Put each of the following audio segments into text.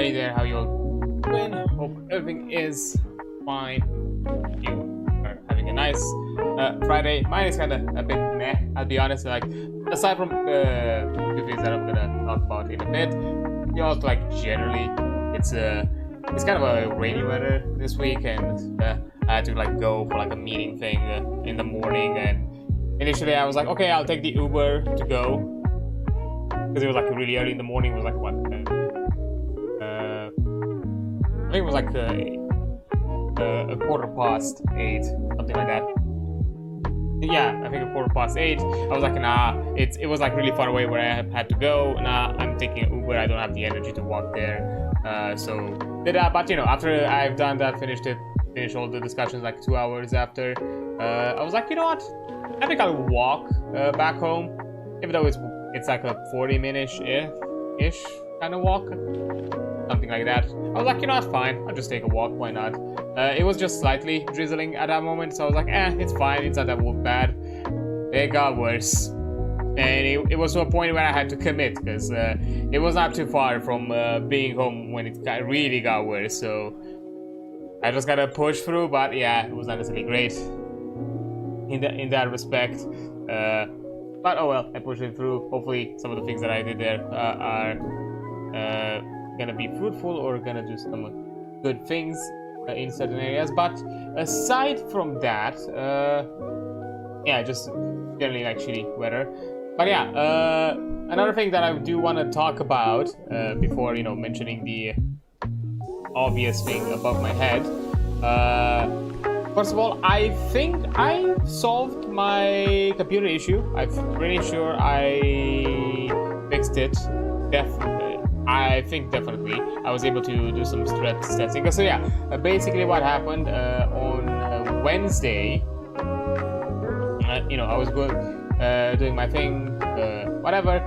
Hi there, how you all doing? Hope everything is fine. You are having a nice Friday. Mine is kind of a bit meh, I'll be honest. Like, aside from two things that I'm gonna talk about in a bit, you also like generally, it's kind of a rainy weather this week, and I had to like go for like a meeting thing in the morning. And initially, I was like, okay, I'll take the Uber to go, because it was like really early in the morning. It was like what? I think it was like a 8:15, something like that. Yeah, I think 8:15. I was like, nah, it was like really far away where I had to go. Nah, I'm taking an Uber. I don't have the energy to walk there. So did that. But you know, after I've done that, finished all the discussions like 2 hours after, I was like, you know what? I think I'll walk back home, even though it's like a 40-minute-ish kind of walk. Something like that. I was like, you know what, fine, I'll just take a walk, why not? It was just slightly drizzling at that moment, so I was like, it's fine, it's not that bad. It got worse. And it was to a point where I had to commit, because it was not too far from being home when it really got worse, so I just gotta push through. But yeah, it was not necessarily great in that respect. But oh well, I pushed it through. Hopefully some of the things that I did there are gonna be fruitful or gonna do some good things in certain areas. But aside from that, yeah, just generally like shitty weather. But yeah, another thing that I do want to talk about before, you know, mentioning the obvious thing above my head. First of all, I think I solved my computer issue. I'm pretty sure I fixed it. I think definitely I was able to do some stress testing. So yeah, basically what happened on Wednesday, you know, I was doing my thing, whatever,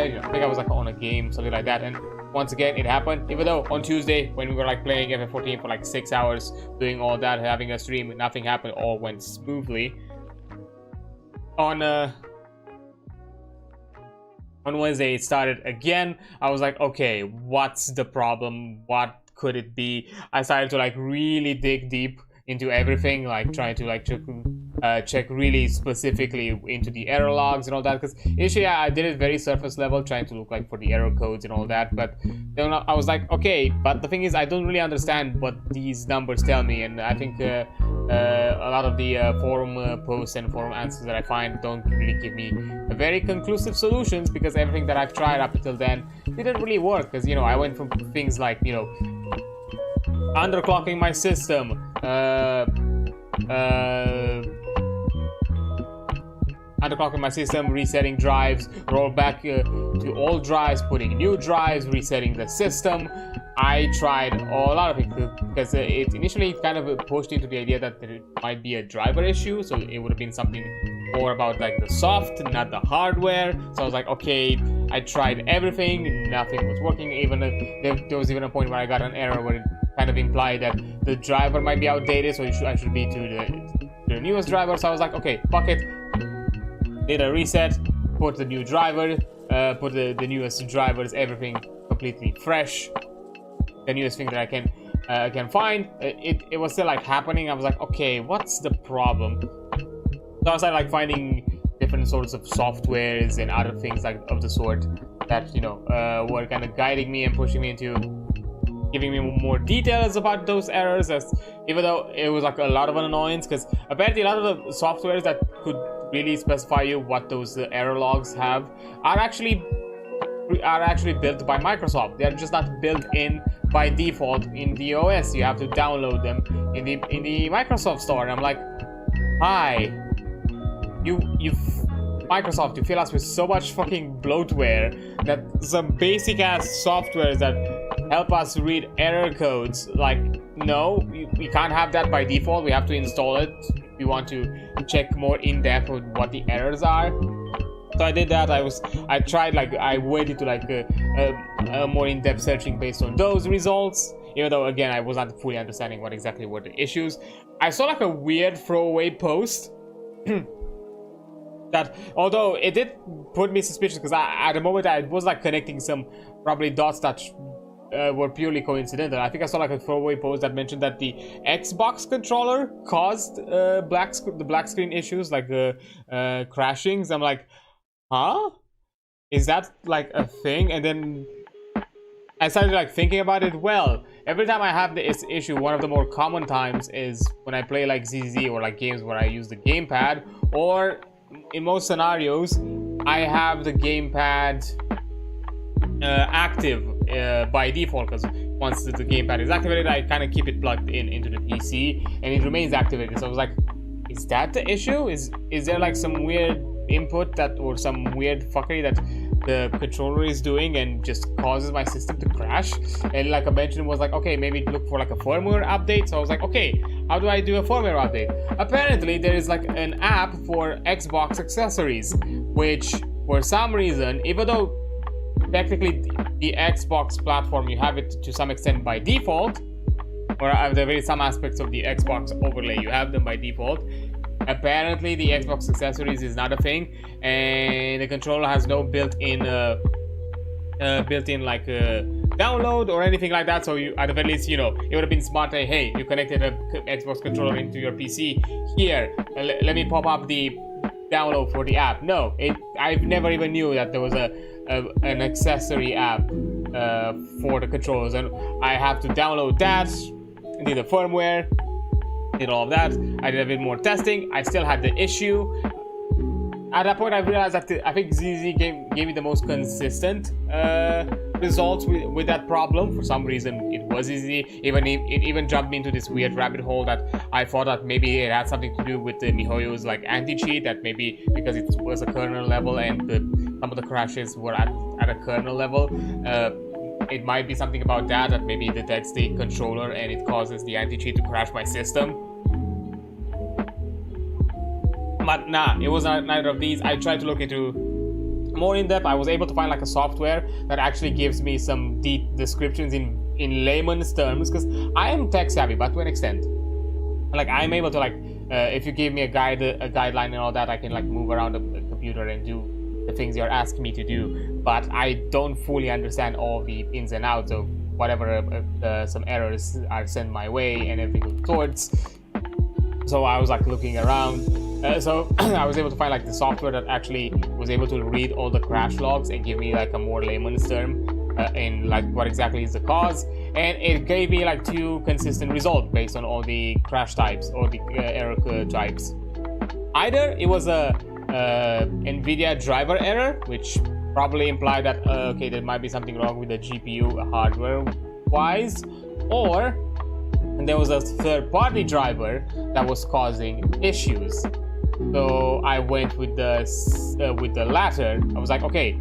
you know, I think I was like on a game, something like that, and once again it happened. Even though on Tuesday when we were like playing FF14 for like 6 hours, doing all that, having a stream, nothing happened, all went smoothly. On Wednesday it started again. I was like, okay, what's the problem? What could it be? I started to like really dig deep into everything, like trying to like check really specifically into the error logs and all that, because initially I did it very surface level, trying to look like for the error codes and all that. But then I was like, okay, but the thing is I don't really understand what these numbers tell me, and I think a lot of the forum posts and forum answers that I find don't really give me very conclusive solutions, because everything that I've tried up until then didn't really work. Because, you know, I went from things like, you know, underclocking my system, resetting drives, roll back to old drives, putting new drives, resetting the system. I tried a lot of it, because it initially kind of pushed into the idea that it might be a driver issue, so it would have been something more about like the soft, not the hardware. So I was like, okay, I tried everything, nothing was working. Even there was even a point where I got an error where it kind of implied that the driver might be outdated, so I should be to the newest driver. So I was like, okay, fuck it. Did a reset, put the new driver, put the newest drivers, everything completely fresh. The newest thing that I can find. It was still like happening. I was like, okay, what's the problem? So I started like finding different sorts of softwares and other things like of the sort that, you know, were kind of guiding me and pushing me into giving me more details about those errors, as even though it was like a lot of an annoyance, because apparently a lot of the softwares that could really specify you what those error logs have are actually built by Microsoft. They're just not built in by default in the OS. You have to download them in the Microsoft store. And I'm like, hi, you Microsoft, you fill us with so much fucking bloatware that some basic ass softwares that help us read error codes, like, no, we can't have that by default. We have to install it if we want to check more in depth with what the errors are. So I did that. I tried, like, I went into like a more in-depth searching based on those results, even though again I was not fully understanding what exactly were the issues. I saw like a weird throwaway post that, although it did put me suspicious, because at the moment I was like connecting some probably dots that were purely coincidental. I think I saw like a throwaway post that mentioned that the Xbox controller caused the black screen issues, like crashings. I'm like, huh? Is that like a thing? And then I started like thinking about it. Well, every time I have this issue, one of the more common times is when I play like ZZ or like games where I use the gamepad, or in most scenarios, I have the gamepad active by default, because once the gamepad is activated, I kind of keep it plugged into the PC and it remains activated. So I was like, is that the issue? Is there like some weird input that, or some weird fuckery that the controller is doing and just causes my system to crash? And like I mentioned, was like, okay, maybe look for like a firmware update. So I was like, okay, how do I do a firmware update? Apparently there is like an app for Xbox accessories, which for some reason, even though technically the Xbox platform, you have it to some extent by default, or there are some aspects of the Xbox overlay, you have them by default. Apparently the Xbox accessories is not a thing, and the controller has no built-in like download or anything like that. So you, at the very least, you know, it would have been smart. Hey, you connected a Xbox controller into your PC. Here, let me pop up the download for the app. No, I've never even knew that there was an accessory app for the controllers, and I have to download that, did the firmware, did all of that. I did a bit more testing. I still had the issue. At that point, I realized that I think ZZ gave me the most consistent results with that problem. For some reason, it was ZZ. It even jumped me into this weird rabbit hole that I thought that maybe it had something to do with the MiHoYo's like anti-cheat, that maybe because it was a kernel level and some of the crashes were at a kernel level. It might be something about that maybe detects the controller and it causes the anti-cheat to crash my system. But nah, it was neither of these. I tried to look into more in depth. I was able to find like a software that actually gives me some deep descriptions in layman's terms, because I am tech savvy, but to an extent. Like I'm able to like, if you give me a guideline and all that, I can like move around the computer and do the things you're asking me to do. But I don't fully understand all the ins and outs of whatever some errors are sent my way and everything of sorts. So I was like looking around. So I was able to find like the software that actually was able to read all the crash logs and give me like a more layman's term in like what exactly is the cause, and it gave me like 2 consistent results based on all the crash types or the error types. Either it was a NVIDIA driver error, which probably implied that okay, there might be something wrong with the GPU hardware wise, or there was a third-party driver that was causing issues. So I went with the latter. I was like, okay,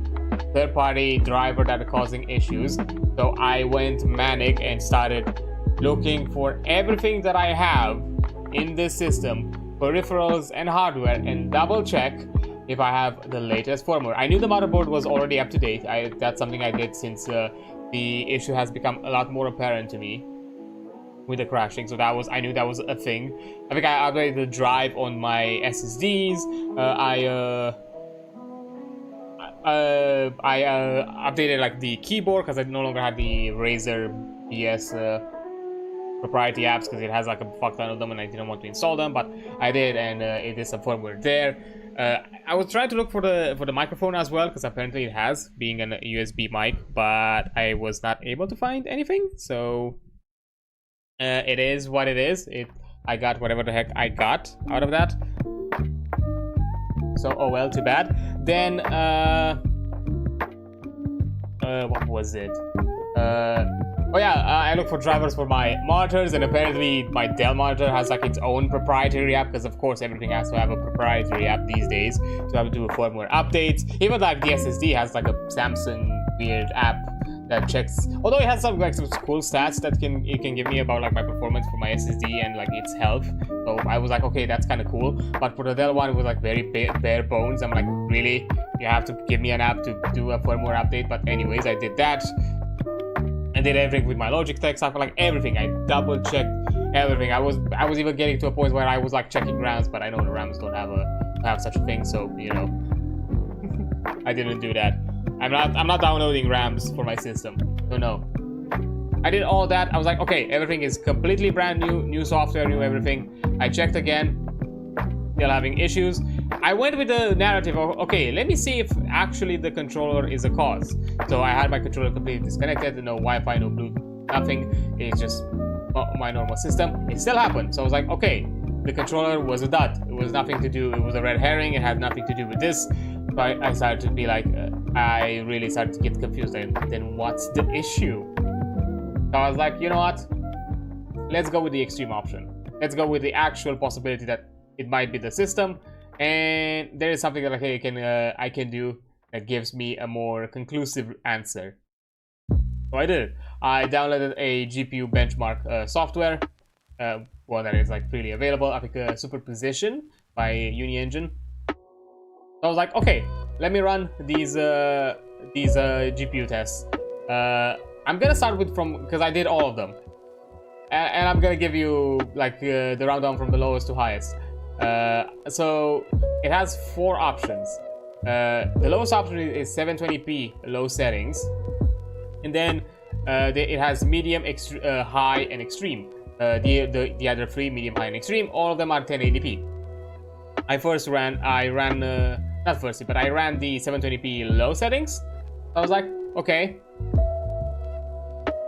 third-party driver that are causing issues. So I went manic and started looking for everything that I have in this system, peripherals and hardware, and double check if I have the latest firmware. I knew the motherboard was already up to date. That's something I did since the issue has become a lot more apparent to me with the crashing. So I knew that was a thing. I think I upgraded the drive on my SSDs. I updated like the keyboard because I no longer had the Razer BS proprietary apps, because it has like a fuck ton of them and I didn't want to install them, but I did, and it is some firmware there. I was trying to look for the microphone as well, because apparently it has, being a USB mic, but I was not able to find anything. So it is what it is. I got whatever the heck I got out of that. So, oh well, too bad. Then, what was it? Oh yeah, I looked for drivers for my monitors, and apparently my Dell monitor has like its own proprietary app, because of course everything has to have a proprietary app these days to have to do firmware updates. Even like the SSD has like a Samsung weird app that checks, although it has some cool stats that it can give me about like my performance for my SSD and like its health. So I was like, okay, that's kind of cool. But for the Dell one, it was like very bare bones. I'm like, really? You have to give me an app to do a firmware update? But anyways, I did that. I did everything with my Logitech stuff, like everything. I double checked everything. I was even getting to a point where I was like checking RAMs, but I know the RAMs don't have such a thing, so you know, I didn't do that. I'm not downloading RAMs for my system. So no. I did all that. I was like, okay, everything is completely brand new software, new everything. I checked again, still having issues. I went with the narrative of, okay, let me see if actually the controller is a cause. So I had my controller completely disconnected, no Wi-Fi, no Bluetooth, nothing. It's just my normal system. It still happened. So I was like, okay, the controller was a dud. It was nothing to do, it was a red herring, it had nothing to do with this. So I started to be like, I really started to get confused. Then what's the issue? So I was like, you know what? Let's go with the extreme option. Let's go with the actual possibility that it might be the system, and there is something that I can do that gives me a more conclusive answer. So I did it. I downloaded a GPU benchmark software, one that is like freely available. I think Superposition by UniEngine. So I was like, okay, let me run these GPU tests. I'm gonna start with because I did all of them, and I'm gonna give you like the rundown from the lowest to highest. So it has 4 options. The lowest option is 720p low settings, and then it has medium, high, and extreme. The other 3, medium, high, and extreme, all of them are 1080p. I ran the 720p low settings. I was like, okay.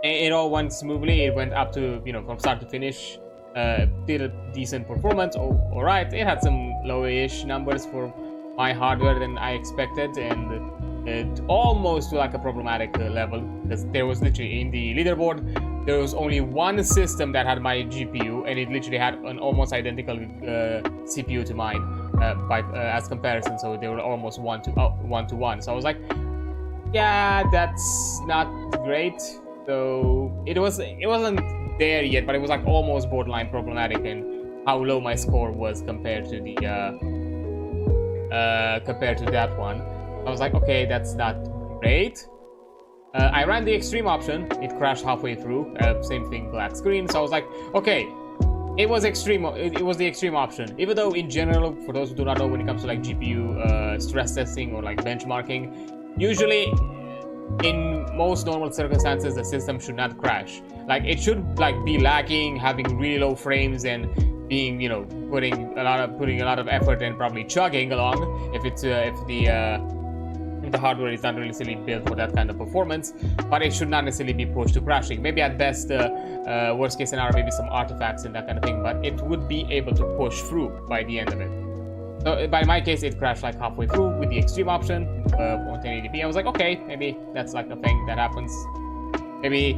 It all went smoothly. It went up to, from start to finish. Did a decent performance. All right. It had some lowish numbers for my hardware than I expected, and it almost to like a problematic level, because there was literally in the leaderboard there was only one system that had my GPU, and it literally had an almost identical CPU to mine as comparison. So they were almost one to one. So I was like, yeah, that's not great. So it wasn't there yet, but it was like almost borderline problematic in how low my score was compared to the that one. I was like, okay, that's not great. I ran the extreme option. It crashed halfway through. Same thing, black screen. So I was like, okay, it was extreme. It was the extreme option. Even though in general, for those who do not know, when it comes to like GPU stress testing or like benchmarking, usually in most normal circumstances the system should not crash. Like it should like be lagging, having really low frames, and being putting a lot of effort and probably chugging along if the hardware is not necessarily built for that kind of performance. But it should not necessarily be pushed to crashing. Maybe at best, worst case scenario, maybe some artifacts and that kind of thing, but it would be able to push through by the end of it. So by my case, it crashed like halfway through with the extreme option on 1080p. I was like, okay, maybe that's like a thing that happens. Maybe,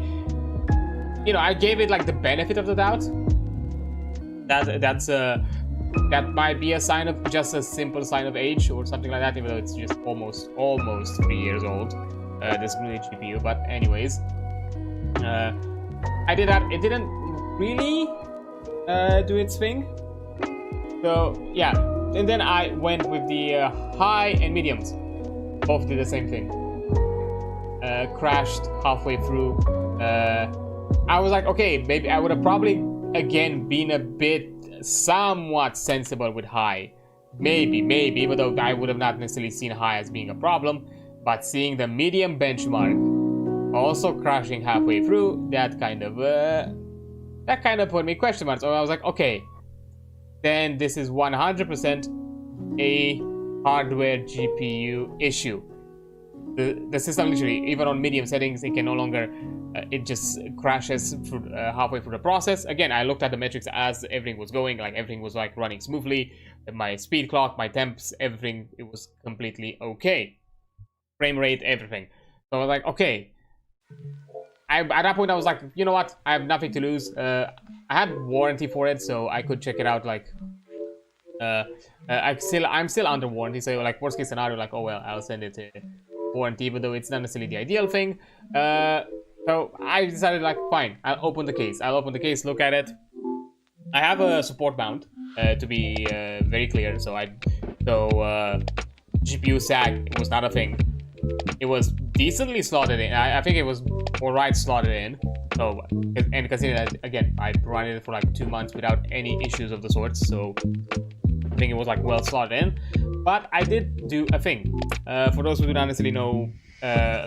I gave it like the benefit of the doubt. That might be a sign of just a simple sign of age or something like that, even though it's just almost 3 years old, this new GPU. But anyways, I did that. It didn't really do its thing. So yeah, and then I went with the high and mediums. Both did the same thing. Crashed halfway through. I was like, okay, maybe I would have probably again been a bit somewhat sensible with high. Maybe, even though I would have not necessarily seen high as being a problem. But seeing the medium benchmark also crashing halfway through, that kind of put me question marks. So I was like, okay, then this is 100% a hardware GPU issue. The system literally, even on medium settings, it can no longer, it just crashes through, halfway through the process. Again, I looked at the metrics as everything was going, like everything was like running smoothly. My speed clock, my temps, everything, it was completely okay. Frame rate, everything. So I was like, okay. At that point, I was like, you know what? I have nothing to lose. I had warranty for it, so I could check it out. Like, I'm still under warranty. So like worst case scenario, like, oh well, I'll send it to warranty, even though it's not necessarily the ideal thing. So I decided, like, fine, I'll open the case, look at it. I have a support mount, to be very clear. So GPU sag, it was not a thing. It was decently slotted in. I think it was alright slotted in. So, and consider that, again, I provided it for like 2 months without any issues of the sorts. So I think it was like well slotted in. But I did do a thing. For those who do not necessarily know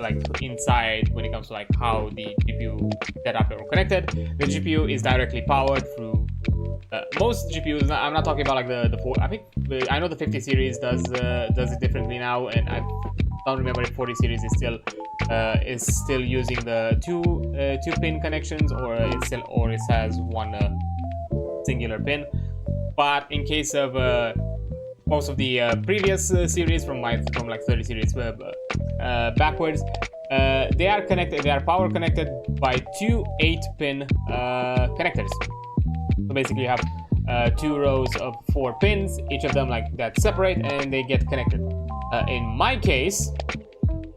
like inside when it comes to like how the GPU setup are connected. The GPU is directly powered through most GPUs. I'm not talking about like the 4. I think I know the 50 series does it differently now, and I don't remember if 40 series is still using the two pin connections, or it has one singular pin. But in case of most of the previous series from like 30 series backwards, they are connected. They are power connected by two 8-pin connectors. So basically, you have 2 rows of 4 pins, each of them like that separate, and they get connected. In my case,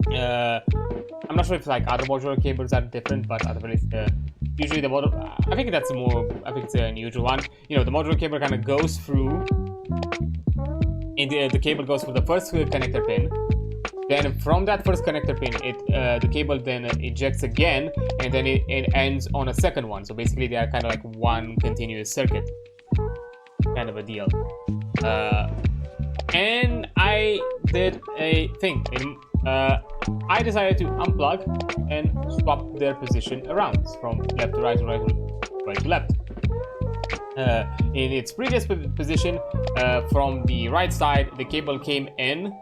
I'm not sure if like other modular cables are different, but at the least usually the modular. I think that's more. I think it's an unusual one. You know, the modular cable kind of goes through. The cable goes through the first connector pin. Then from that first connector pin, the cable then ejects again, and then it ends on a second one. So basically, they are kind of like one continuous circuit, kind of a deal. And I did a thing. I decided to unplug and swap their position around from left to right to right to left. In its previous position, from the right side, the cable came in,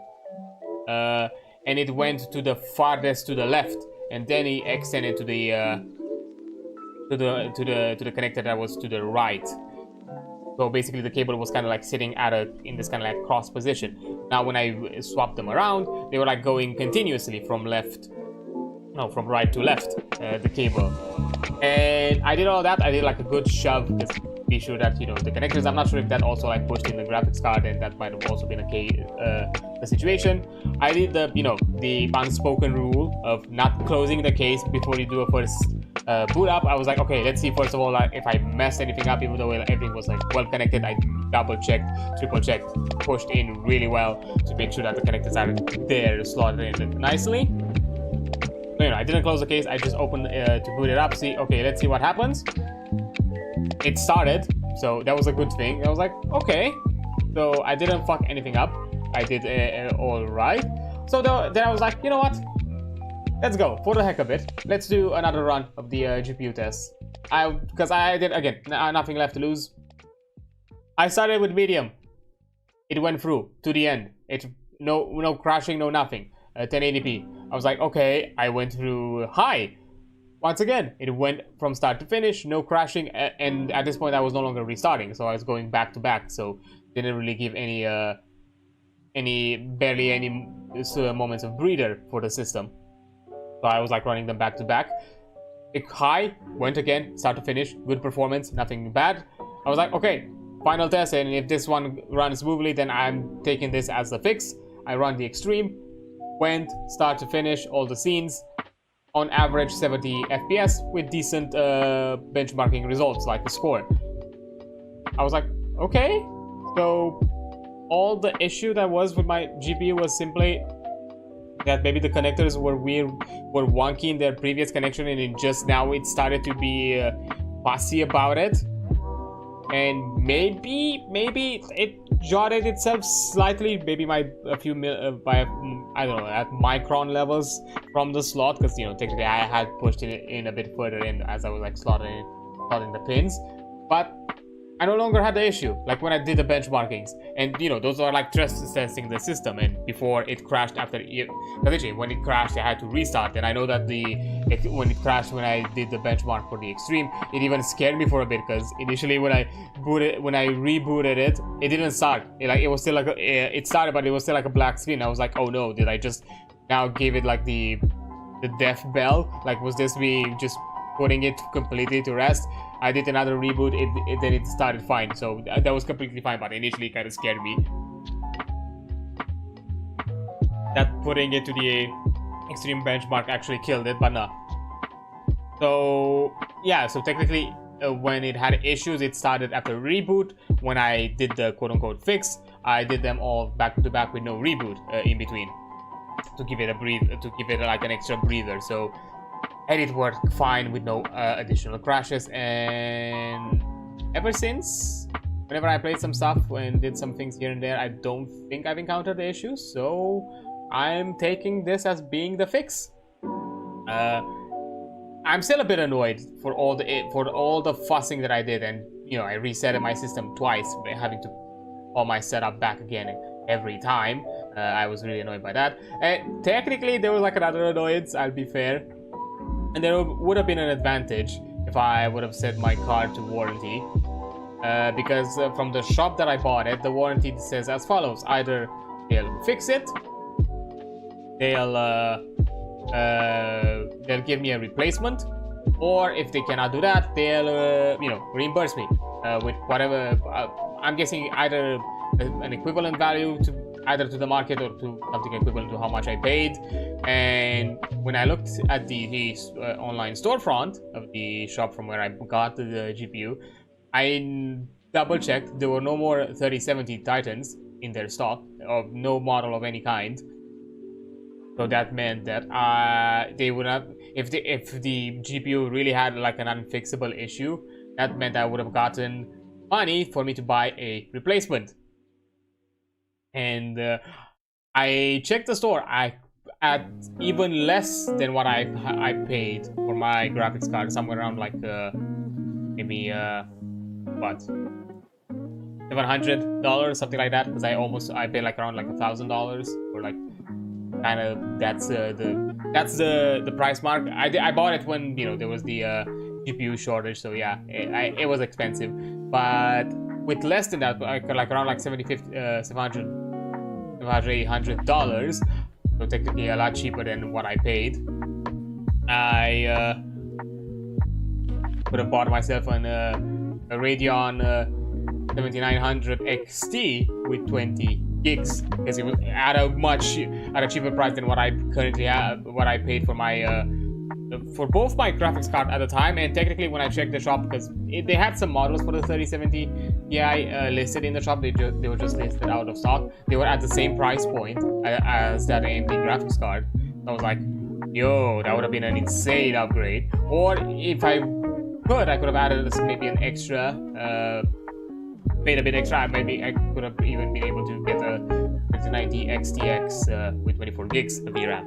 and it went to the farthest to the left, and then it extended to the connector that was to the right. So basically, the cable was kind of like sitting in this kind of like cross position. Now, when I swapped them around, they were like going continuously from right to left, the cable. And I did all that. I did like a good shove, just to be sure that, you know, the connectors. I'm not sure if that also like pushed in the graphics card, and that might have also been the situation. I did the unspoken rule of not closing the case before you do a first boot up. I was like, okay, let's see first of all if I messed anything up. Even though everything was like well connected, I double checked, triple checked, pushed in really well to make sure that the connectors are there, slotted in nicely. So, you know, I didn't close the case. I just opened to boot it up. See, okay, let's see what happens. It started, so that was a good thing. I was like, okay, so I didn't fuck anything up. I did all right. So then I was like, you know what? Let's go for the heck of it. Let's do another run of the GPU test. Because I did again, nothing left to lose. I started with medium. It went through to the end. No crashing, no nothing. 1080p. I was like, okay. I went through high. Once again, it went from start to finish, no crashing, and at this point I was no longer restarting, so I was going back to back. So didn't really give barely any moments of breather for the system. So I was like running them back to back. High, went again, start to finish, good performance, nothing bad. I was like, okay, final test, and if this one runs smoothly, then I'm taking this as the fix. I run the extreme, went start to finish, all the scenes, on average 70 FPS with decent benchmarking results like the score. I was like, okay, so all the issue that was with my GPU was simply that maybe the connectors were weird, were wonky in their previous connection, and now it started to be fussy about it, and maybe it jotted itself slightly, maybe by I don't know, at micron levels from the slot, because, you know, technically I had pushed it in a bit further in as I was like slotting the pins, but I no longer had the issue like when I did the benchmarkings, and you know, those are like stress testing the system, and before it crashed literally when it crashed I had to restart, and I know that when it crashed when I did the benchmark for the extreme, it even scared me for a bit, because initially when I rebooted it didn't start. It was still like it started, but it was still like a black screen. I was like, oh no, did I just now give it like the death bell? Like, was this me just putting it completely to rest? I did another reboot, then it started fine, so that was completely fine, but initially it kind of scared me that putting it to the extreme benchmark actually killed it, but no. So yeah, so technically when it had issues, it started after reboot. When I did the quote-unquote fix, I did them all back to back with no reboot in between, to give it like an extra breather. So, and it worked fine with no additional crashes. And ever since, whenever I played some stuff and did some things here and there, I don't think I've encountered the issues. So I'm taking this as being the fix. I'm still a bit annoyed for all the fussing that I did, and you know, I reset my system twice, having to all my setup back again every time. I was really annoyed by that. And technically, there was like another annoyance, I'll be fair. And there would have been an advantage if I would have set my card to warranty. Because from the shop that I bought it, the warranty says as follows. Either they'll fix it, they'll give me a replacement, or if they cannot do that, they'll you know, reimburse me with whatever. I'm guessing either an equivalent value to either to the market or to something equivalent to how much I paid. And when I looked at the online storefront of the shop from where I got the GPU, I double checked. There were no more 3070 Titans in their stock, or no model of any kind. So that meant that they would have, if the GPU really had like an unfixable issue, that meant I would have gotten money for me to buy a replacement. And I checked the store. At even less than what I paid for my graphics card, somewhere around like maybe what, $700, something like that, because I paid like around like $1,000 for like, kind of, that's the price mark. I bought it when, you know, there was the GPU shortage, so yeah, it was expensive. But with less than that, like around like $800, so technically a lot cheaper than what I paid, I could have bought myself a Radeon 7900 XT with 20 gigs, because it was at a cheaper price than what I currently have, what I paid for my for both my graphics card at the time. And technically, when I checked the shop, because they had some models for the 3070 Ti listed in the shop, they were just listed out of stock. They were at the same price point as that AMD graphics card. I was like, yo, that would have been an insane upgrade. Or if I could have added maybe an extra, paid a bit extra. Maybe I could have even been able to get a 3090 XTX with 24 gigs of VRAM.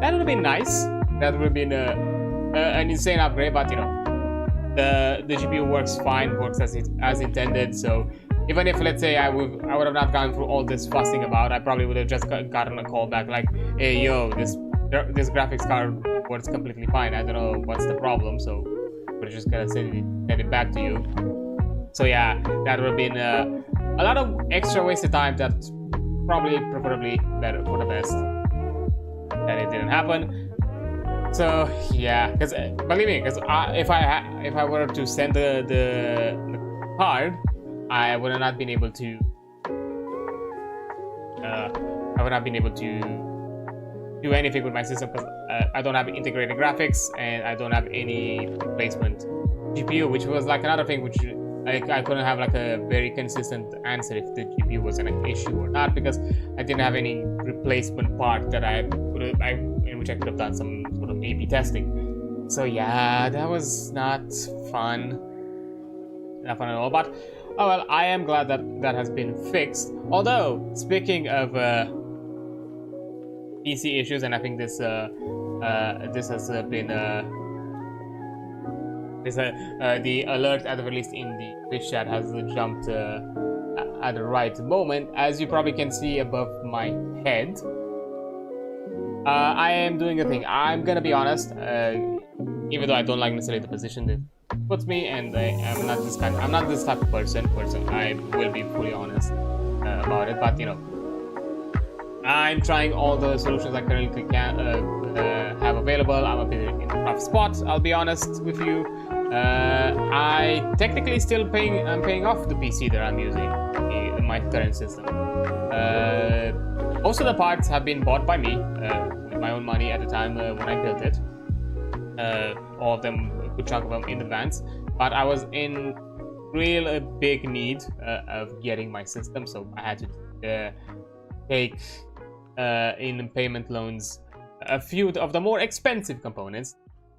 That would have been nice. That would have been an insane upgrade. But you know, the GPU works fine, works as intended. So even if, let's say, I would have not gone through all this fussing about, I probably would have just gotten a call back like, hey, yo, this graphics card works completely fine. I don't know what's the problem. So we're just gonna send it back to you. So yeah, that would have been a lot of extra wasted time. That's probably preferably better for the best that it didn't happen. So yeah, because believe me, because if I were to send the card, I would have not been able to. I would not been able to do anything with my system, because I don't have integrated graphics and I don't have any replacement GPU, which was like another thing which I couldn't have like a very consistent answer if the GPU was an issue or not, because I didn't have any replacement part that in which I could have done some sort of A/B testing. So yeah, that was not fun. Not fun at all. But oh well, I am glad that has been fixed. Although, speaking of PC issues, and I think this has been the alert, at the least in the Twitch chat, has jumped at the right moment. As you probably can see above my head, I am doing a thing. I'm gonna be honest, even though I don't like necessarily the position that puts me, and I'm not this type of person. I will be fully honest about it. But you know, I'm trying all the solutions I currently can have available. I'm a bit in a rough spot, I'll be honest with you. I technically still I'm paying off the PC that I'm using in my current system. Most of the parts have been bought by me with my own money at the time when I built it. All of them, a good chunk of them in advance. But I was in real big need of getting my system, so I had to take in payment loans a few of the more expensive components.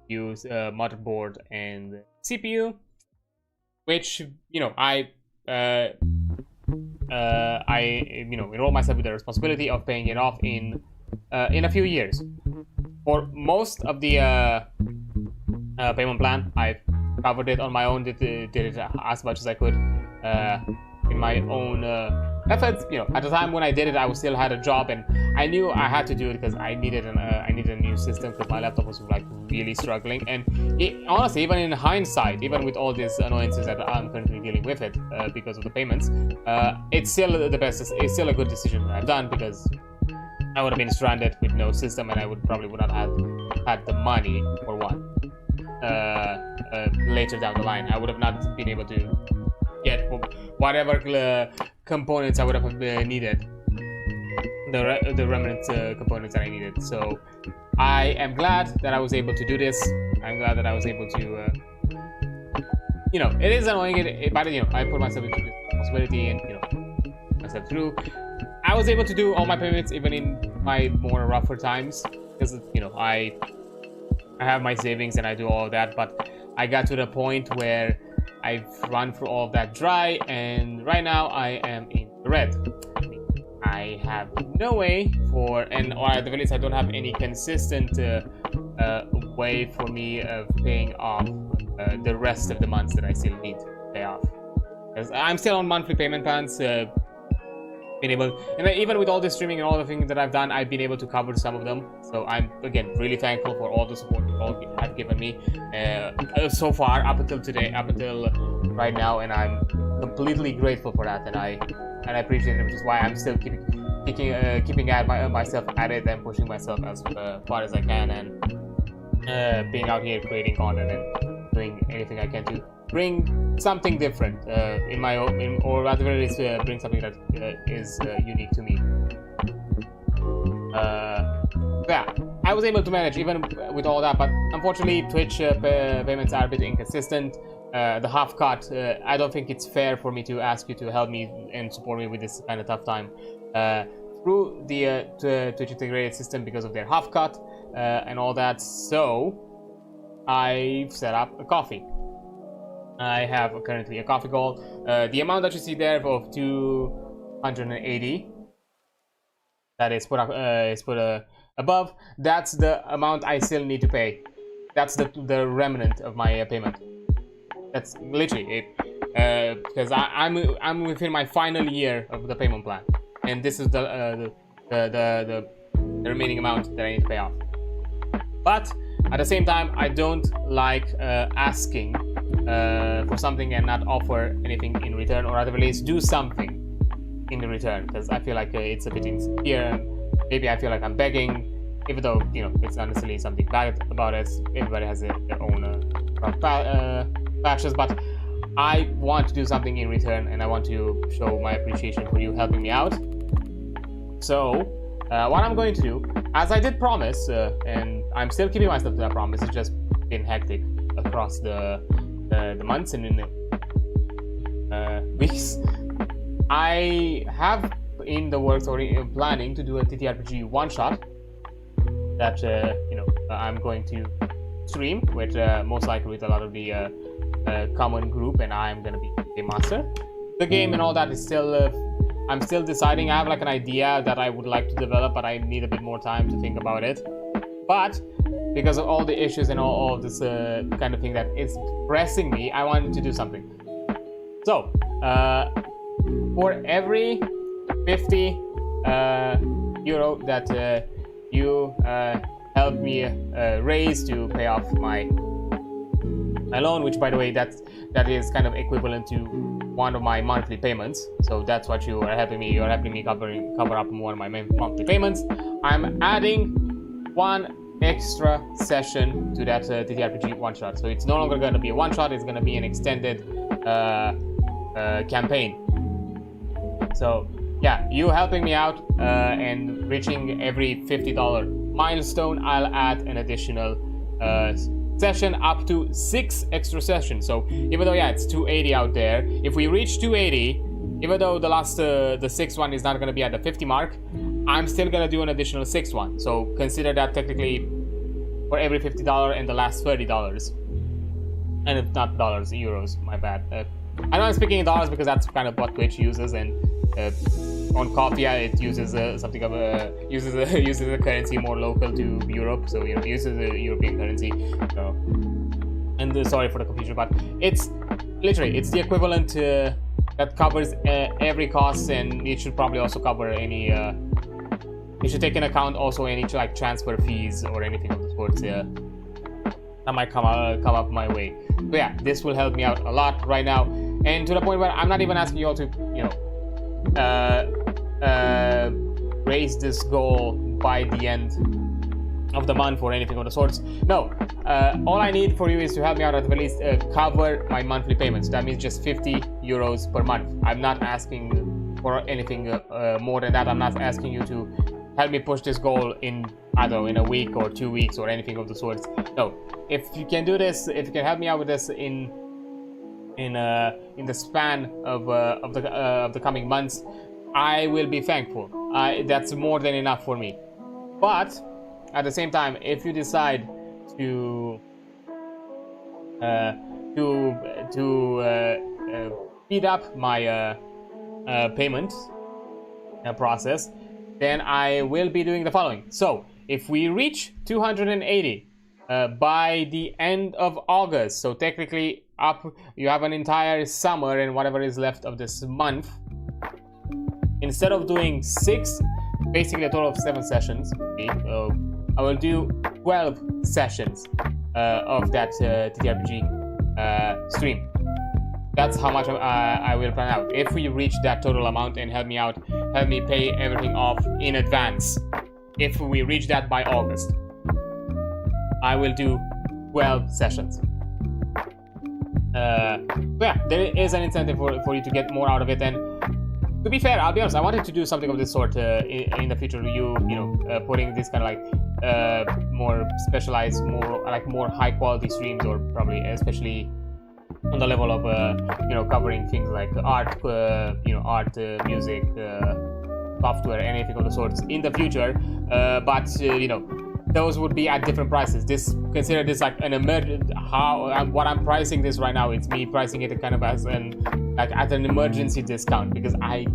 Use motherboard and CPU, which, you know, I enroll myself with the responsibility of paying it off in in a few years. For most of the payment plan, I've covered it on my own, did it as much as I could in my own efforts. You know, at the time when I did it, I still had a job, and I knew I had to do it because I needed a new system because my laptop was like really struggling. And honestly, even in hindsight, even with all these annoyances that I'm currently dealing with it because of the payments, it's still it's still a good decision that I've done, because I would have been stranded with no system, and I probably would not have had the money for one. Later down the line, I would have not been able to get whatever components I would have needed, the remnant components that I needed. So I am glad that I was able to do this. I'm glad that I was able to, you know, it is annoying, but you know, I put myself into this responsibility and, you know, myself through. I was able to do all my payments even in my more rougher times, because, you know, I have my savings and I do all that, but I got to the point where I've run through all of that dry, and right now I am in the red. I have no way or at the very least I don't have any consistent way for me of paying off the rest of the months that I still need to pay off. Because I'm still on monthly payment plans, and even with all this streaming and all the things that I've done, I've been able to cover some of them. So I'm, again, really thankful for all the support you all have given me so far, up until today, up until right now, and I'm completely grateful for that, and I appreciate it, which is why I'm still keeping myself at it and pushing myself as far as I can, and being out here creating content and doing anything I can to bring something different in my own, or at the very least bring something that is unique to me. Yeah, I was able to manage even with all that, but unfortunately Twitch payments are a bit inconsistent. The half cut, I don't think it's fair for me to ask you to help me and support me with this kind of tough time through the Twitch integrated system because of their half cut and all that. So I've set up a coffee. I have currently a coffee goal. The amount that you see there of 280 that is put above, that's the amount I still need to pay. That's the remnant of my payment. That's literally it, because I'm within my final year of the payment plan, and this is the remaining amount that I need to pay off. But at the same time, I don't like asking for something and not offer anything in return, or at the least do something in the return, because I feel like it's a bit insecure, and maybe I feel like I'm begging, even though, you know, it's not necessarily something bad about it. Everybody has their own factions, but I want to do something in return, and I want to show my appreciation for you helping me out. So what I'm going to do, as I did promise, and I'm still keeping myself to that promise, it's just been hectic across the months and in the weeks. I have in the works, or in planning to do a TTRPG one-shot that you know, I'm going to stream with most likely with a lot of the common group, and I'm gonna be a master. The game and all that is still I'm still deciding. I have like an idea that I would like to develop, but I need a bit more time to think about it. But because of all the issues and all of this kind of thing that is pressing me, I wanted to do something. So for every 50 euro that you help me raise to pay off my loan, which by the way that is kind of equivalent to one of my monthly payments, so that's what you are helping me. You're helping me cover up one of my monthly payments. I'm adding one extra session to that TTRPG one shot, so it's no longer going to be a one shot, it's going to be an extended campaign. So yeah, you helping me out and reaching every $50 milestone, I'll add an additional session, up to 6 extra sessions. So even though, yeah, it's 280 out there, if we reach 280, even though the last the 6th one is not going to be at the 50 mark, I'm still going to do an additional 6th one. So consider that technically for every $50 and the last $30. And if not dollars, euros, my bad. I know I'm speaking in dollars because that's kind of what Twitch uses, and on coffee, it uses something of a uses a currency more local to Europe, so you know, uses a European currency. So, and sorry for the confusion, but it's literally it's the equivalent that covers every cost, and it should probably also cover any. You should take into account also any like transfer fees or anything of the sorts that might come up my way. So yeah, this will help me out a lot right now, and to the point where I'm not even asking you all to, you know, raise this goal by the end of the month or anything of the sorts. No, all I need for you is to help me out at the least cover my monthly payments. That means just 50 euros per month. I'm not asking for anything more than that. I'm not asking you to help me push this goal in, I don't know, in a week or 2 weeks or anything of the sorts. No, if you can do this, if you can help me out with this in the span of the coming months, I will be thankful. That's more than enough for me. But at the same time, if you decide to speed up my payment process, then I will be doing the following. So if we reach 280 by the end of August, so technically you have an entire summer and whatever is left of this month, instead of doing 6, basically a total of 7 sessions, I will do 12 sessions of that TTRPG stream. That's how much I will plan out. If we reach that total amount and help me pay everything off in advance, if we reach that by August, I will do 12 sessions. Yeah, there is an incentive for you to get more out of it. And to be fair, I'll be honest, I wanted to do something of this sort in the future. You know, putting this kind of like more specialized, more high quality streams, or probably especially on the level of you know, covering things like art, you know, art, music, software, anything of the sorts in the future. But you know, those would be at different prices. Consider this like an emergency. What I'm pricing this right now, it's me pricing it kind of as at an emergency discount, because I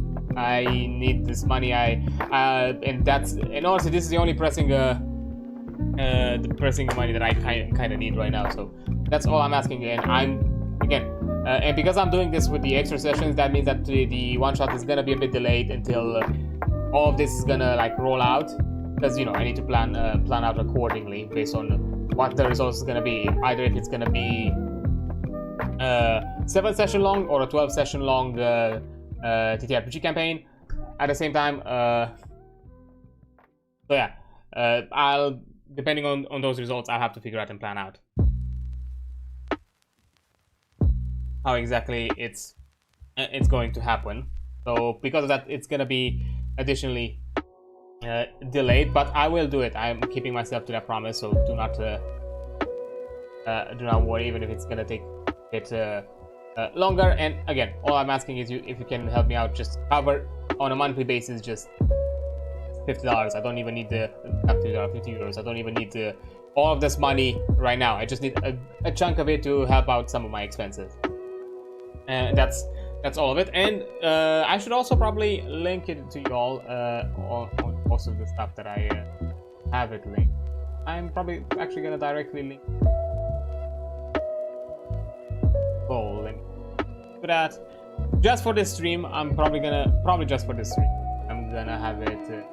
need this money. And honestly, this is the only pressing money that I kind of need right now. So that's all I'm asking. And and because I'm doing this with the extra sessions, that means that the one shot is gonna be a bit delayed until all of this is gonna like roll out, because you know, I need to plan out accordingly based on what the results is gonna be. Either if it's gonna be 7 session long or a 12 session long TTRPG campaign at the same time. So yeah, I'll, depending on those results, I'll have to figure out and plan out how exactly it's going to happen. So because of that, it's gonna be additionally delayed, but I will do it. I'm keeping myself to that promise, so do not worry, even if it's gonna take it longer. And again, all I'm asking is if you can help me out, just cover on a monthly basis just $50. I don't even need the $50, 50 euros. I don't even need all of this money right now. I just need a chunk of it to help out some of my expenses. And that's all of it. And I should also probably link it to you all on most of the stuff that I have it linked. I'm probably actually gonna directly link link to that just for this stream. I'm probably just for this stream, I'm gonna have it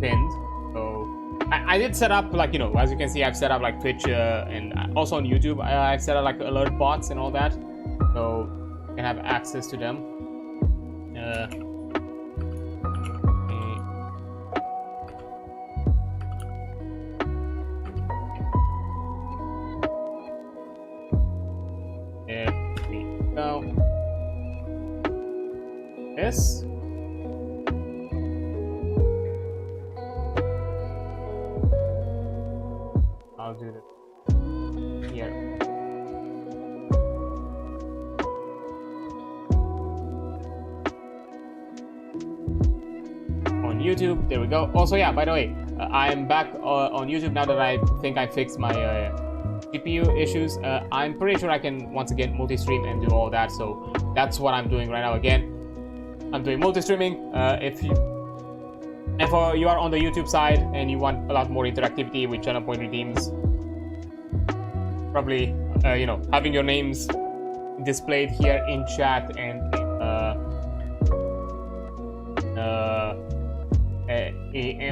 pinned. So I did set up, like, you know, as you can see, I've set up like Twitch and also on YouTube. I've set up like alert bots and all that, so you can have access to them. There we go. This. I'll do this here. On YouTube, there we go. Also, yeah, by the way, I'm back on YouTube now that I think I fixed my CPU issues. I'm pretty sure I can once again multi-stream and do all that, so that's what I'm doing right now again. I'm doing multi-streaming. If you are on the YouTube side and you want a lot more interactivity with channel point redeems, probably you know, having your names displayed here in chat and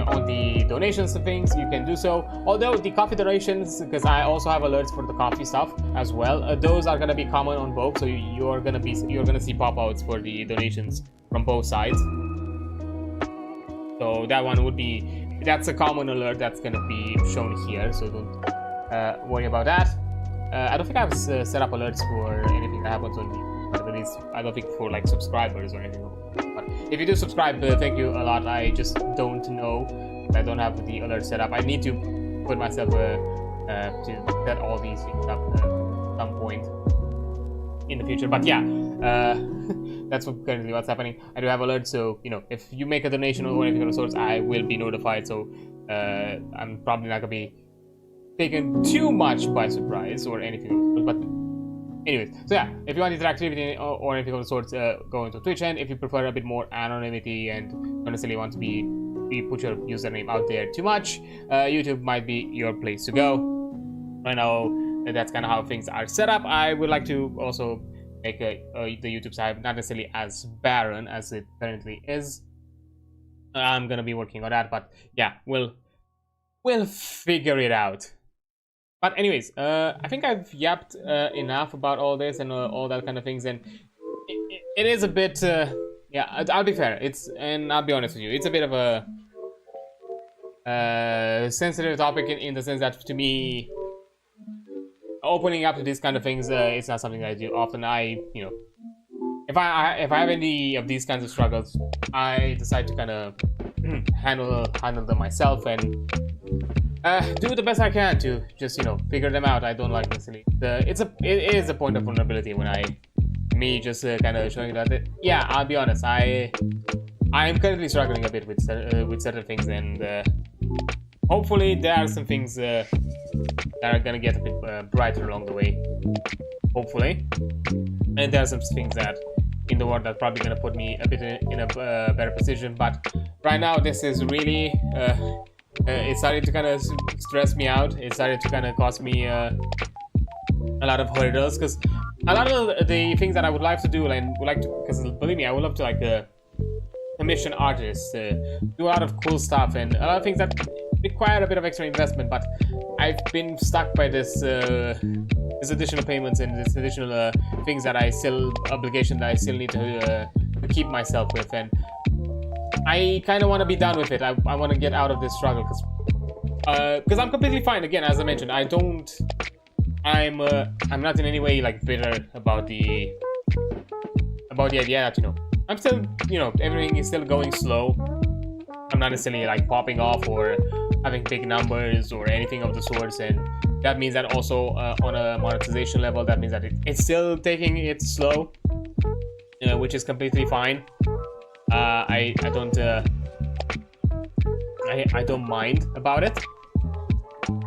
on the donations and things, you can do so. Although the coffee donations, because I also have alerts for the coffee stuff as well, those are gonna be common on both, so you're gonna see pop-outs for the donations from both sides. So that one would be, that's a common alert that's gonna be shown here, so don't worry about that. I don't think I've set up alerts for anything that happens on the, at least I don't think for like subscribers or anything. But if you do subscribe, thank you a lot. I just don't know. I don't have the alert set up. I need to put myself to set all these things up at some point in the future. But yeah, that's currently what's happening. I do have alerts, so you know, if you make a donation or anything of the sorts, I will be notified. So I'm probably not gonna be taken too much by surprise or anything. But anyways, so yeah, if you want interactivity or anything of the sorts, go into Twitch. And if you prefer a bit more anonymity and don't necessarily want to be put your username out there too much, YouTube might be your place to go. Right now, that's kind of how things are set up. I would like to also make the YouTube side not necessarily as barren as it currently is. I'm gonna be working on that, but yeah, we'll figure it out. But anyways, I think I've yapped enough about all this and all that kind of things, and it is a bit, yeah, I'll be fair, and I'll be honest with you, it's a bit of a sensitive topic in the sense that, to me, opening up to these kind of things, it's not something that I do often. You know, if I have any of these kinds of struggles, I decide to kind of handle them myself and do the best I can to just, you know, figure them out. I don't like necessarily it is a point of vulnerability when me just kind of showing that. Yeah, I'll be honest, I am currently struggling a bit with certain things, and hopefully there are some things that are gonna get a bit brighter along the way, hopefully. And there are some things that in the world that probably gonna put me a bit in a better position. But right now, this is really it started to kind of stress me out. It started to kind of cause me a lot of hurdles, because a lot of the things that I would like to do and would like to, because believe me, I would love to like commission artists, do a lot of cool stuff and a lot of things that require a bit of extra investment. But I've been stuck by this additional payments and this additional things that obligation that I still need to keep myself with, and I kind of want to be done with it. I want to get out of this struggle, because I'm completely fine. Again, as I mentioned, I'm not in any way like bitter about the idea that, you know, I'm still, you know, everything is still going slow. I'm not necessarily like popping off or having big numbers or anything of the sorts, and that means that also on a monetization level, that means that it's still taking it slow, which is completely fine. I don't mind about it,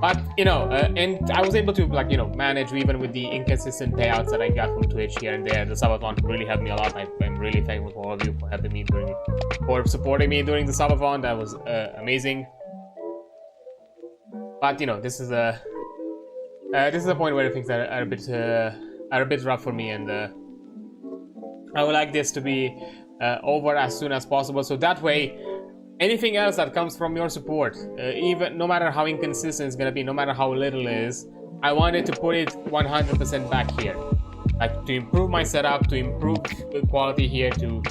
but you know, and I was able to, like, you know, manage even with the inconsistent payouts that I got from Twitch here and there. The subathon really helped me a lot. I'm really thankful for all of you for supporting me during the subathon. That was amazing. But you know, this is a point where things are a bit rough for me, and I would like this to be over as soon as possible, so that way anything else that comes from your support, even no matter how inconsistent it's gonna be, no matter how little it is, I wanted to put it 100% back here, like to improve my setup, to improve the quality here, to,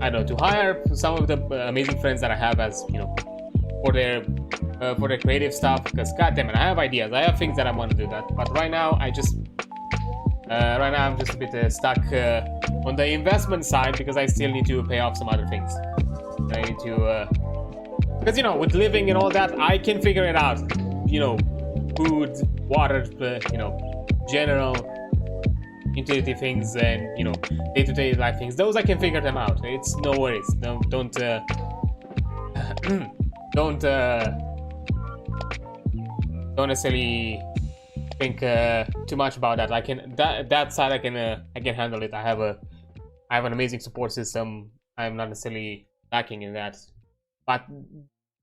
I don't know, to hire some of the amazing friends that I have, as you know, for their creative stuff, because goddamn it, I have ideas, I have things that I want to do that, but right now I'm just a bit stuck on the investment side, because I still need to pay off some other things. I need to, because you know, with living and all that, I can figure it out. You know, food, water, you know, general utility things, and you know, day-to-day life things. Those I can figure them out. It's no worries. Don't necessarily think too much about that. I can that side I can handle it. I have an amazing support system. I'm not necessarily lacking in that, but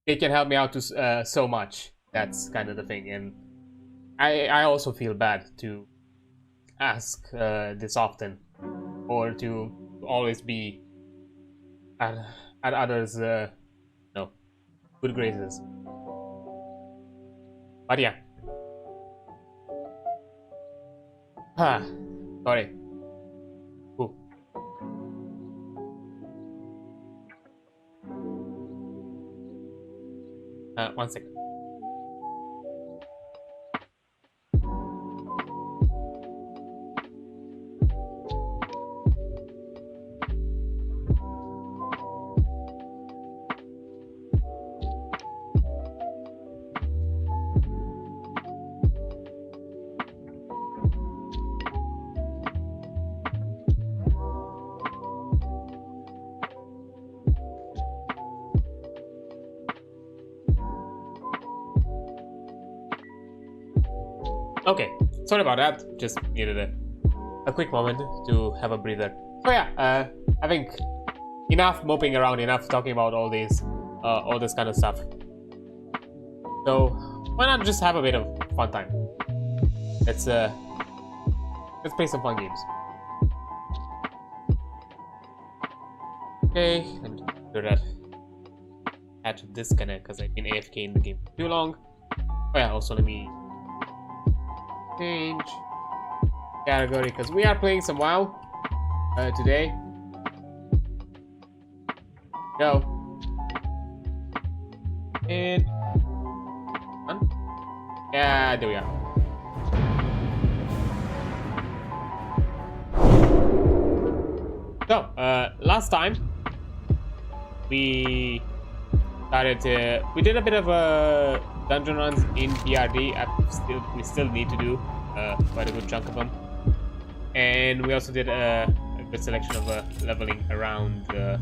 they can help me out to so much. That's kind of the thing, and I also feel bad to ask this often, or to always be at others' no, good graces. But yeah. Sorry. Ooh. 1 second. Okay, sorry about that. Just needed a quick moment to have a breather. So yeah, I think enough moping around, enough talking about all this kind of stuff. So why not just have a bit of fun time? Let's play some fun games. Okay, let me do that. I had to disconnect because I've been AFK in the game for too long. Oh yeah, also let me change category because we are playing some WoW today. Go. And yeah, there we are. So last time we started we did a bit of a dungeon runs in PRD. We still need to do quite a good chunk of them, and we also did a good selection of leveling around the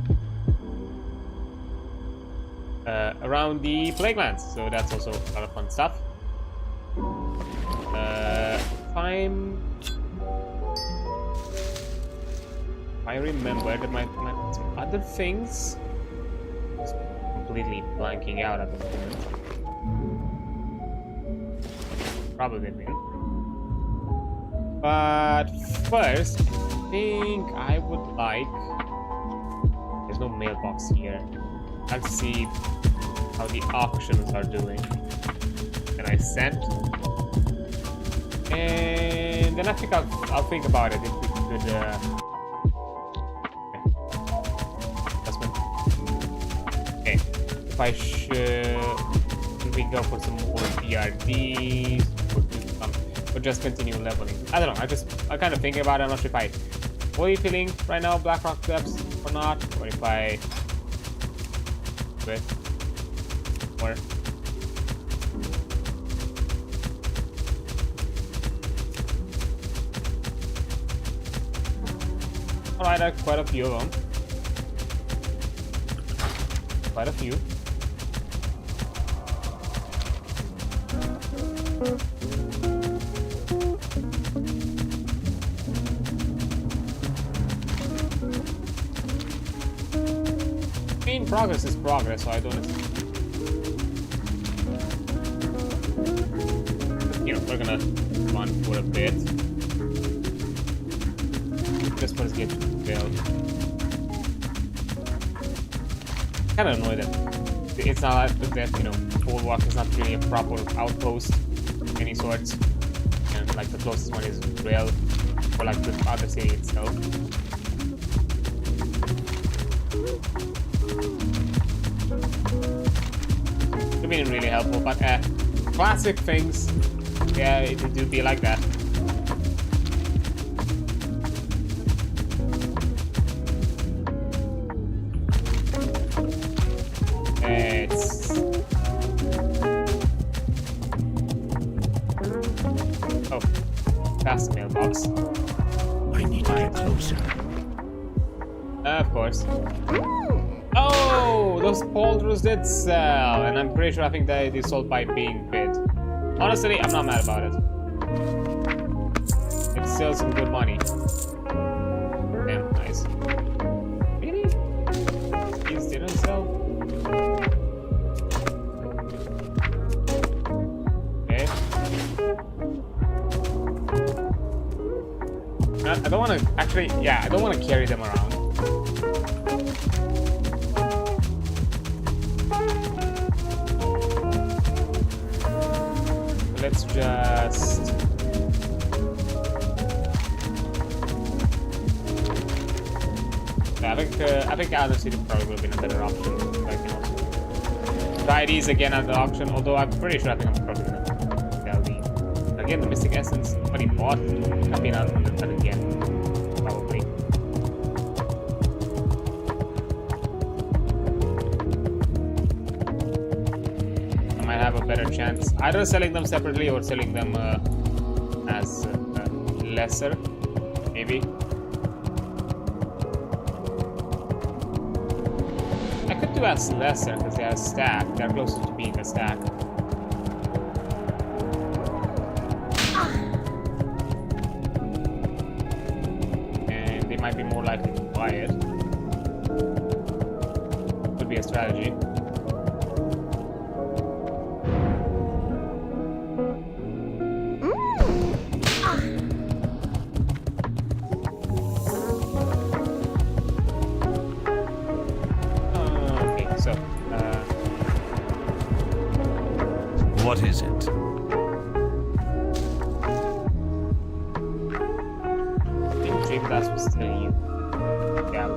plaguelands. So that's also a lot of fun stuff. If I remember that my some other things, just completely blanking out at the moment. Probably will. But first, I think I would like. There's no mailbox here. Let's see how the auctions are doing. And I sent. And then I think I'll think about it if we could. Okay. If I should we go for some more PRDs or just continue leveling? I don't know. I'm kind of thinking about it. I'm not sure if I fully feeling right now Blackrock depths or not, or if I or alright, I have quite a few of them. Quite a few. I mean, progress is progress, so I don't. You know, we're gonna run for a bit. This one's getting built. Kind of annoyed that it's not that, you know, Bulwark is not really a proper outpost of any sorts, and like the closest one is Rail, or like the other city itself. It been really helpful, but classic things, yeah, it do be like that. It's oh, fast mailbox. I need to get closer. Of course. Oh, those poulters did sell, and I'm pretty sure I think they sold by being bid. Honestly, I'm not mad about it. It's still some good money. Damn, nice. Really? I don't want to actually. Yeah, I don't want to carry them around. Let's just. Yeah, I think other city probably would have been a better option. I can also try these again at the auction. Although I'm pretty sure I think I'm probably gonna sell these. Again, the Mystic Essence, somebody bought. I've been out on that again, probably. I might have a better chance either selling them separately or selling them as lesser, maybe. I could do as lesser because they are a stack. They're closest to being a stack. Might be more likely to buy it. Could be a strategy. Okay, so What is it? That was still you. Yeah,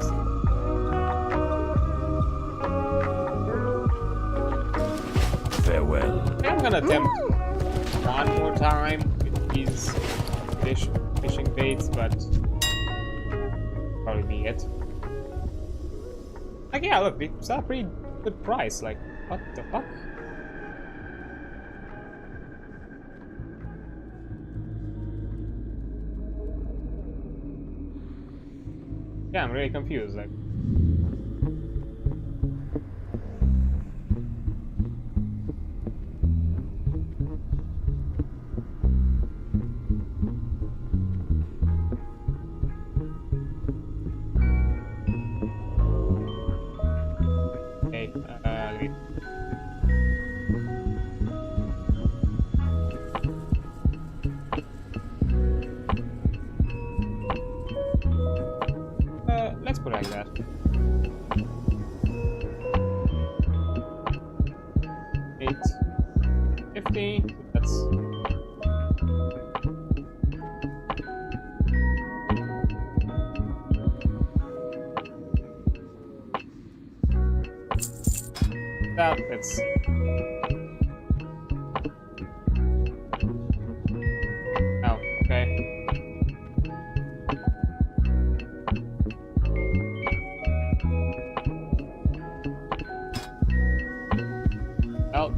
Farewell. I'm gonna attempt one more time with these fishing baits, but probably be it. Like, yeah, look, it's a pretty good price. Like, what the fuck? Yeah, I'm really confused, like. Okay, great. Let's put it like that. $8.50. That's that. Let's see. Oh, okay. Well,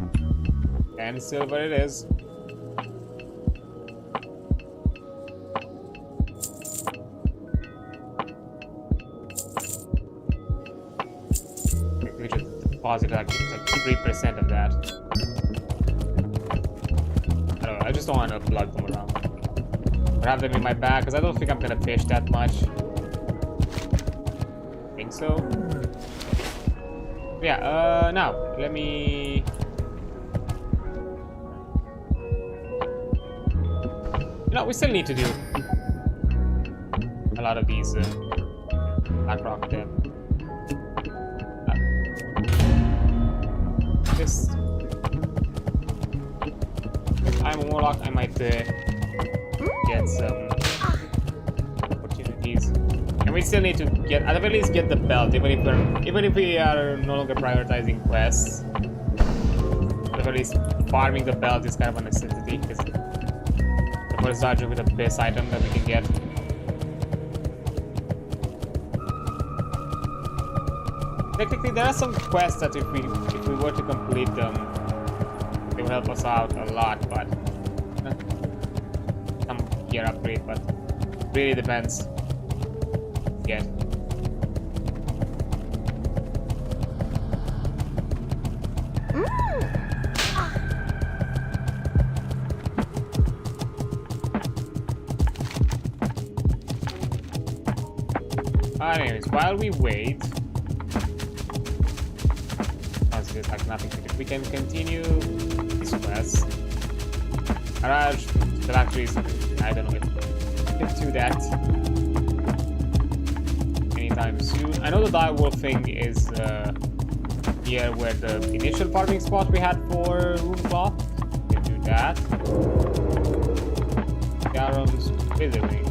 and silver it is. We should deposit like 3% of that. I don't know, I just don't want to plug them around. Or have them in my bag, because I don't think I'm gonna fish that much. I think so. Yeah, now, let me... You know, we still need to do a lot of these Blackrock there. This... If I'm a Warlock, I might get some opportunities. And we still need to get, at the very least, get the belt, even if we are no longer prioritizing quests. At the very least, farming the belt is kind of a necessity, because the first dodge will be the best item that we can get. Technically, there are some quests that if we were to complete them, they would help us out a lot, but some gear upgrade, but really depends. Get. Anyways, while we wait, there's like nothing to do. We can continue this quest. Garage, the factories, I don't know if get to that anytime soon. I know the direwolf thing is here where the initial farming spot we had for Runecloth. We can do that. Garum's withering.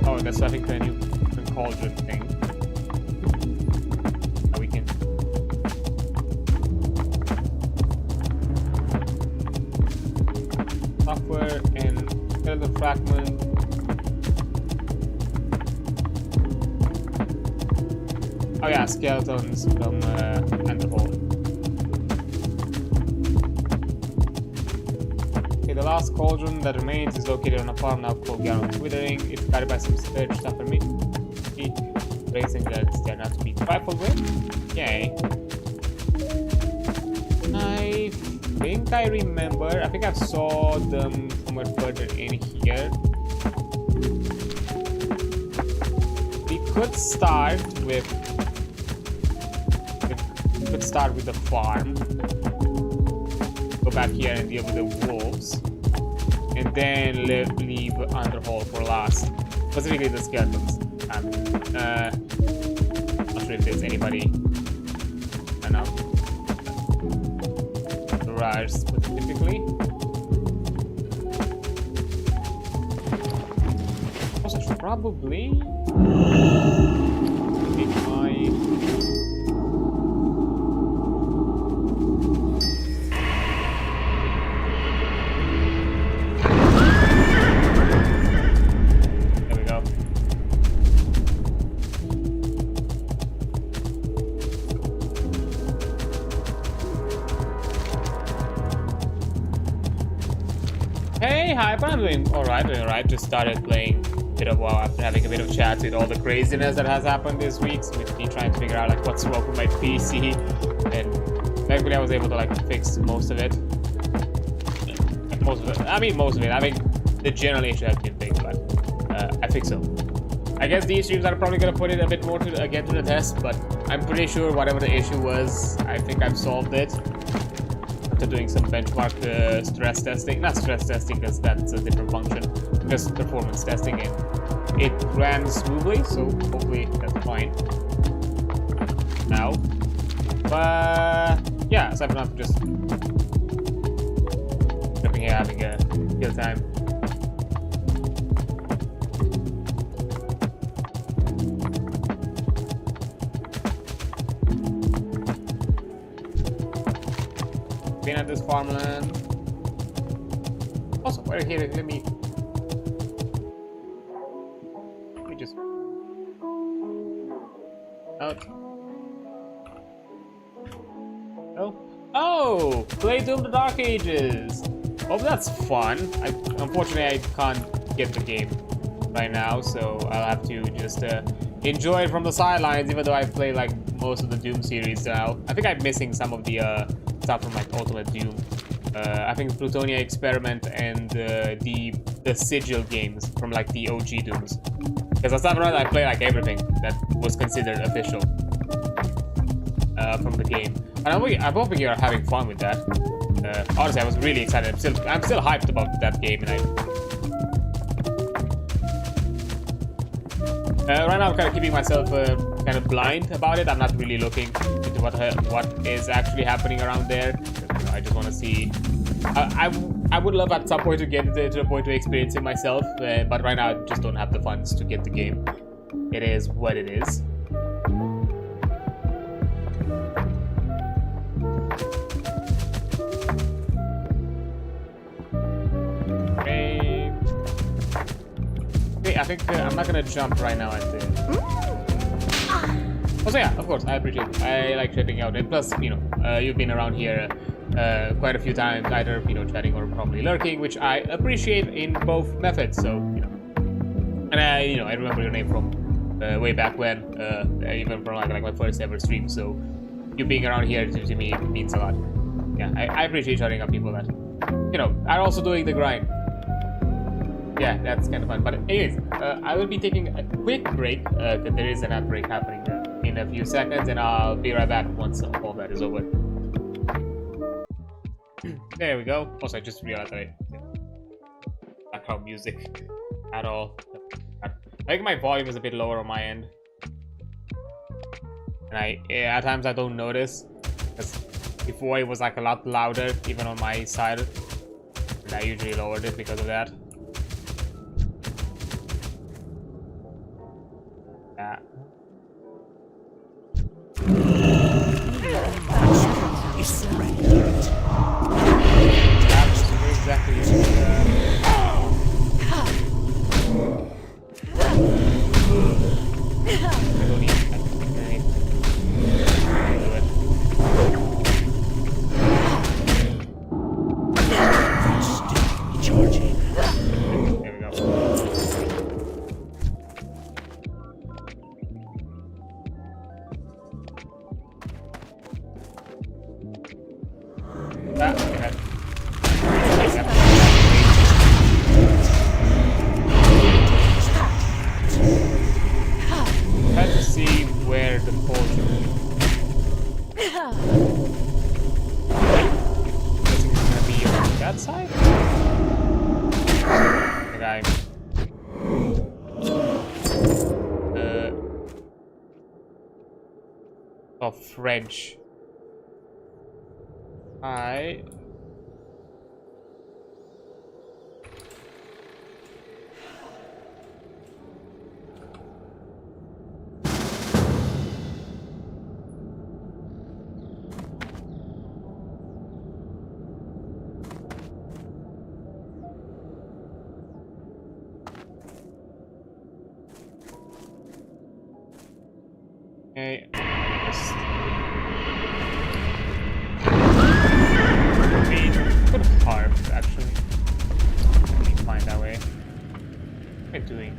Oh, that's I think the new cauldron thing. Now we can software and skeleton fragment. Oh yeah, skeletons from Enderhole. Okay, the last cauldron that remains is located on a farm now called Garum's Withering. It's guarded by some scourge stuff for me. Raising that they're not to be trifled with. Yay. I think I remember. I think I saw them somewhere further in here. We could start with the farm. Go back here and deal with the wolves, and then leave Underhall for last. Specifically the skeletons. Not sure if there's anybody. I know. Rare specifically. Also, probably. Hi, but I'm doing alright. Just started playing a bit of WoW after having a bit of chat with all the craziness that has happened this week. So with me trying to figure out like what's wrong with my PC, and thankfully I was able to like fix most of it. Most of it. I mean, the general issue has been fixed, but I fixed it. I guess these streams are probably gonna put it a bit more to the test, but I'm pretty sure whatever the issue was, I think I've solved it. After doing some benchmark stress testing, not stress testing because that's a different function, just performance testing, and it ran smoothly, so hopefully that's fine now. But yeah, aside from that, just jumping here, having a good time. Been at this farmland. Also, we're here. Let me just out. Oh, play Doom the Dark Ages. Oh, that's fun. Unfortunately I can't get the game right now, so I'll have to just enjoy it from the sidelines. Even though I've played like most of the Doom series now, I think I'm missing some of the stuff from like Ultimate Doom. I think Plutonia Experiment and the Sigil games from like the OG Dooms. Because aside from that, I play like everything that was considered official from the game. And I'm hoping you're having fun with that. Honestly, I was really excited. I'm still hyped about that game, and right now I'm kind of keeping myself kind of blind about it. I'm not really looking into what is actually happening around there. You know, I just want to see. I would love at some point to get to the point to experience it myself, but right now I just don't have the funds to get the game. It is what it is. Okay, I think I'm not gonna jump right now at the. Oh, so yeah, of course, I appreciate it. I like checking out, and plus, you know, you've been around here quite a few times, either, you know, chatting or probably lurking, which I appreciate in both methods. So, you know, and I remember your name from way back when, even from like my first ever stream. So, you being around here to me means a lot. Yeah, I appreciate shouting out people that, you know, are also doing the grind. Yeah, that's kind of fun. But anyways, I will be taking a quick break, because there is an ad break happening in a few seconds, and I'll be right back once all that is over. There we go. Also, I just realized that I background music at all. I think my volume is a bit lower on my end, and at times I don't notice, because before it was like a lot louder even on my side, and I usually lowered it because of that. Yeah. Exactly. I don't need Charging. There we go. Okay. Try to see where the potion is. Guessing it's gonna be on that side? The guy. Of French. Okay. Could have carved, actually. Let me find that way. What am I doing?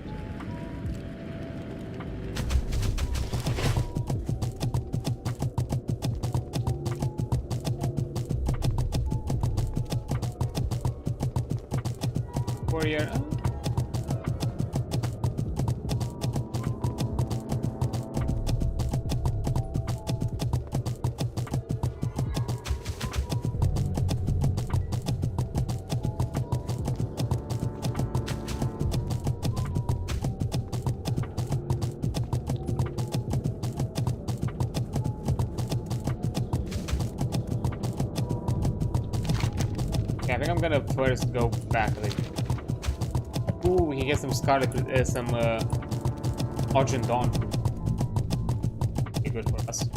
Warrior. Yeah, I think I'm gonna first go back. Ooh, we can get some Scarlet, some Argent Dawn. Be good for us.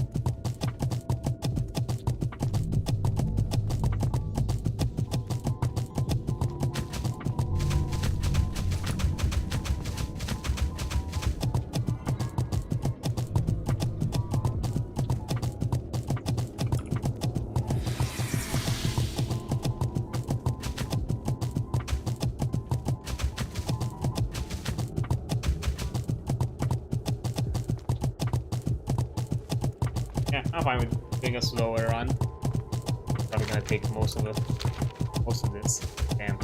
Yeah, I'm fine with doing a slower run. Probably gonna take most of this. Damn.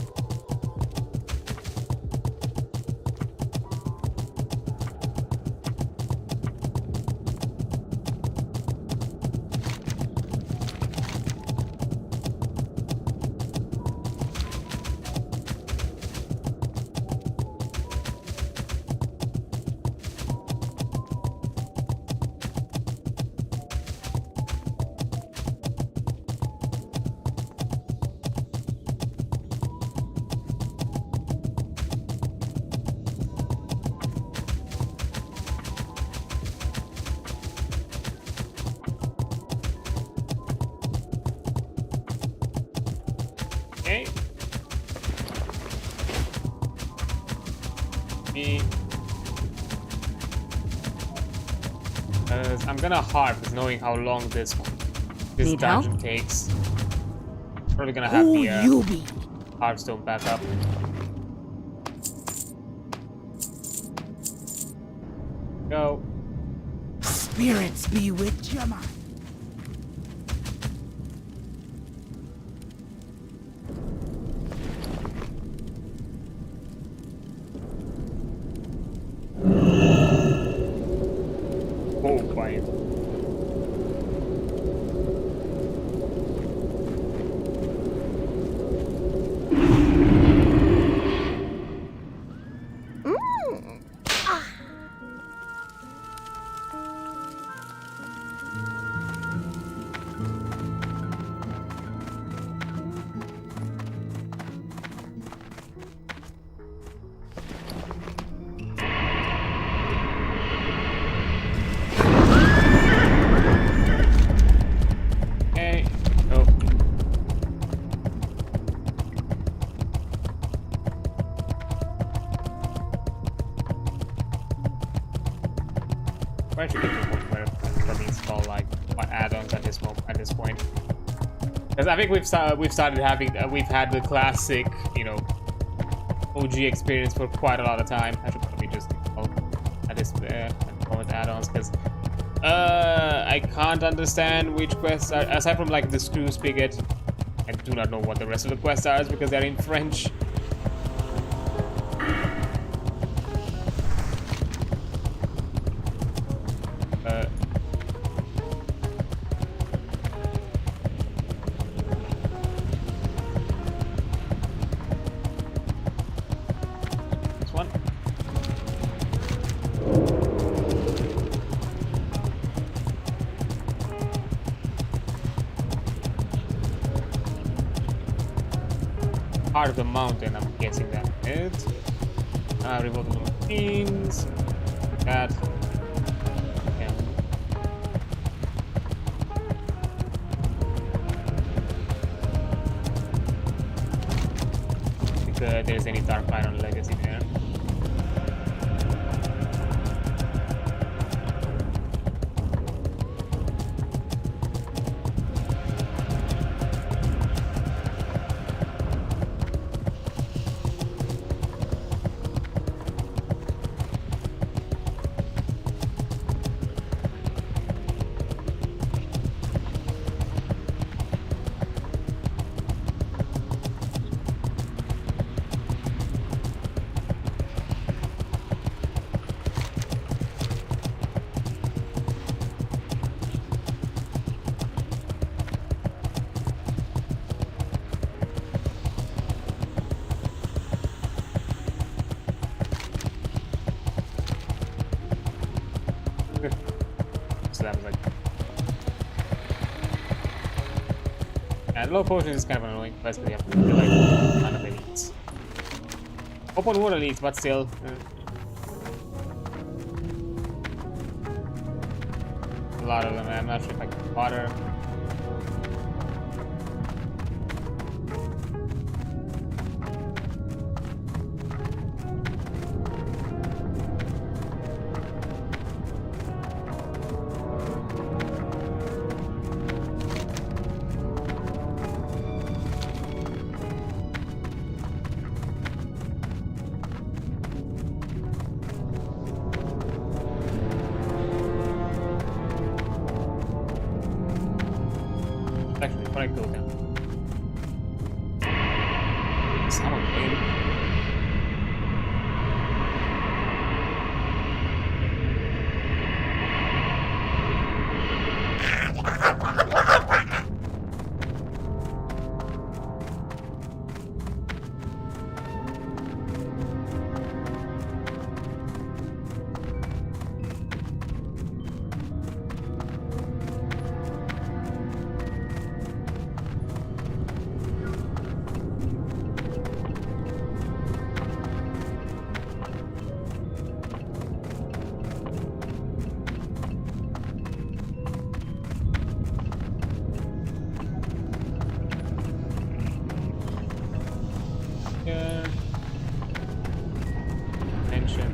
Okay. I'm gonna harvest, knowing how long this dungeon takes. Probably gonna have the Hearthstone back up. Go. Spirits be with your mind. Oh, fine. I should get to a point where probably install like add-ons at this point. Because I think we've started having we've had the classic, you know, OG experience for quite a lot of time. I should probably just install at this moment add-ons because I can't understand which quests are, aside from like the screw spigot. I do not know what the rest of the quests are because they're in French. This one. Part of the mountain, I'm guessing that it. Revolt of the machines. That. Yeah. If there's any Dark Iron Legacy there. So that was like, and low potion is kind of annoying, especially you have to kill like a ton of elites. Open world elites, but still. A lot of them. I'm not sure if I can water. Actually, before I go down, someone played. Tension.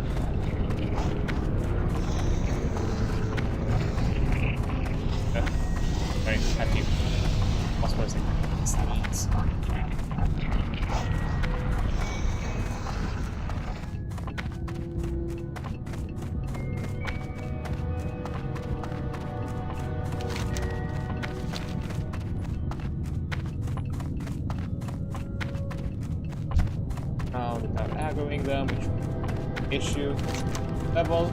Sorry, have you. What's first thing? Sneeze. Without aggroing them, which issue level.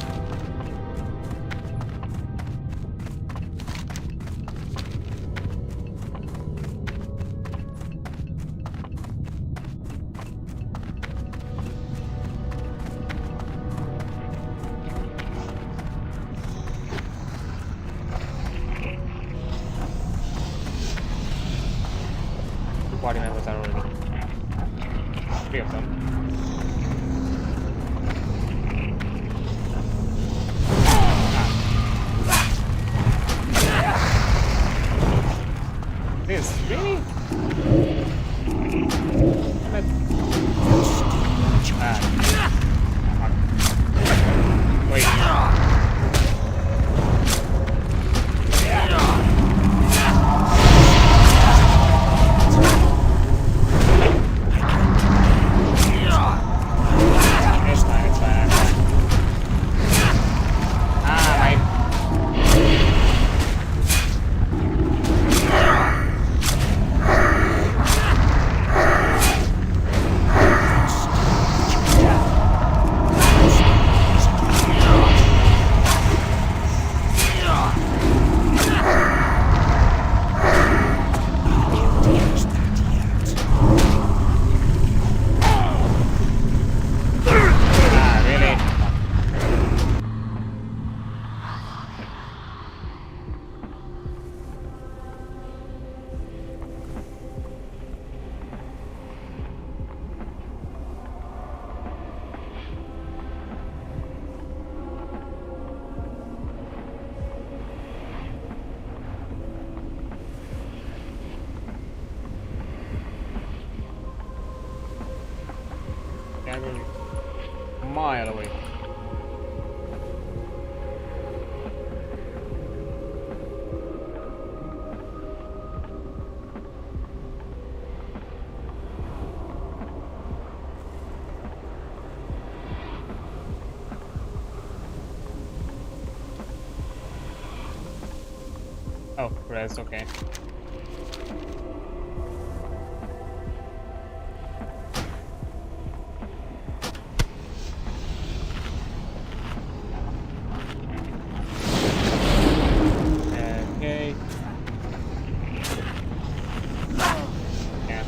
The party members are already 3 of them. This really? Wait. Yeah, we're a mile away. Oh, rest, okay. Okay. Yeah.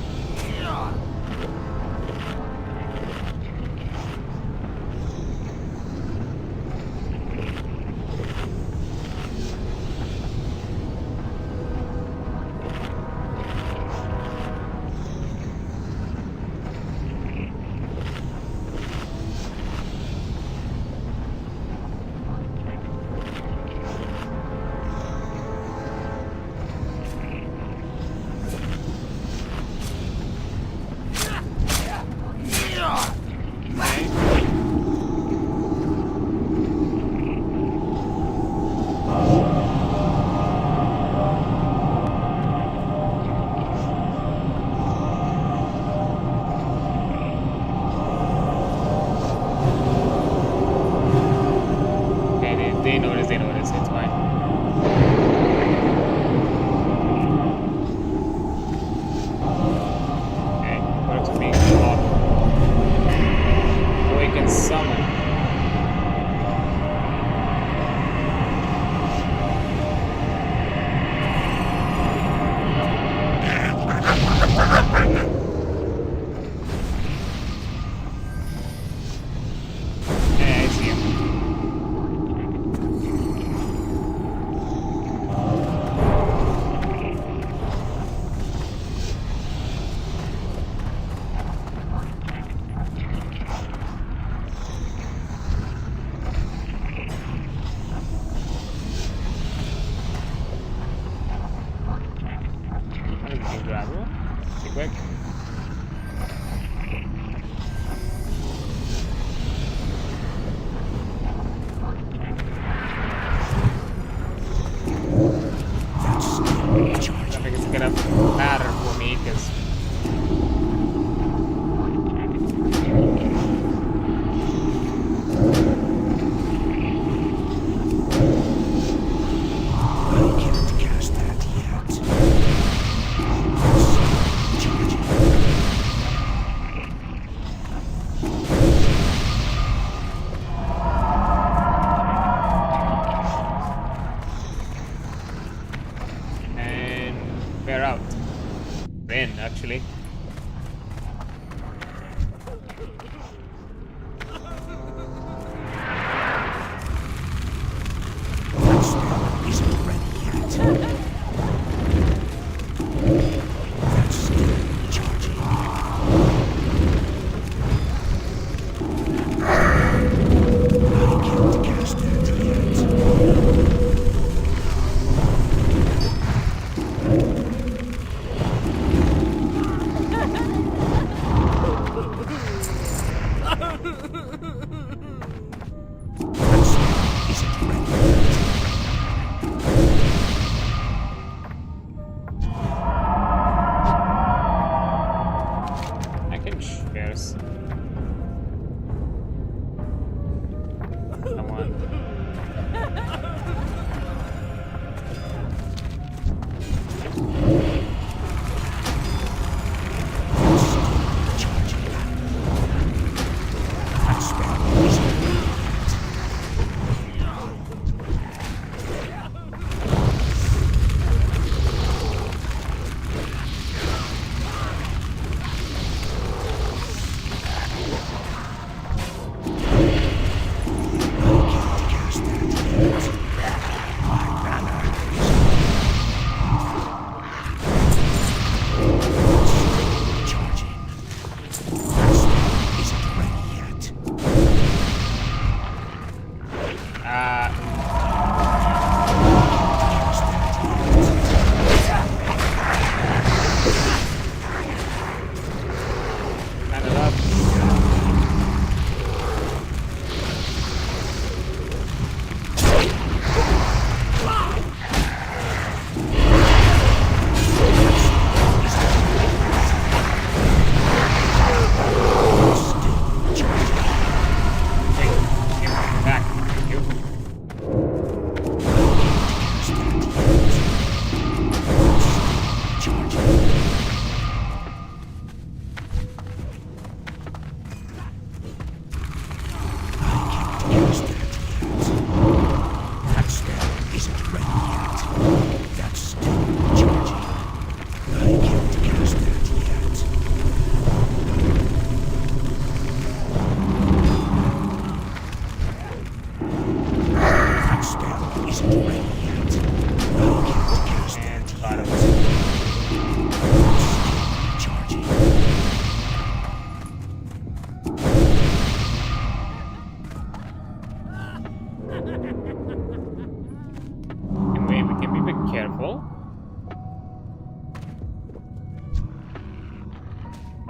They notice, it's fine. Okay, what's being blocked? Awaken summon. Yeah, I see him. Grab one. Be quick. I think it's gonna matter for me because we're out. Win, actually.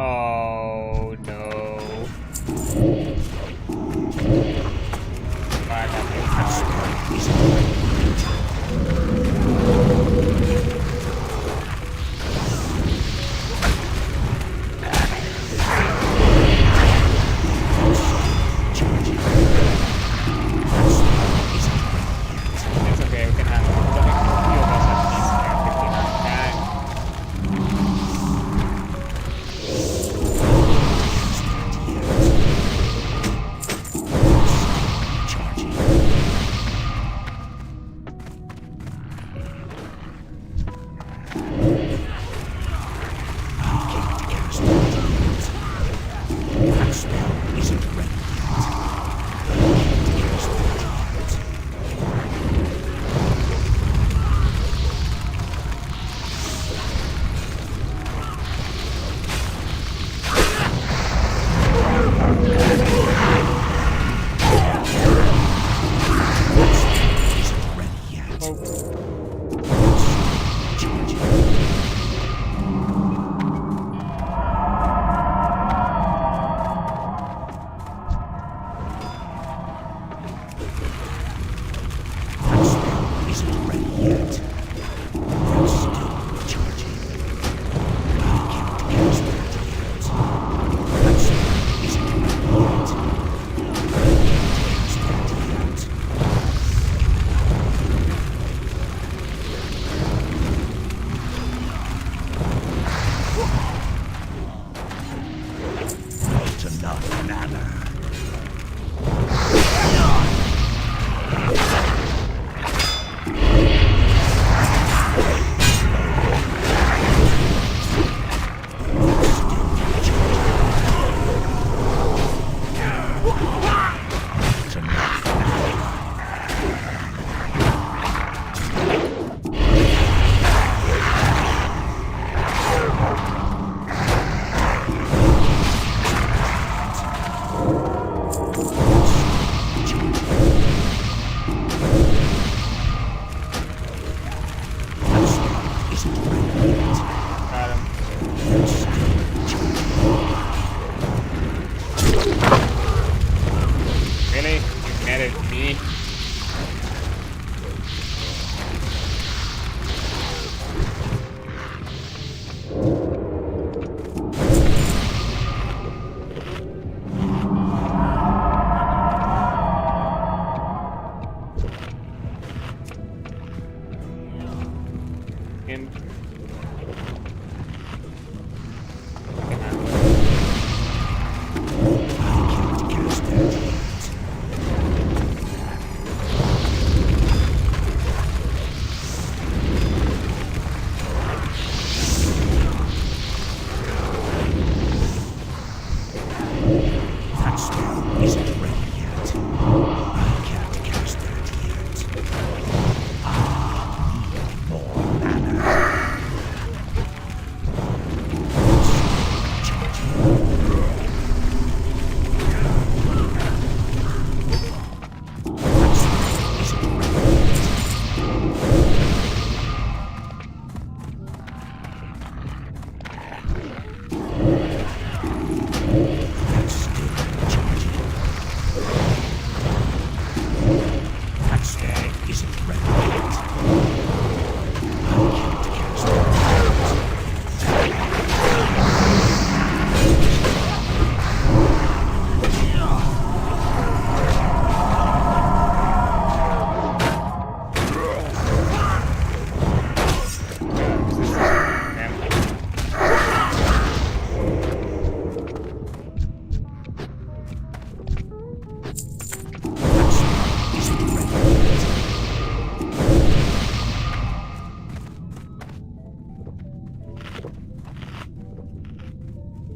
Oh no. I got it's okay, we can handle it. There's only a few of us at least there. 59.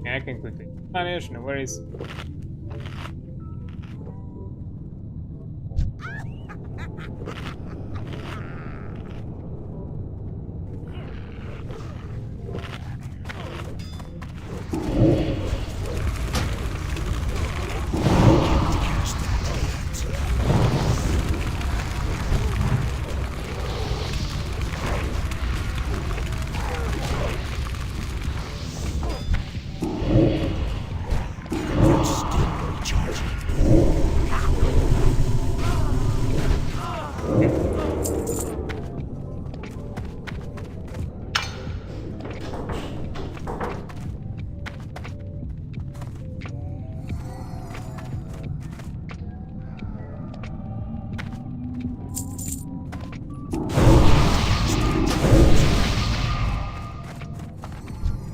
I can quickly punish, no worries.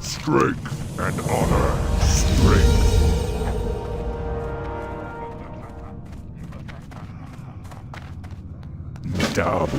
Strength and honor. Strength. Down.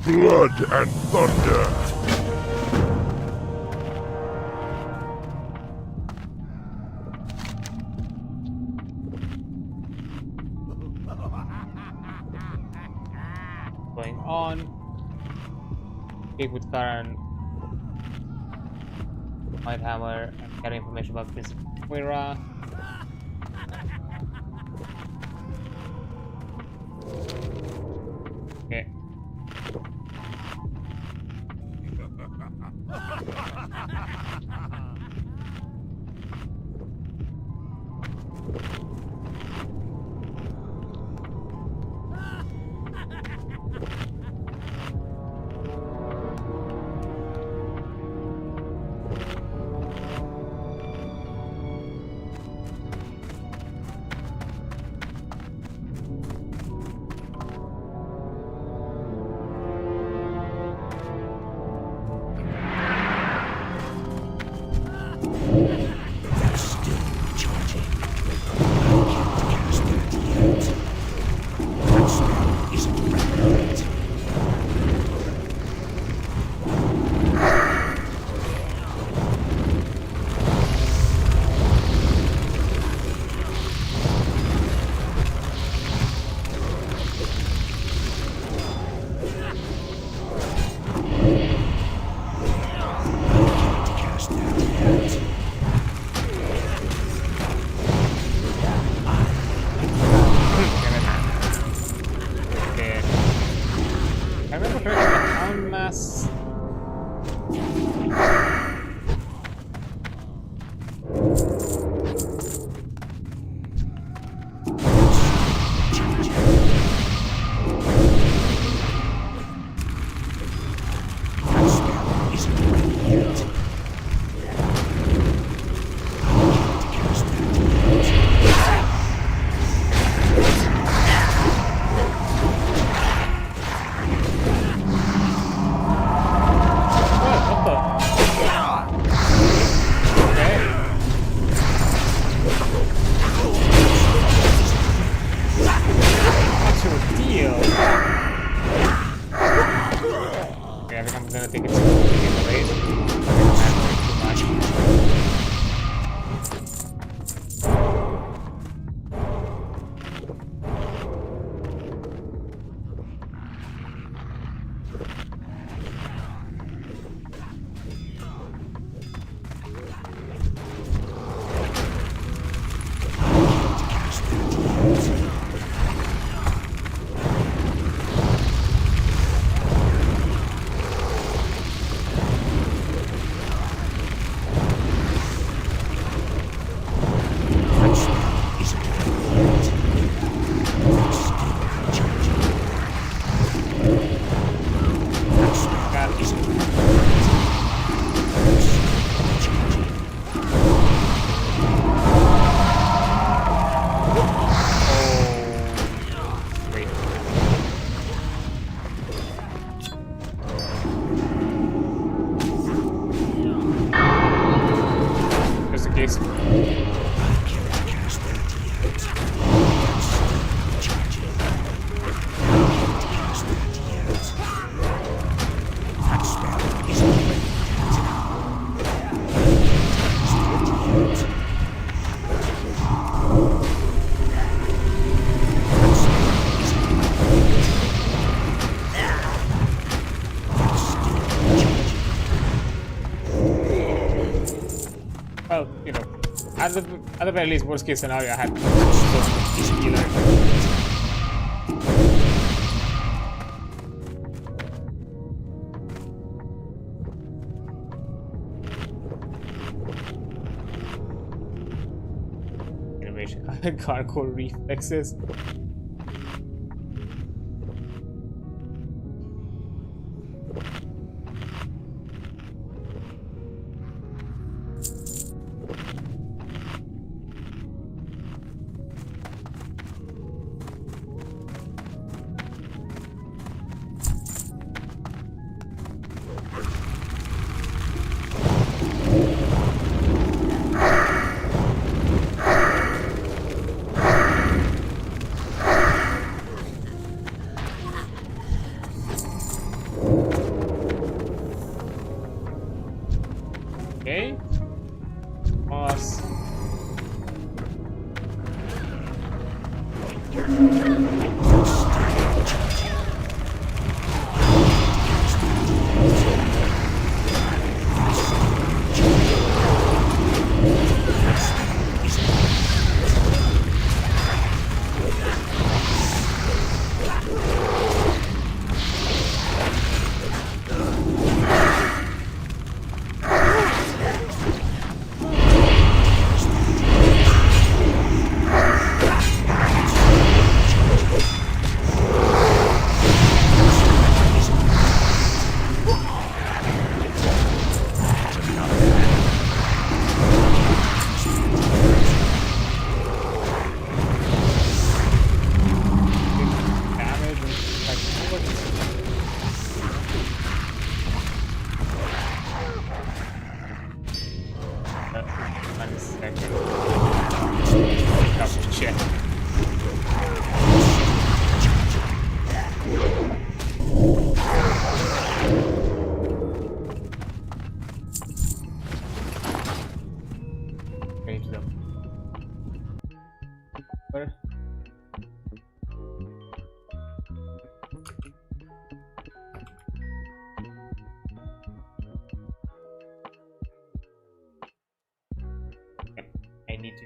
Blood and thunder. Going on. Speak with Karan. White Hammer and get information about this Moira. Okay. at the very least, worst case scenario, I had healer. Innovation, gargoyle reflexes. Okay. Boss. I need to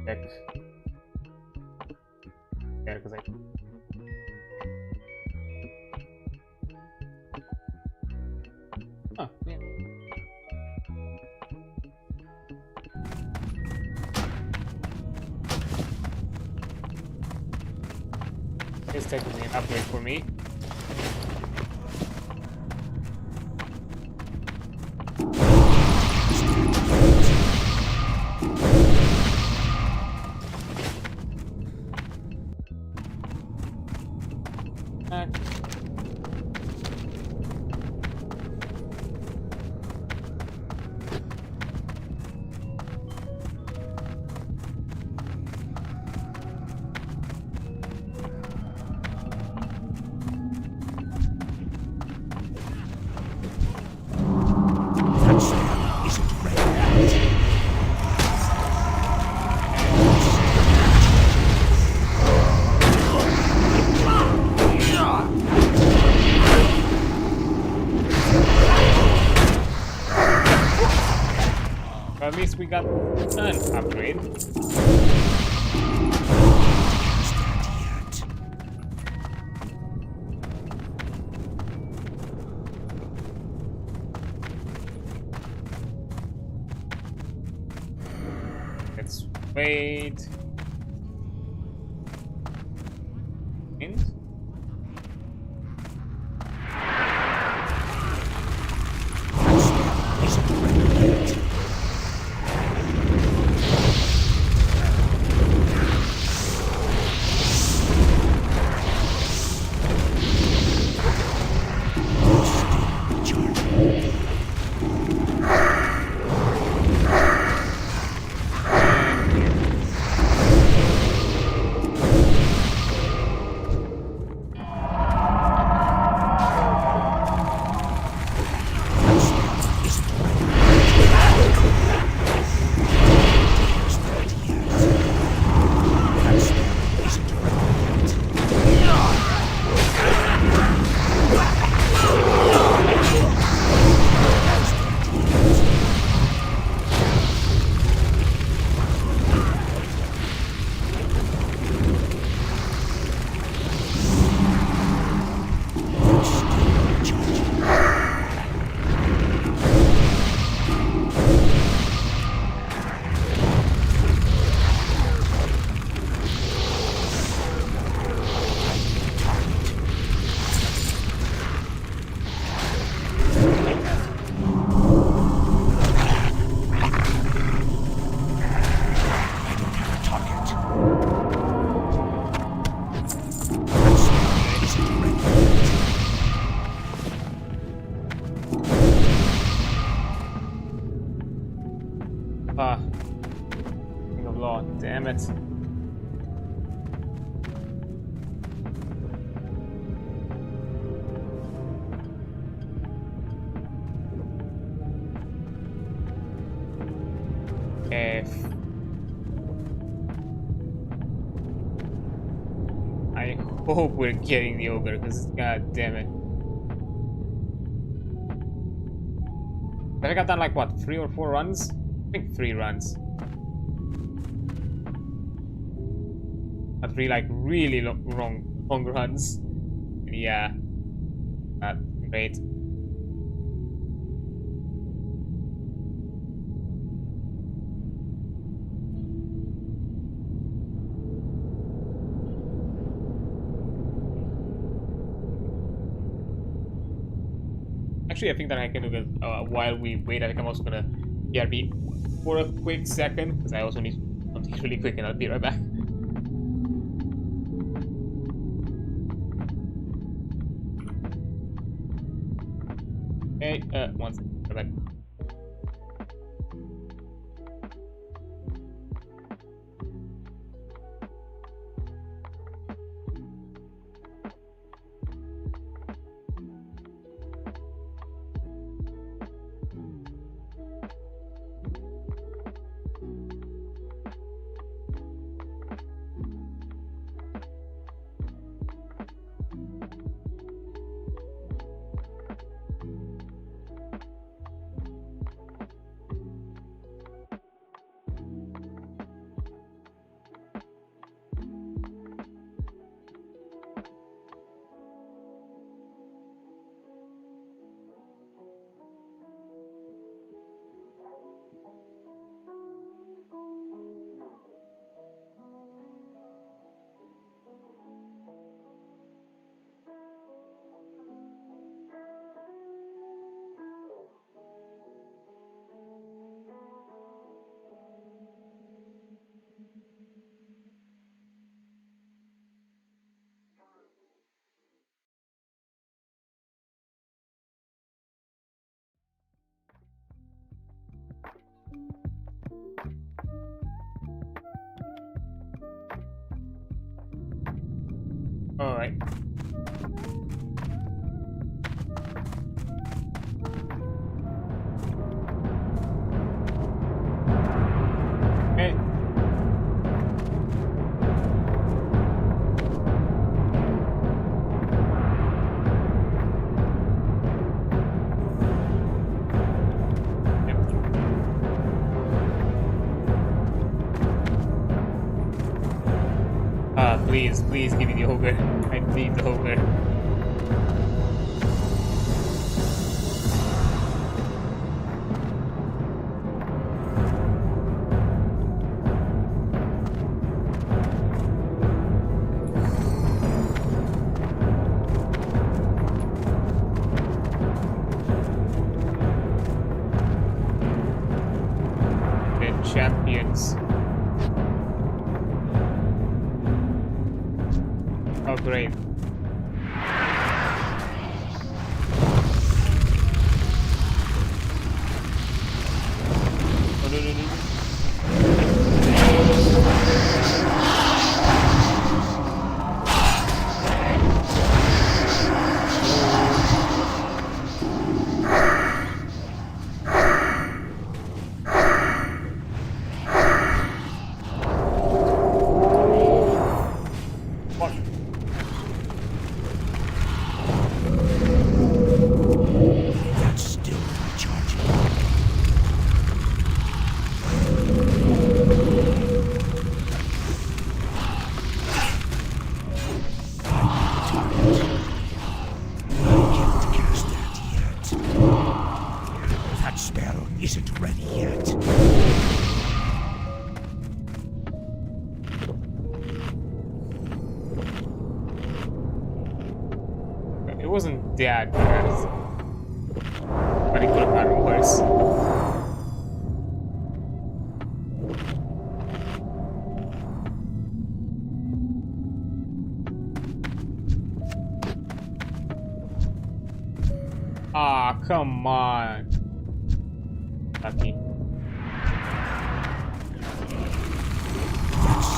check there because oh, yeah. It's technically an upgrade for me. At least we got an upgrade. Let's wait. Int. it. I hope we're getting the ogre, because god damn it. But I got done like what, 3 or 4 runs? I think 3 runs. But 3 like really long runs. Yeah. Not great. Actually, I think that I can do it while we wait. I think I'm also gonna BRB for a quick second, because I also need something really quick, and I'll be right back. Okay, 1 second, right back. All right. Okay. Please give me the ogre. I need the ogre. The champions. Oh, great. Oh, no. It wasn't that bad, but it could have gotten worse. Ah, come on. Lucky. That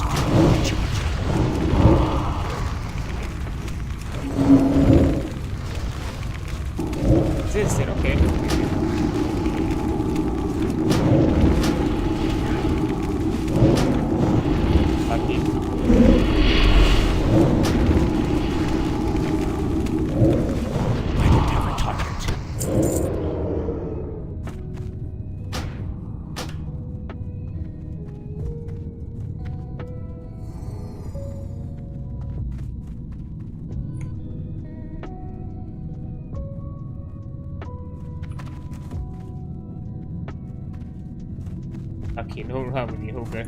missed it. Okay. Lucky. I don't have a target. Lucky, no run with the ogre.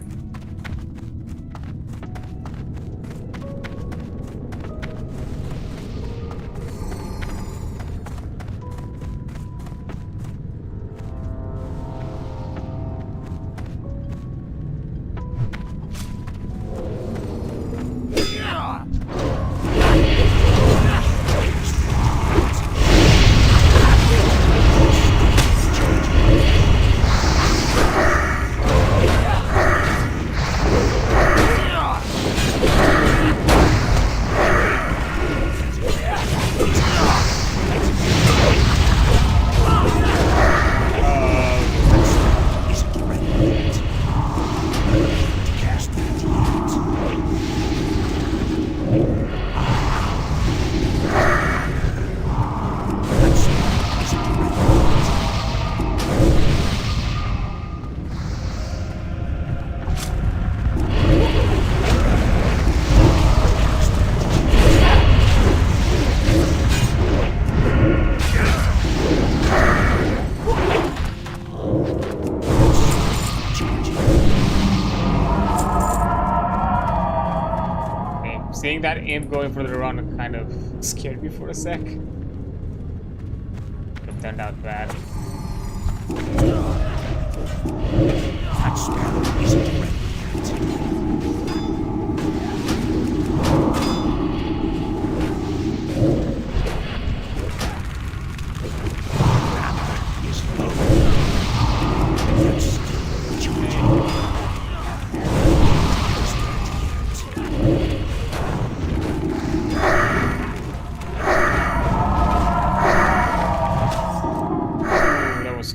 Seeing that imp going for the run kind of scared me for a sec. Could have turned out bad. That spell isn't ready yet.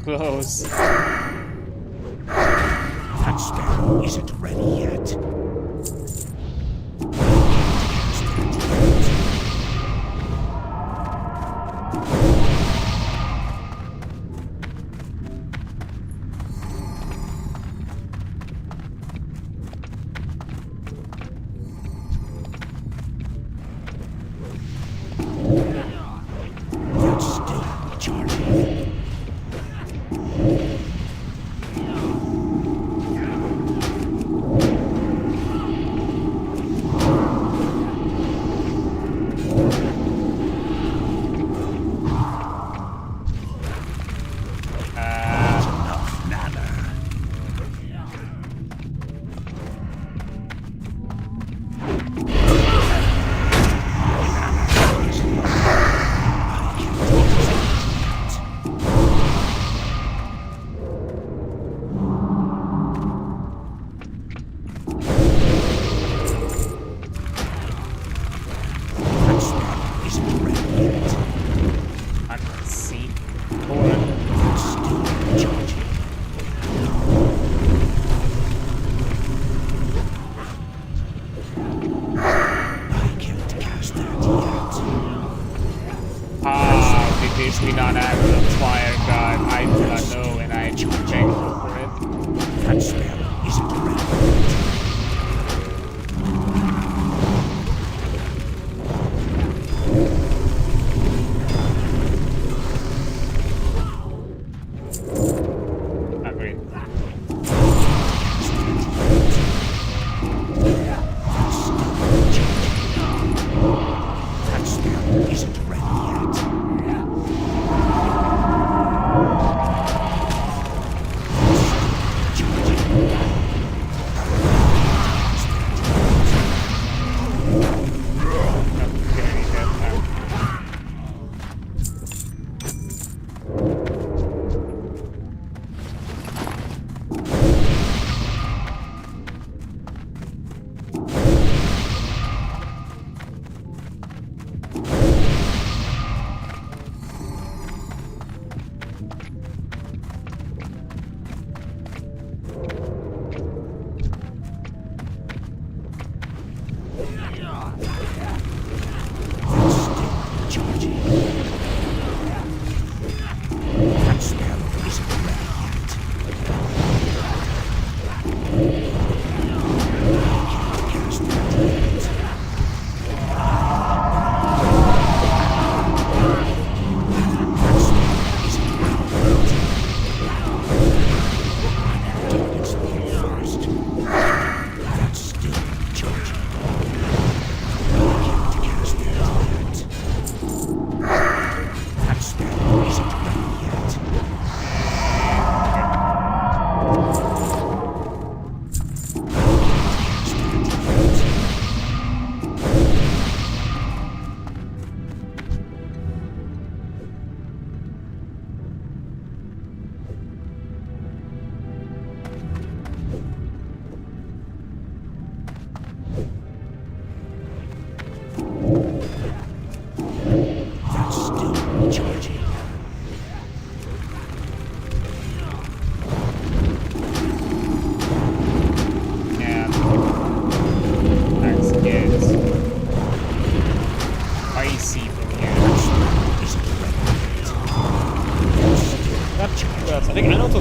Close. That spell isn't ready yet. That's still charging. We not have the fire god. I do not know, and I am thankful for it. That spell isn't ready. Agreed. That spell isn't ready yet.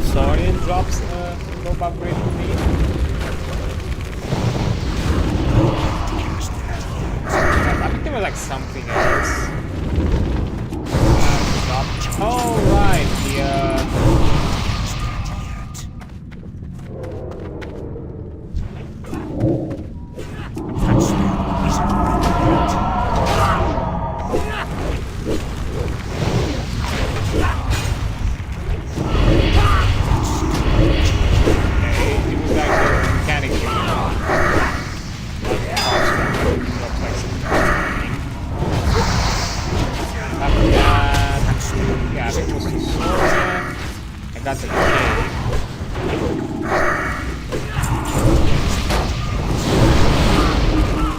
Saurian drops rope upgrade for me. I think there was like something else. Oh right, got the cave.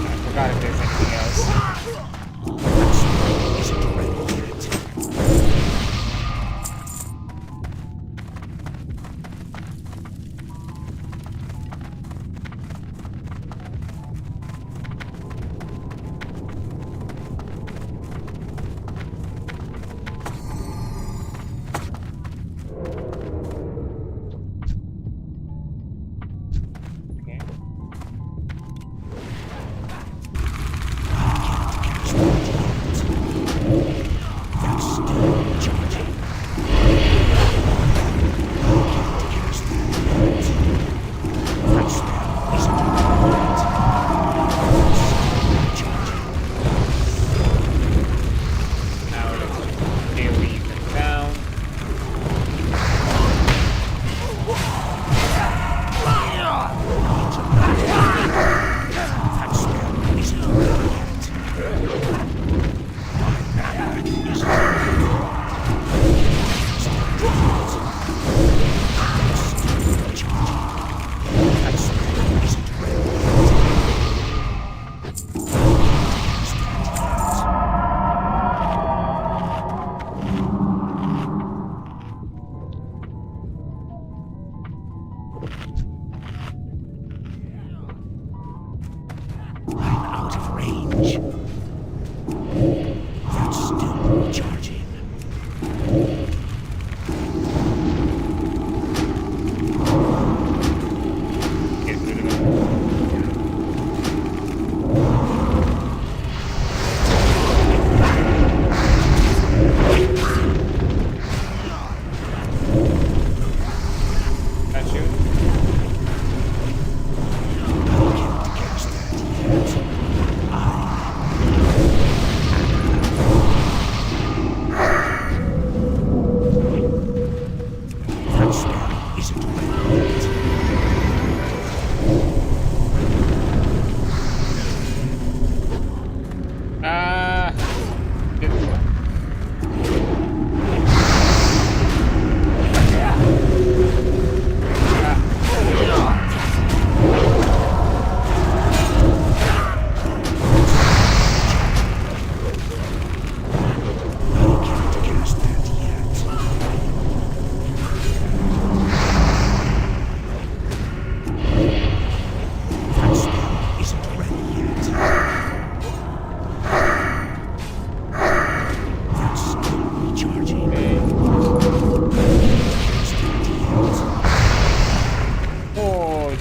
I forgot if there's anything else.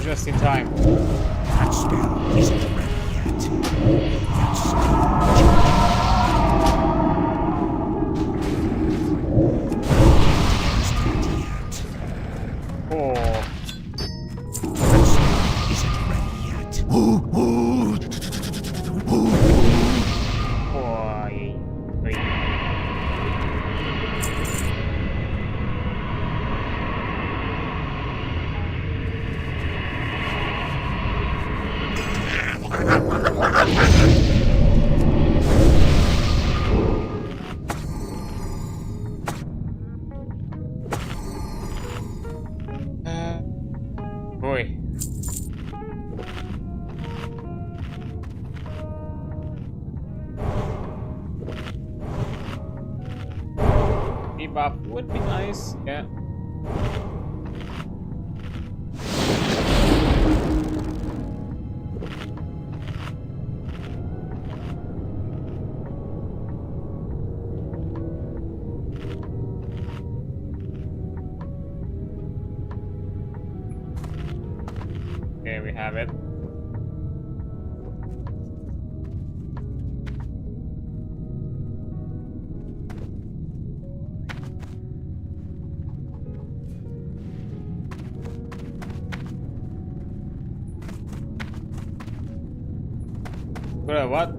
Just in time. That spell isn't ready yet. That spell isn't ready yet. Boy. Debuff would be nice, yeah. have it. What?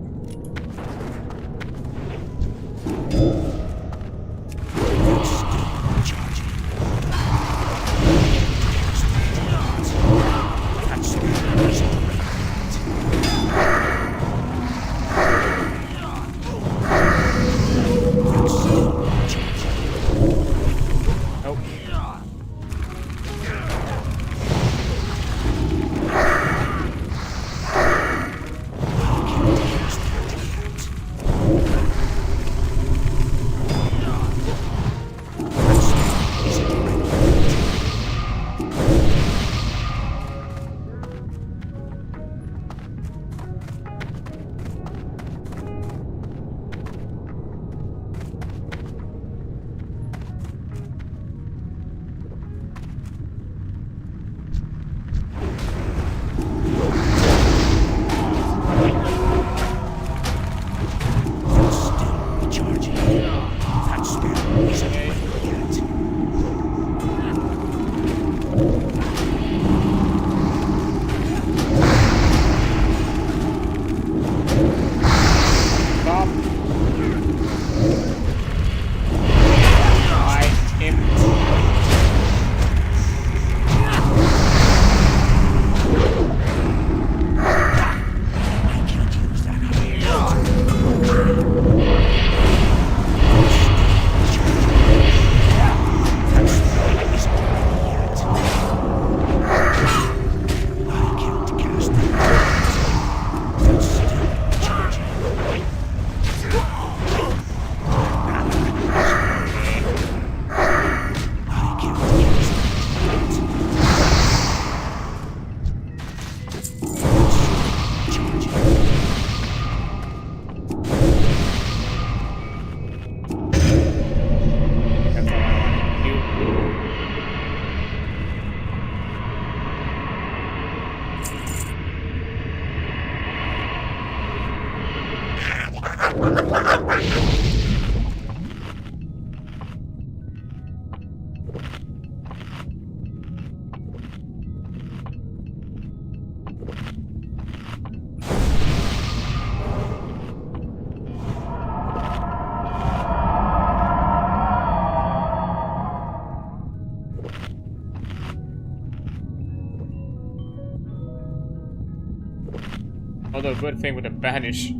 Although a good thing with the banish.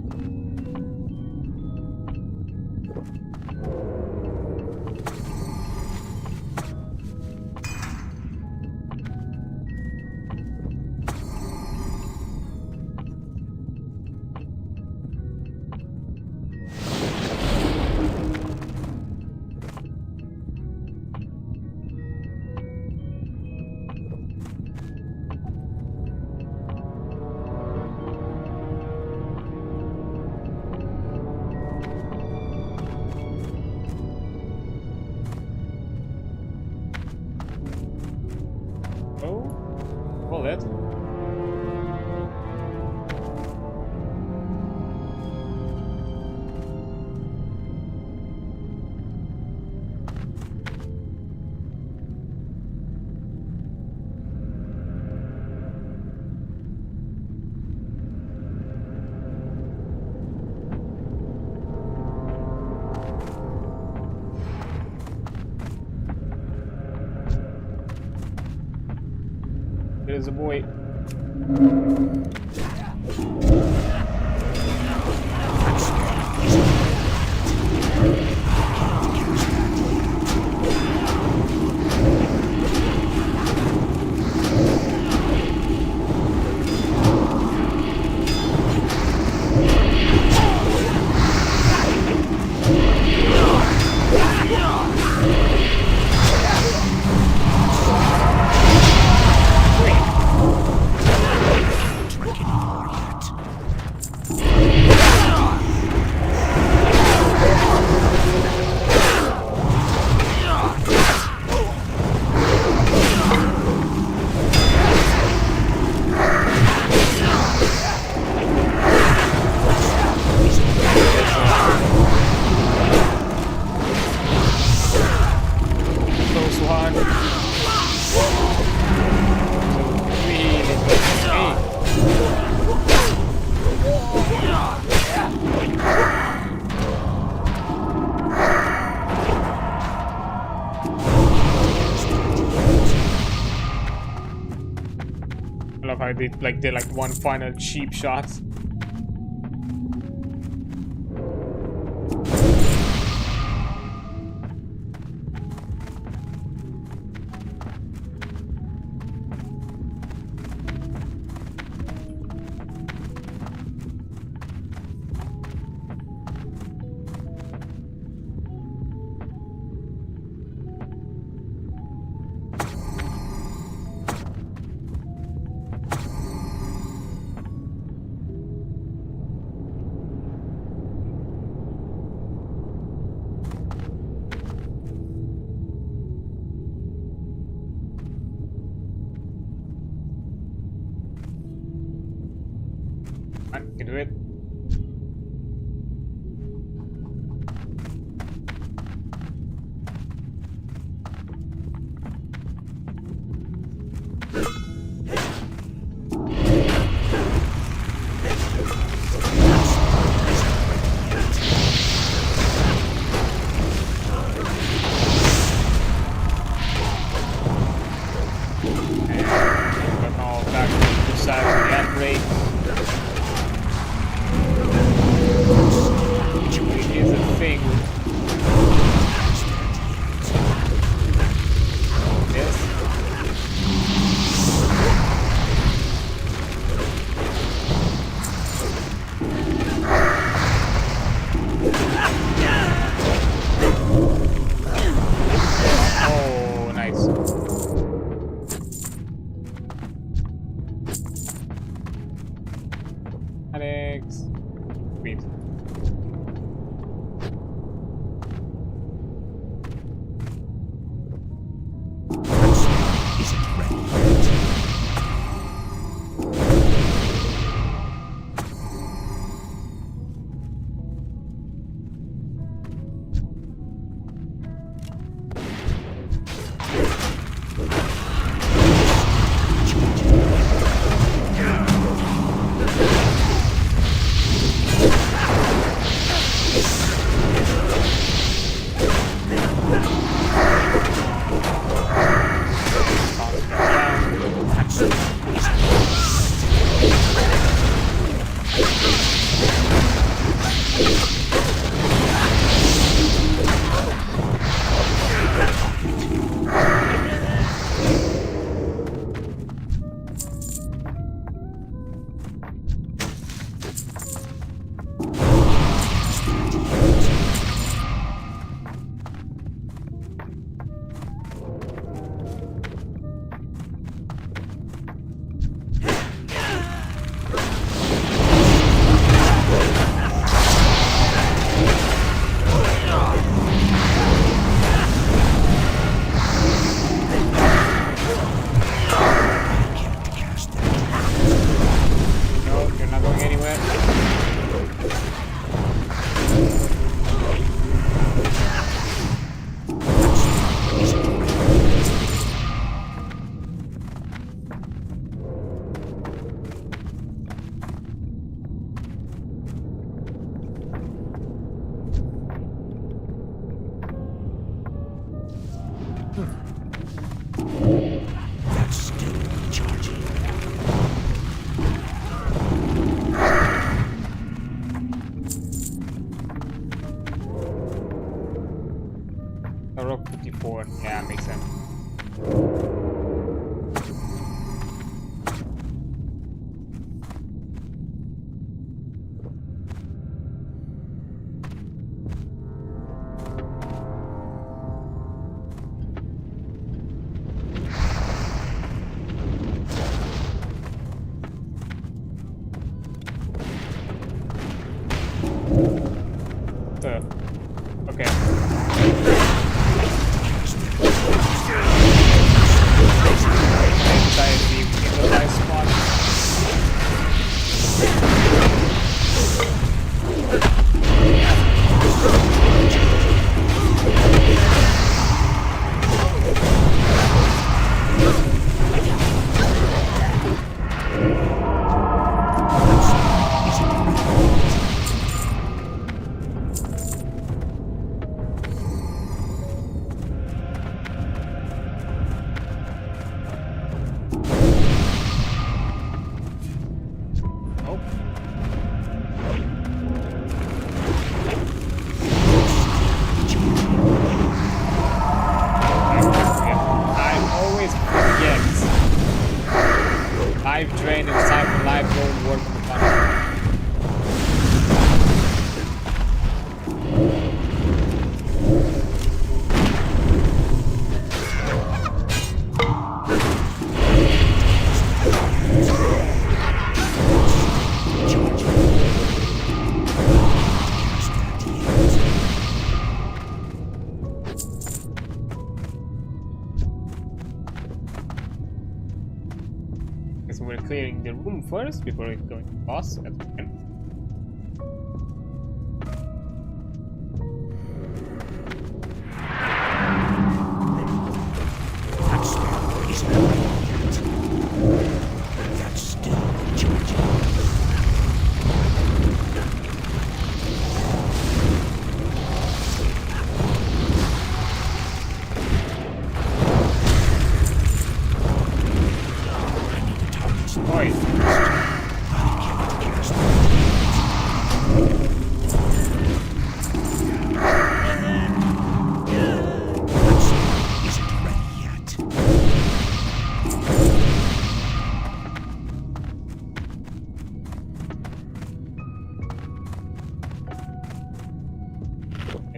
There's a boy. Drinking how they like did like one final cheap shot. I can do it. But now back to the side of the upgrade. Is a thing. Yes. Oh, nice. Alex. Sweet. That's still charging. Rock 54. Yeah, makes sense. Okay. clearing the room first before it going to boss. That's fine. That spell isn't ready yet. That's still recharging. Oi.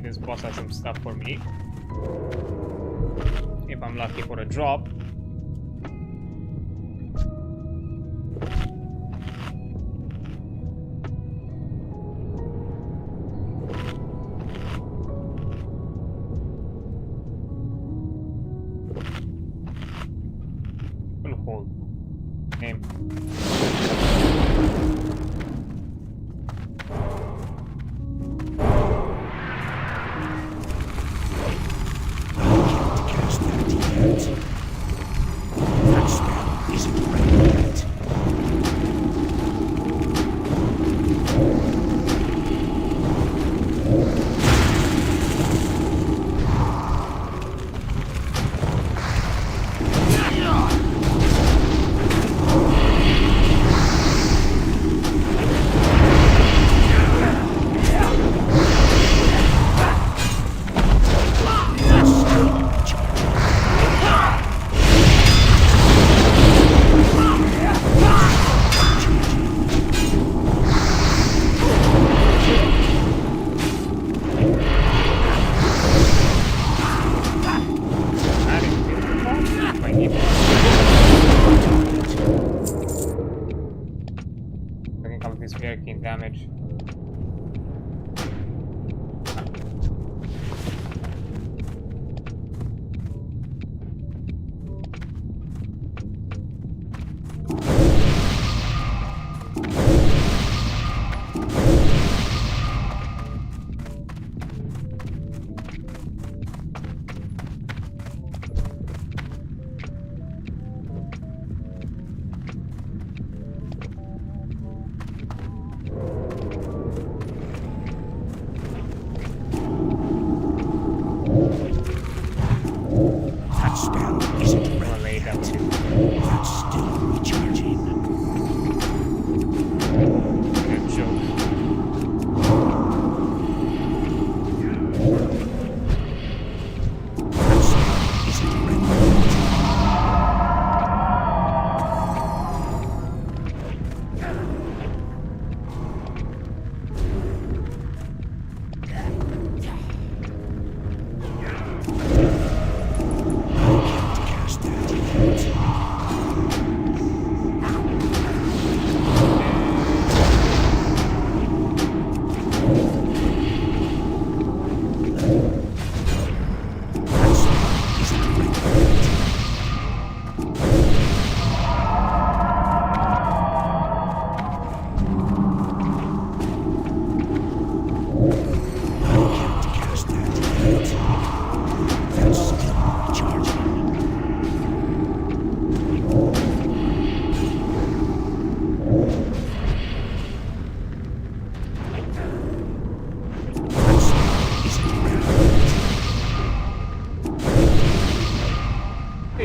This boss has some stuff for me. If I'm lucky for a drop. Hold. Name. That spell isn't ready yet. Damage.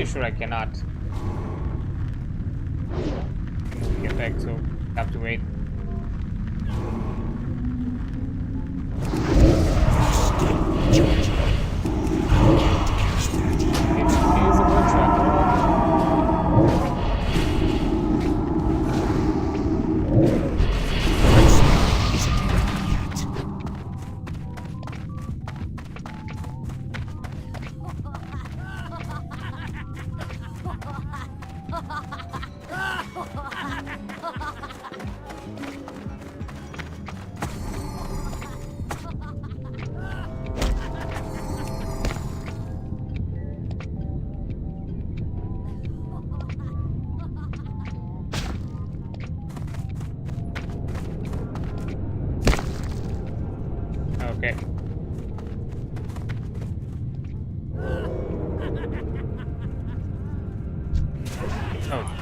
Sure, I cannot move the effect, so I have to wait. It is a workshop. Okay. Oh.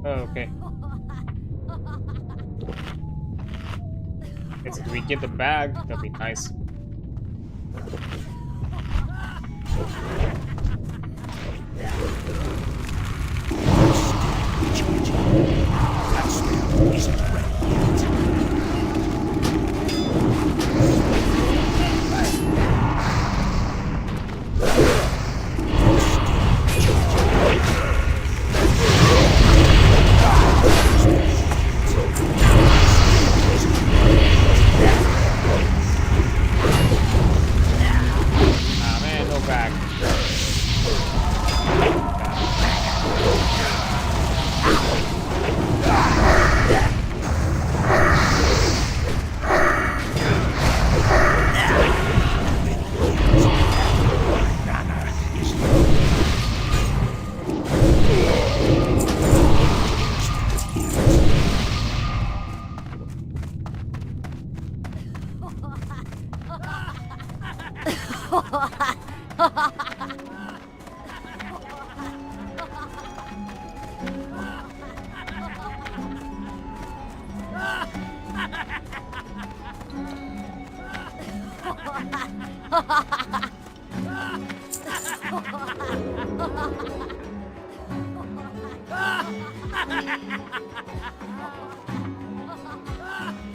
Okay. Guess if we get the bag, that'll be nice. Ah man, no bag.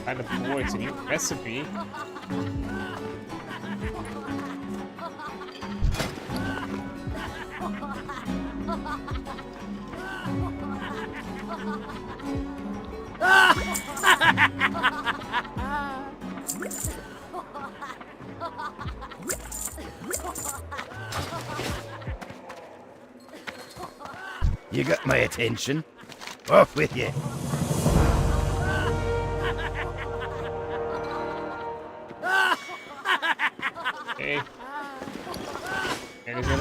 Kind of boy, it's a new recipe. You got my attention. Off with you. Okay. There is a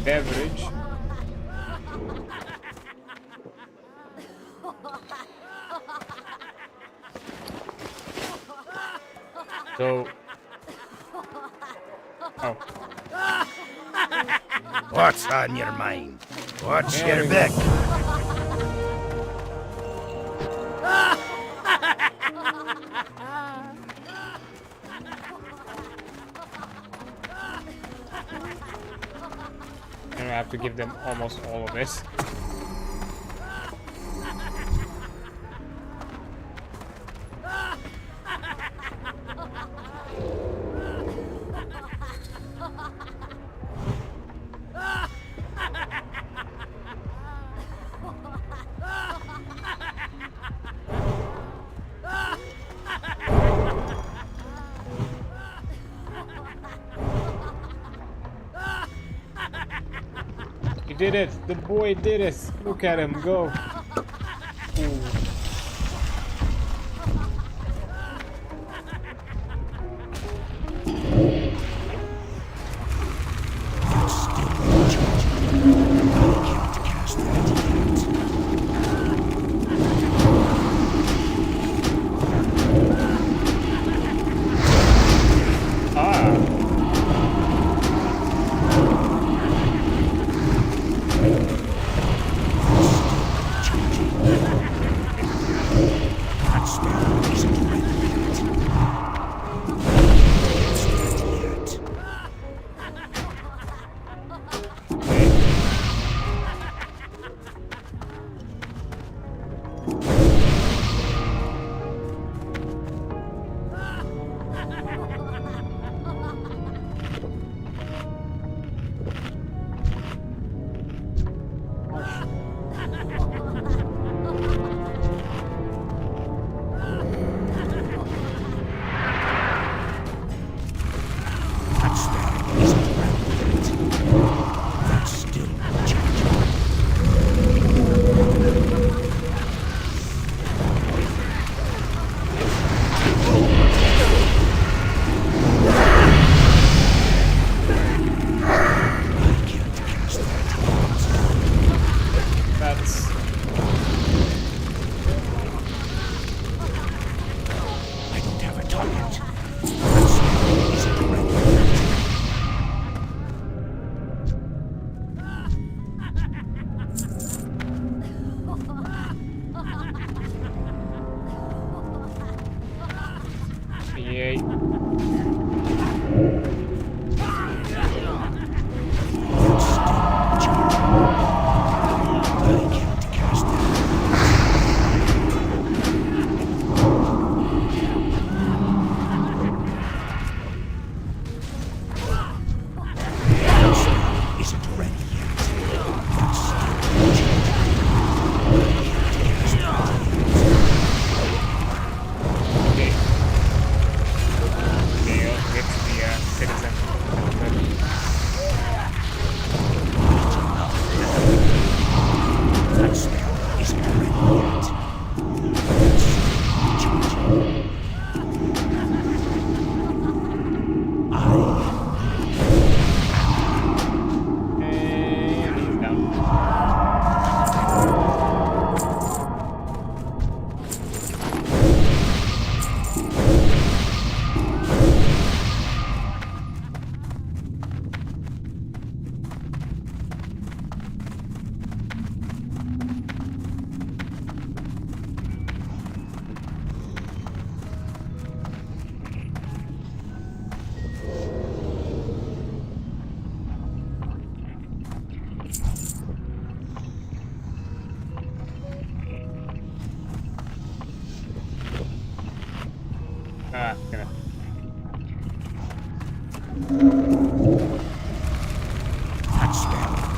beverage. So. Oh. What's on your mind? Watch There your we back. And I have to give them almost all of it. He did it! The boy did it! Look at him go! Ooh.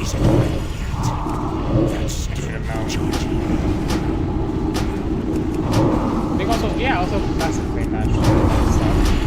isn't ready yet. That's still charging. I think also, yeah, also classic play match stuff.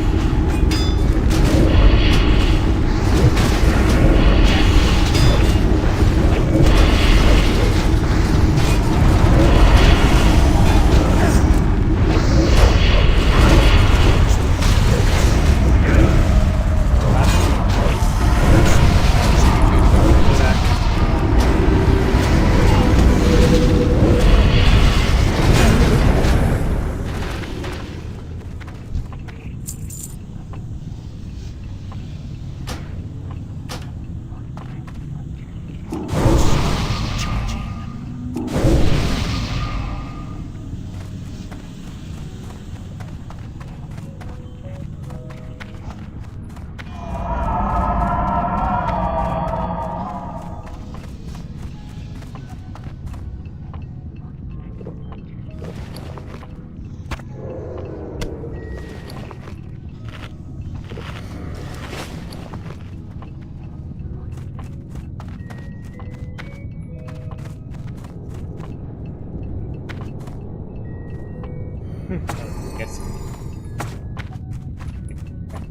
Yes.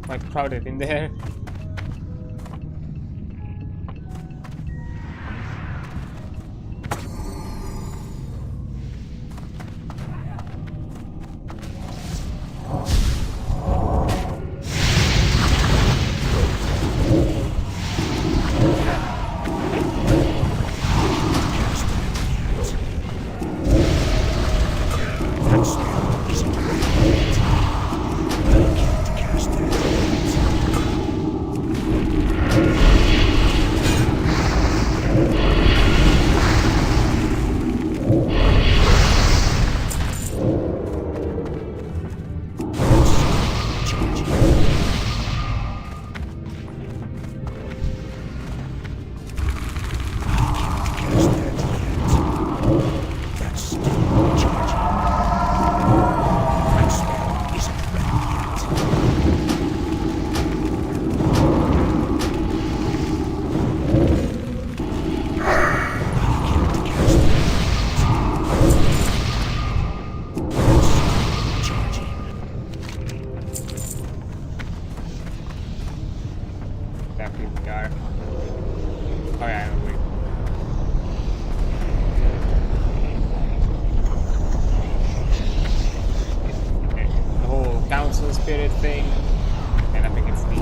Quite crowded in there. Spirit thing, and I think it's the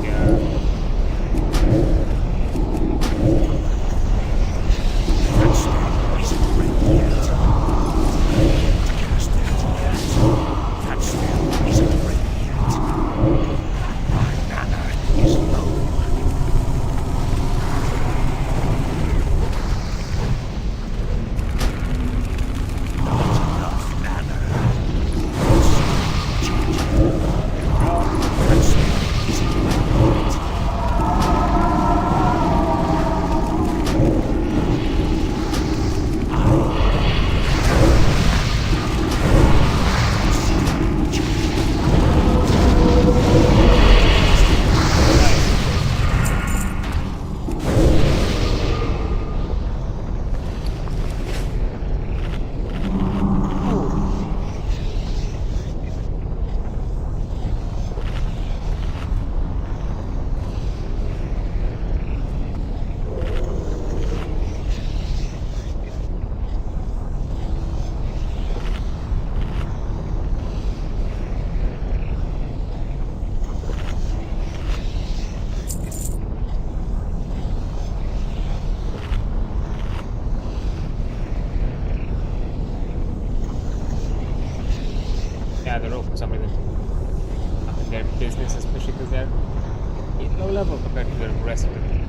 the rope for some reason. Up in their business, especially because they're low level compared to the rest of the team.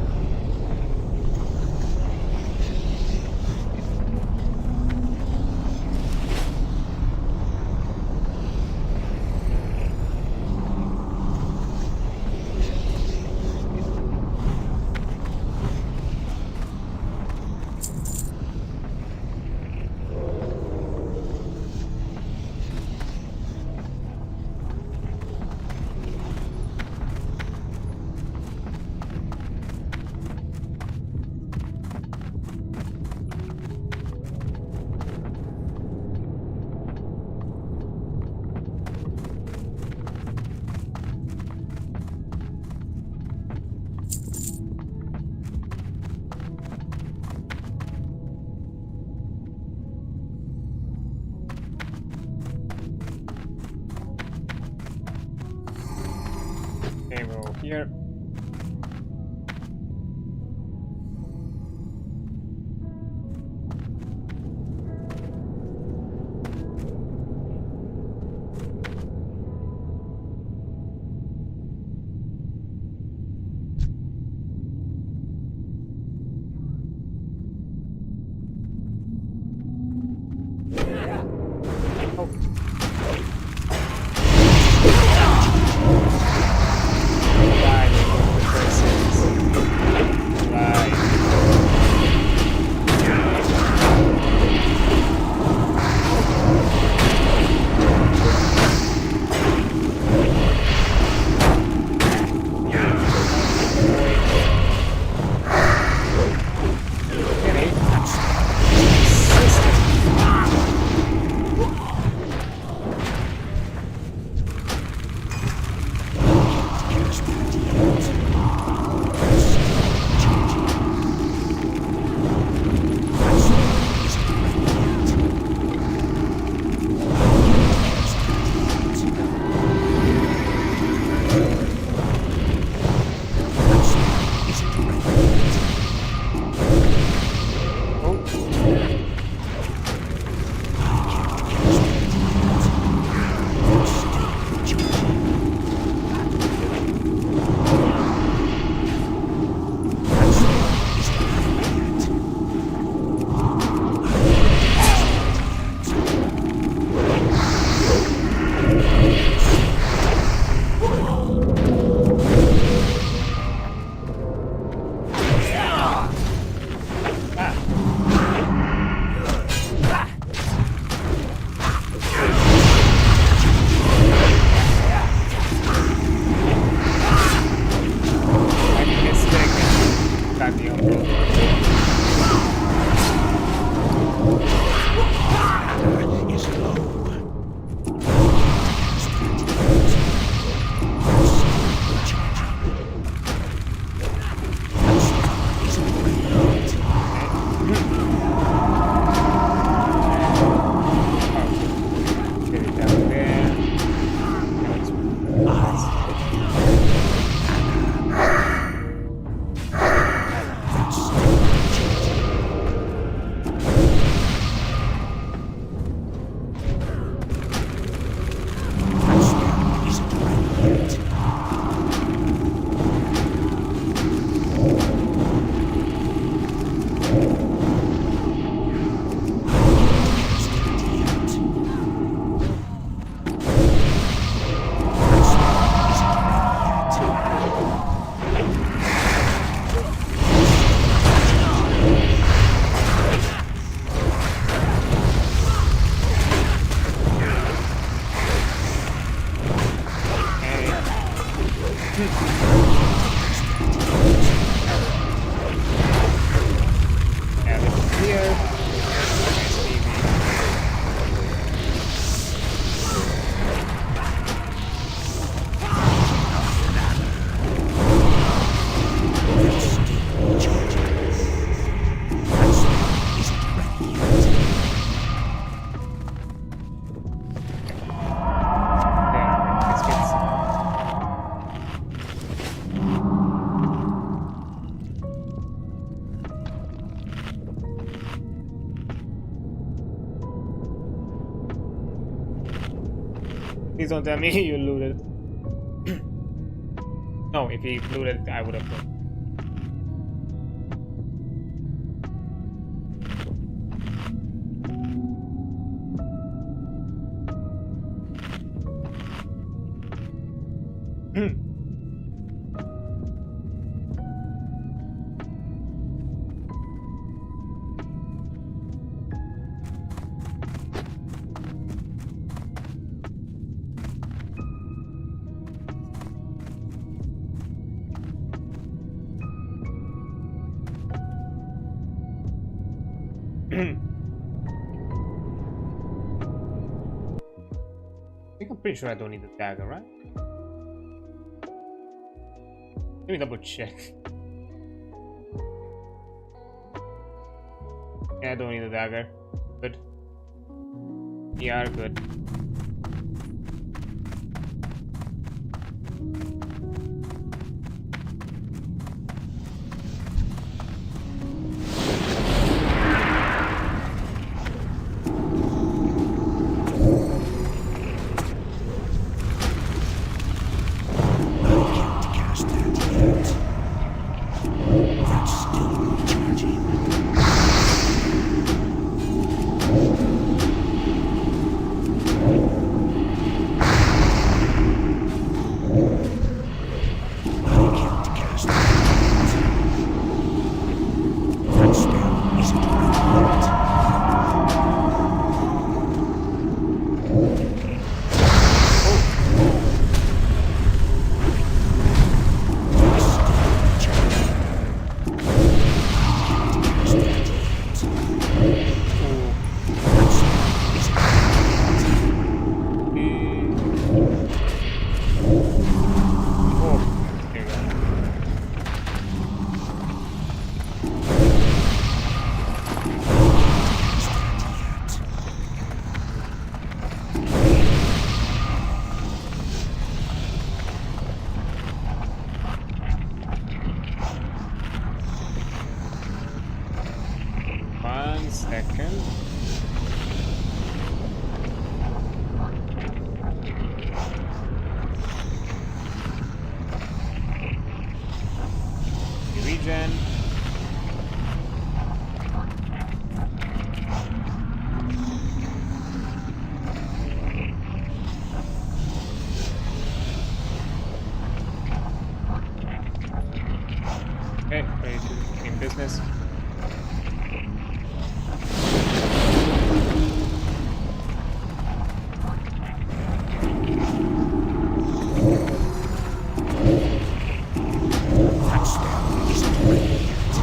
here. Please don't tell me you looted. No, if he looted, I would have done. I think I'm pretty sure I don't need the dagger, right? Let me double check. Yeah, I don't need the dagger. Good. Yeah, good. second. Regen. Okay, ready to begin business. That spell isn't ready yet.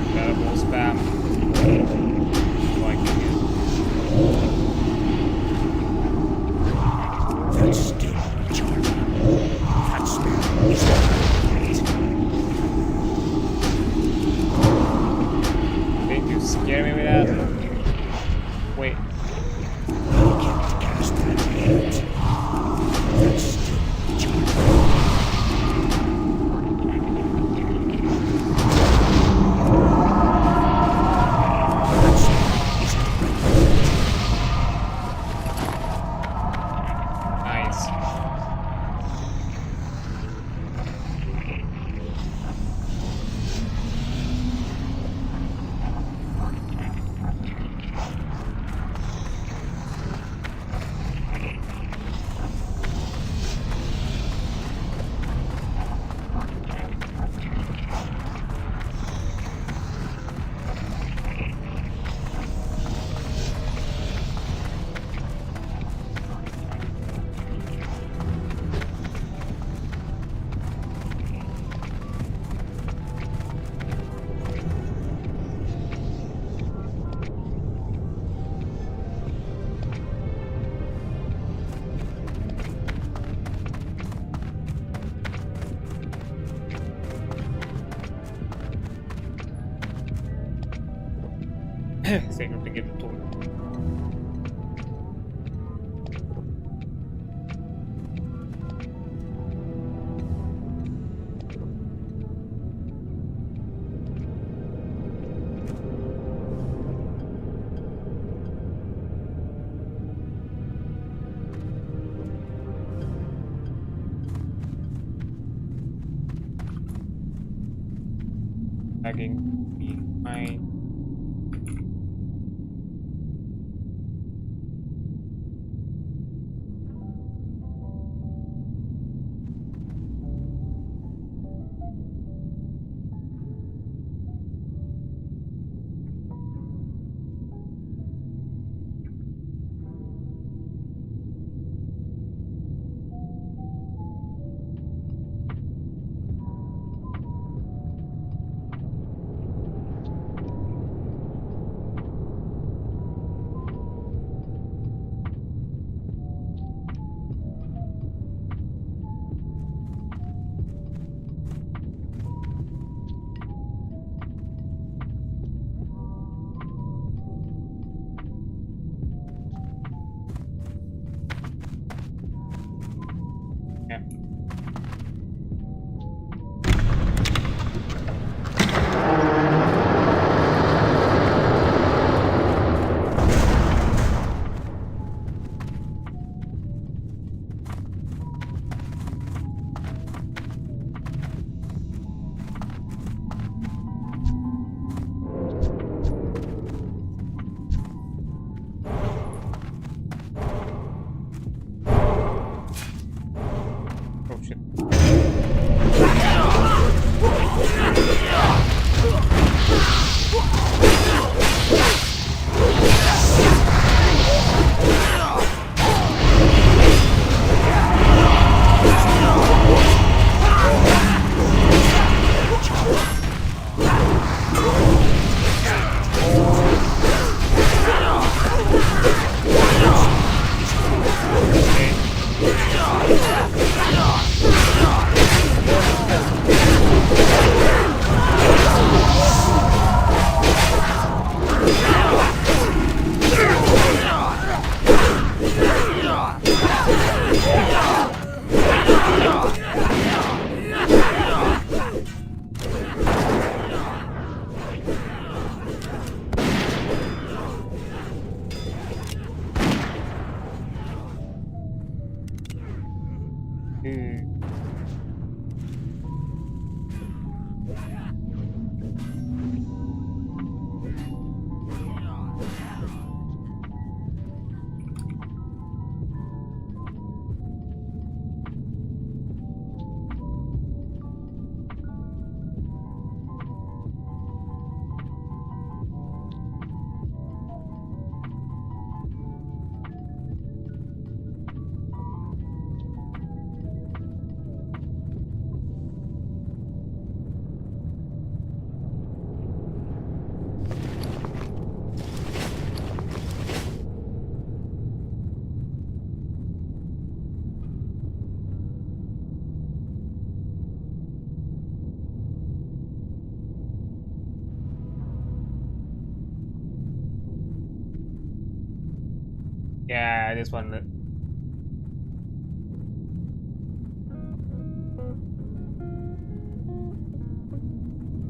Incredible spam. Liking it. That's still recharging. That spell isn't ready yet. Didn't you scare me with that? Wait. I can't cast that yet. That's still recharging. That spell isn't ready yet. Nice. Second to get the tool. Lagging behind. Yeah, this one.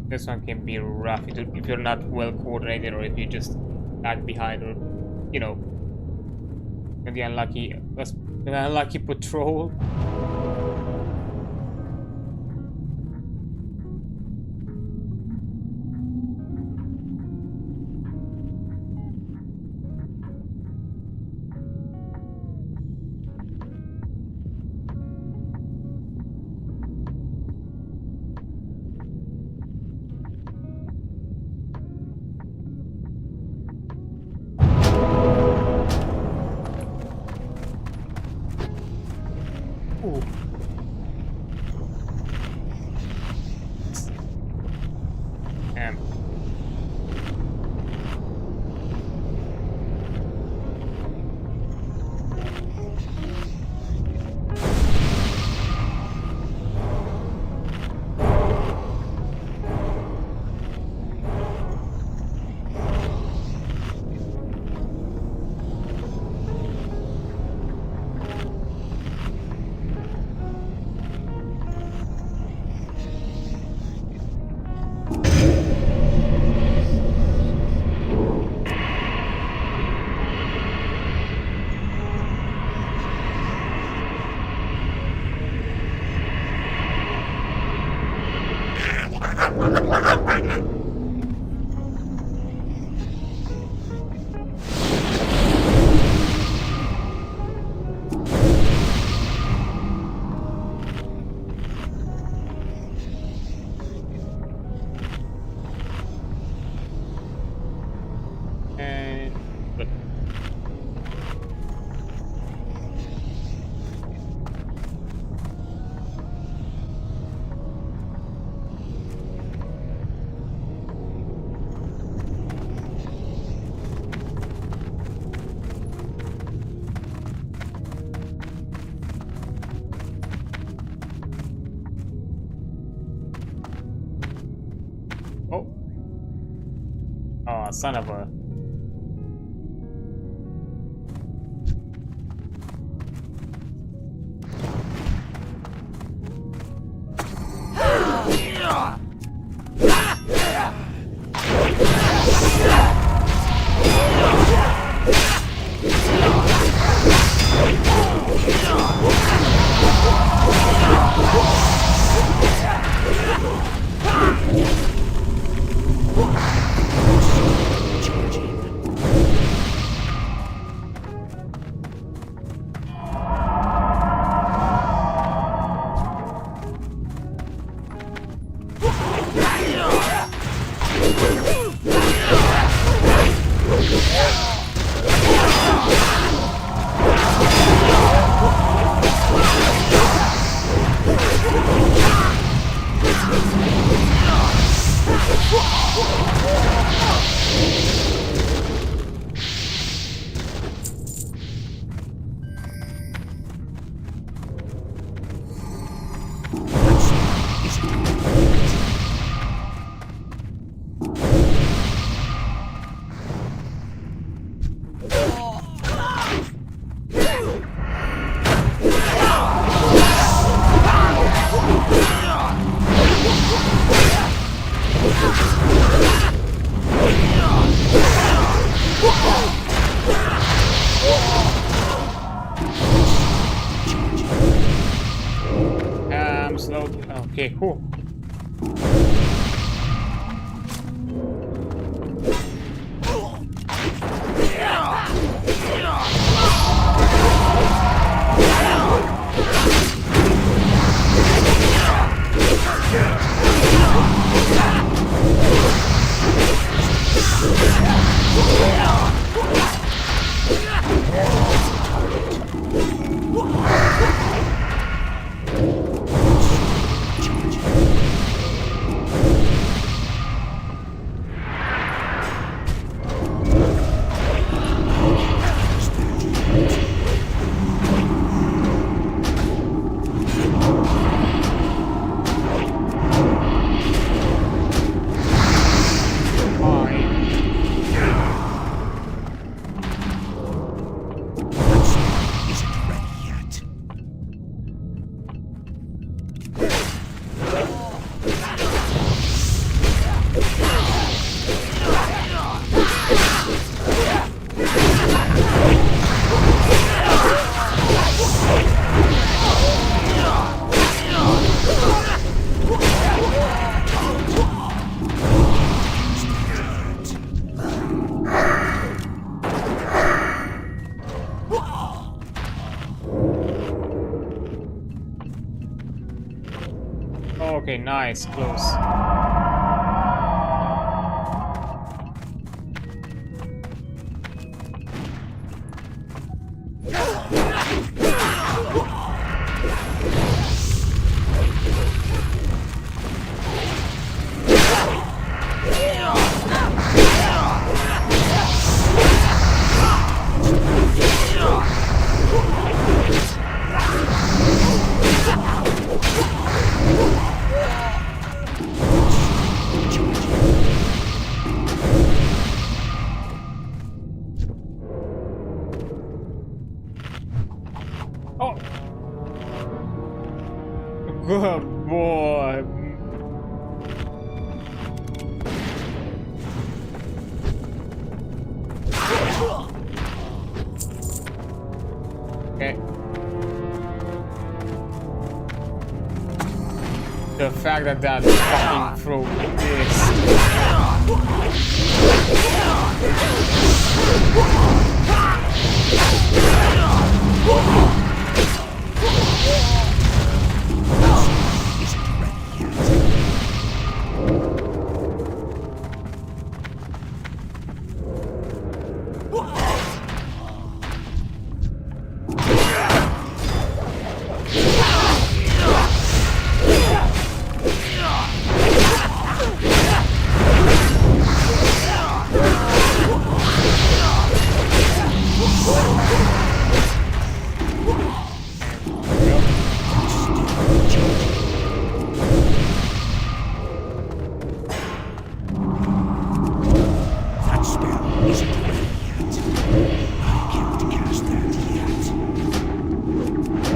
This one can be rough if you're not well coordinated, or if you just lag behind, or you know, the unlucky patrol. Oh, son of a... Okay, cool. Okay, nice, close. Oh! Good boy! Okay. The fact that that fucking throw this. Isn't ready yet. That spell isn't ready yet. I can't cast that yet. That spell isn't ready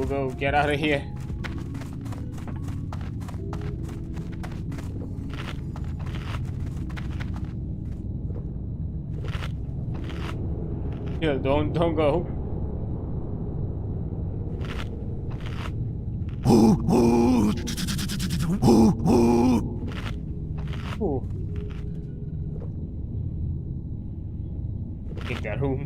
Go, get out of here. Chill, don't go. Ooh. Take that room.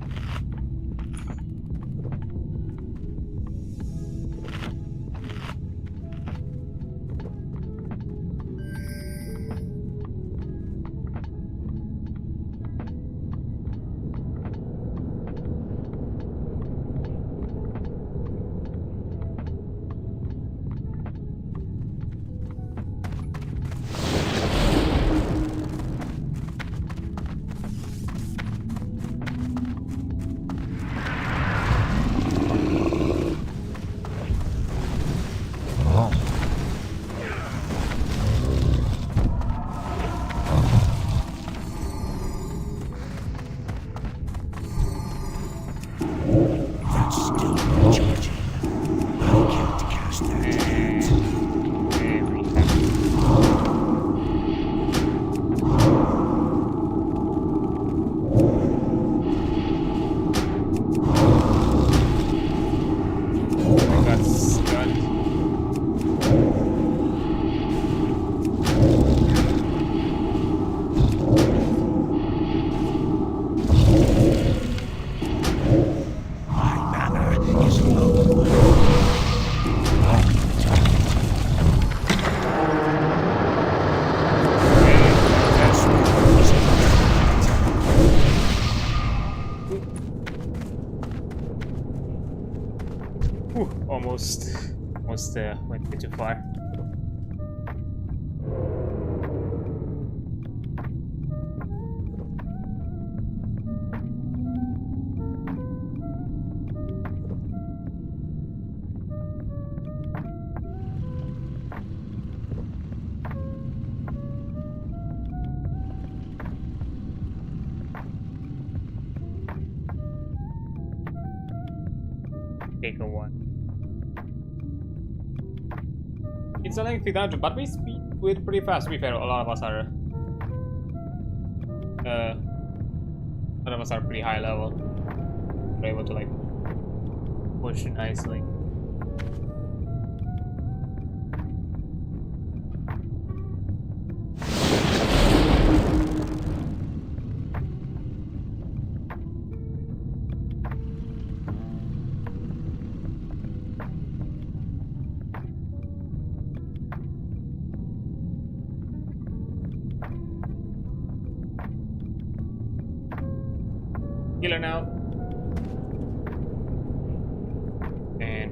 That's still recharging. I can't cast that yet. My mana is low. I need to get it. That spell isn't ready yet. Whew, almost went a bit too far. bigger one. It's a lengthy dungeon, but we speed through it pretty fast. To be fair, a lot of us are pretty high level. We're able to like push nicely. Healer now. And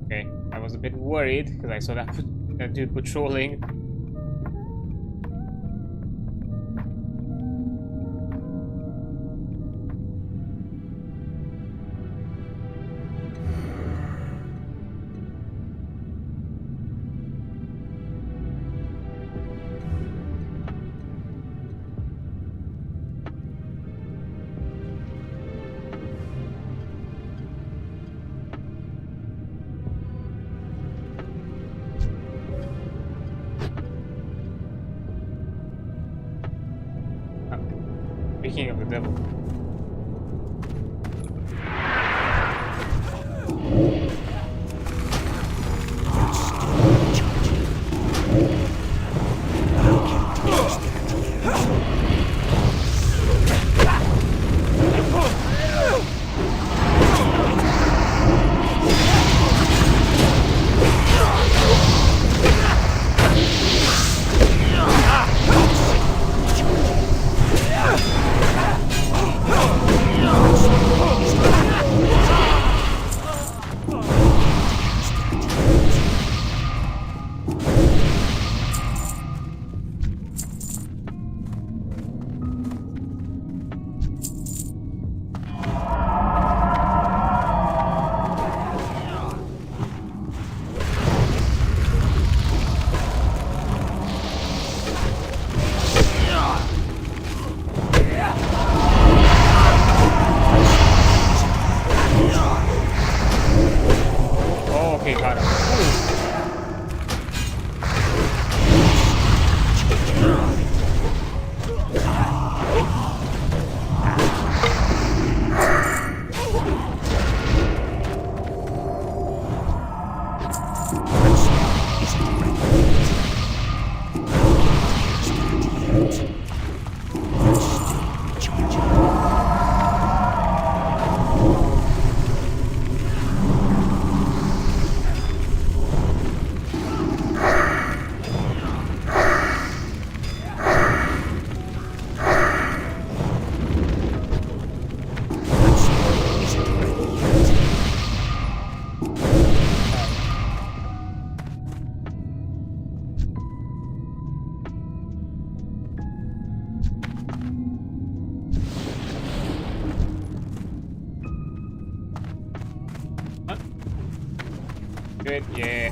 okay, I was a bit worried because I saw that dude patrolling. Speaking of the devil. Good, yeah.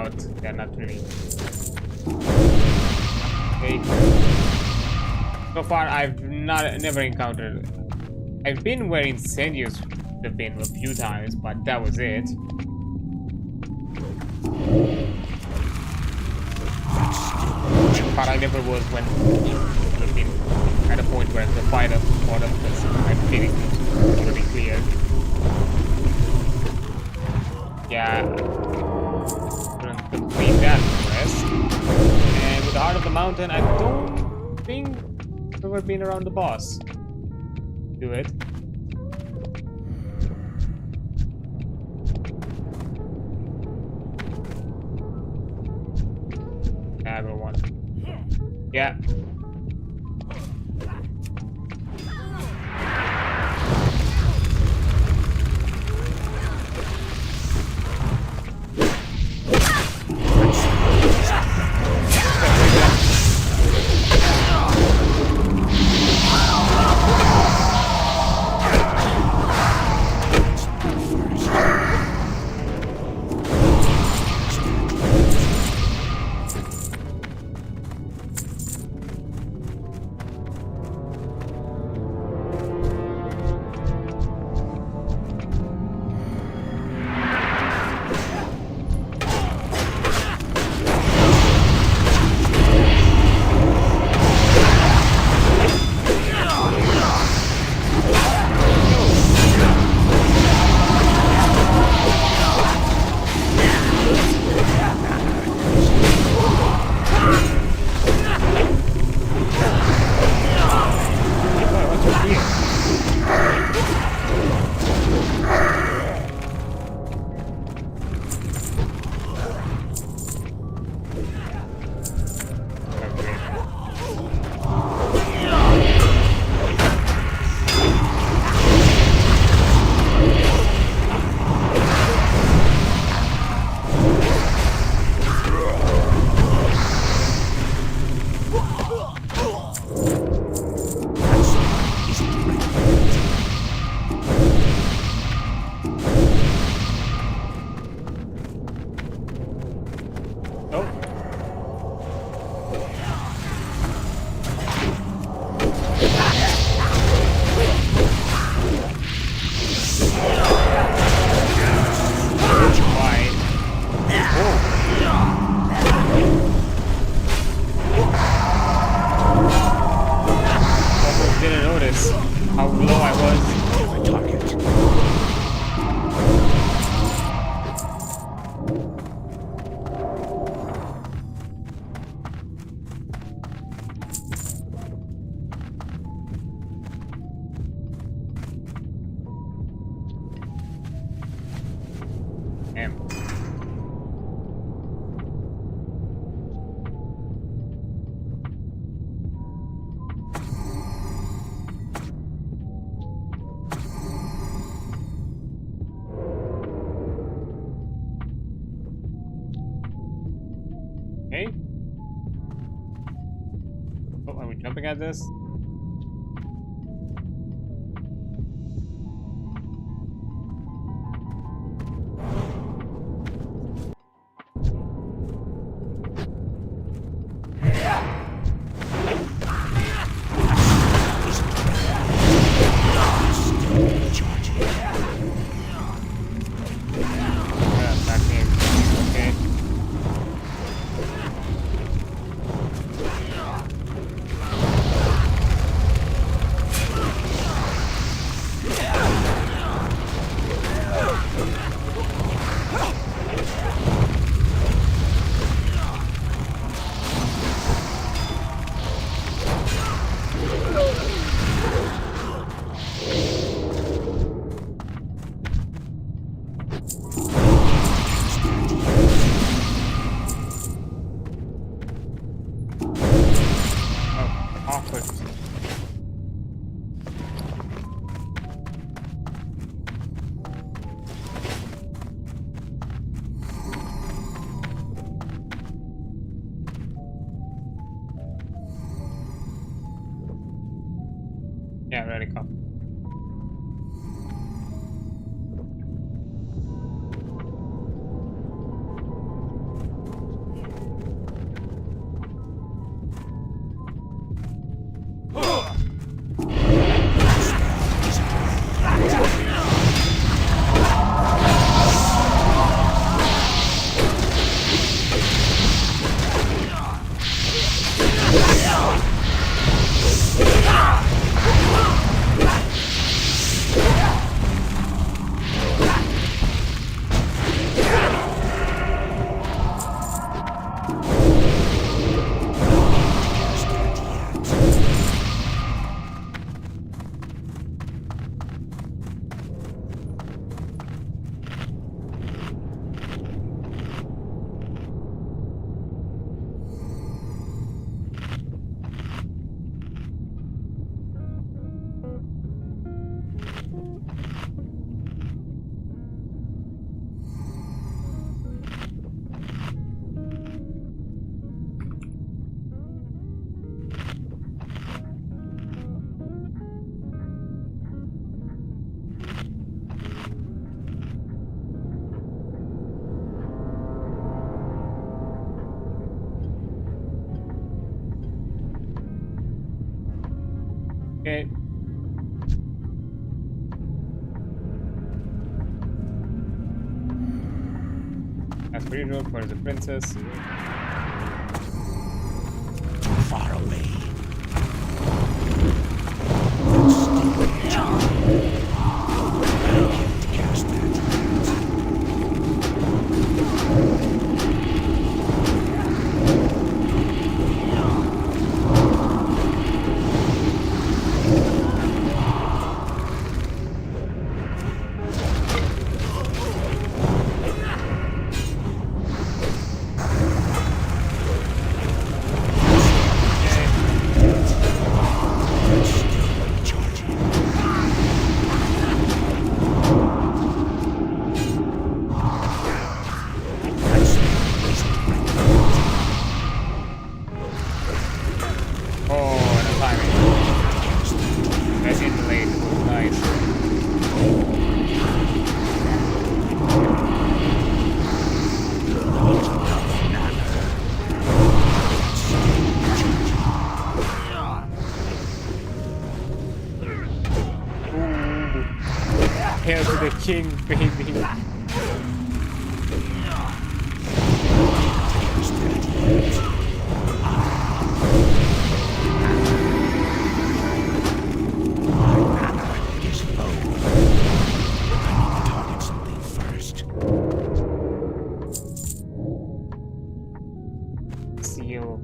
about. They're not really. Okay. So far, I've never encountered. I've been where incendios have been a few times, but that was it. But I never was when I've been at a point where the fighter bottom was I'm feeling already clear. Yeah. Gonna complete that quest. And with the heart of the mountain, I don't think I've ever been around the boss. Do it. Everyone. Yeah. Okay. Oh, are we jumping at this? Yeah, ready, come. Okay. As for you, road for the princess. Too far away. Cast that. Hail to the king, baby. Seal.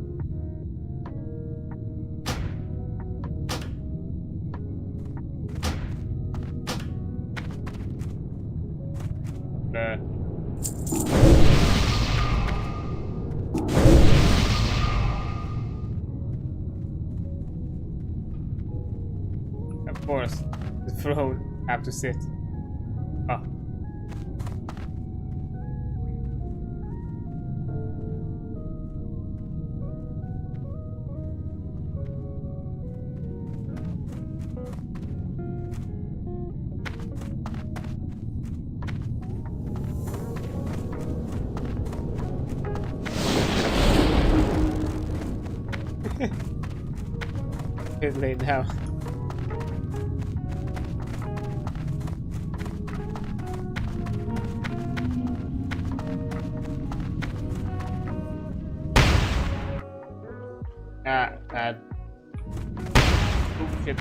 Of course, the throne have to sit. Oh. It's late now. Bad. Oh shit.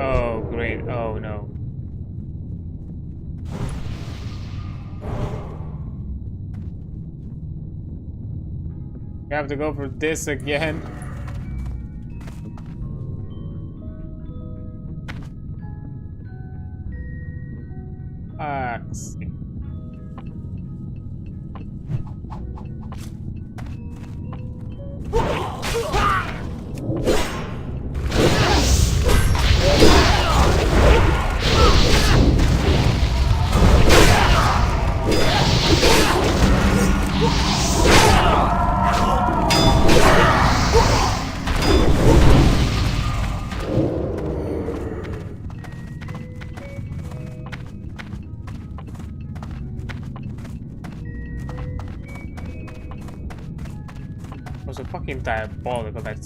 Oh great, oh no. We have to go for this again. Axe. Was a fucking diabolical that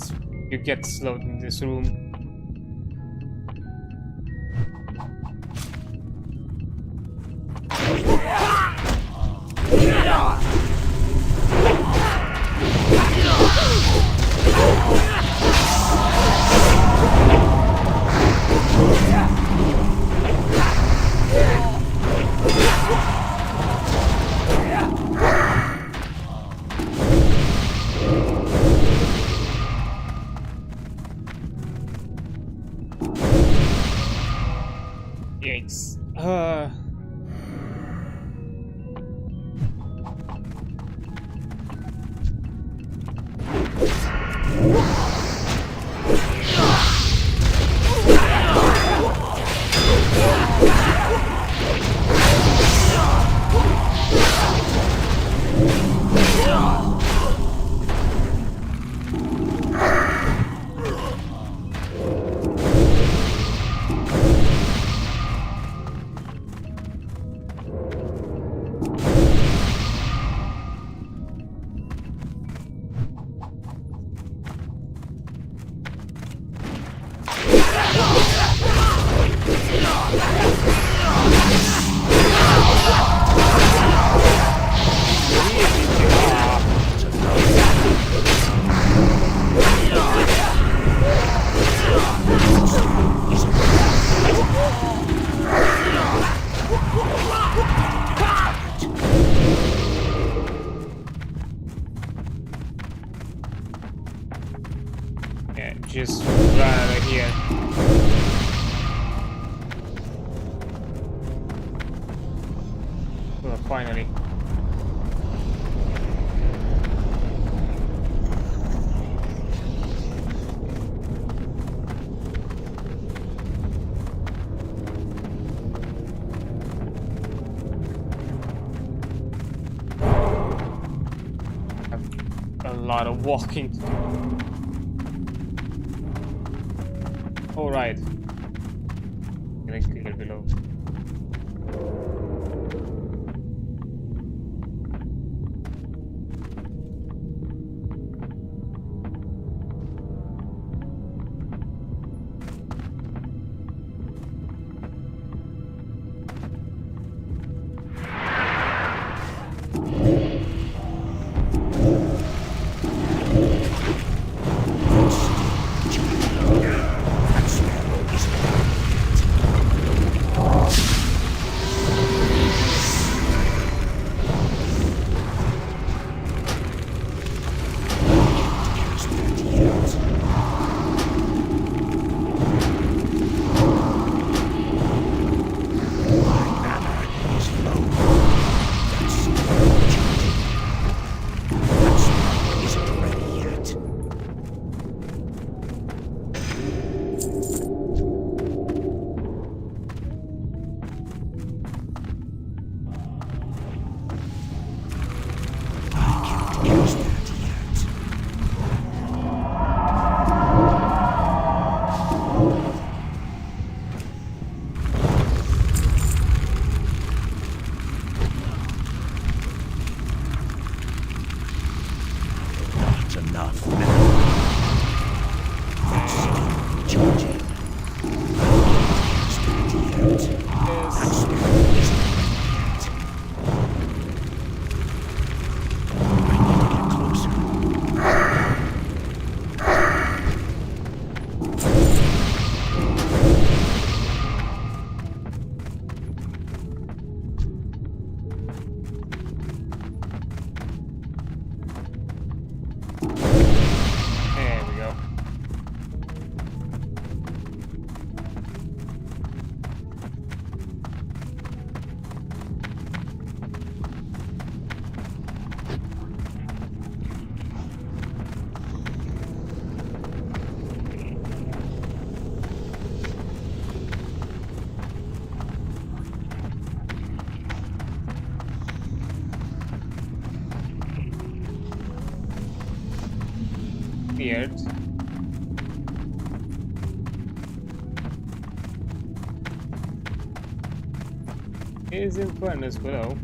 you get slowed in this room. just run out of here. Oh, finally. A lot of walking to do. All right. Gonna clear below. Weird. Is in furnace below.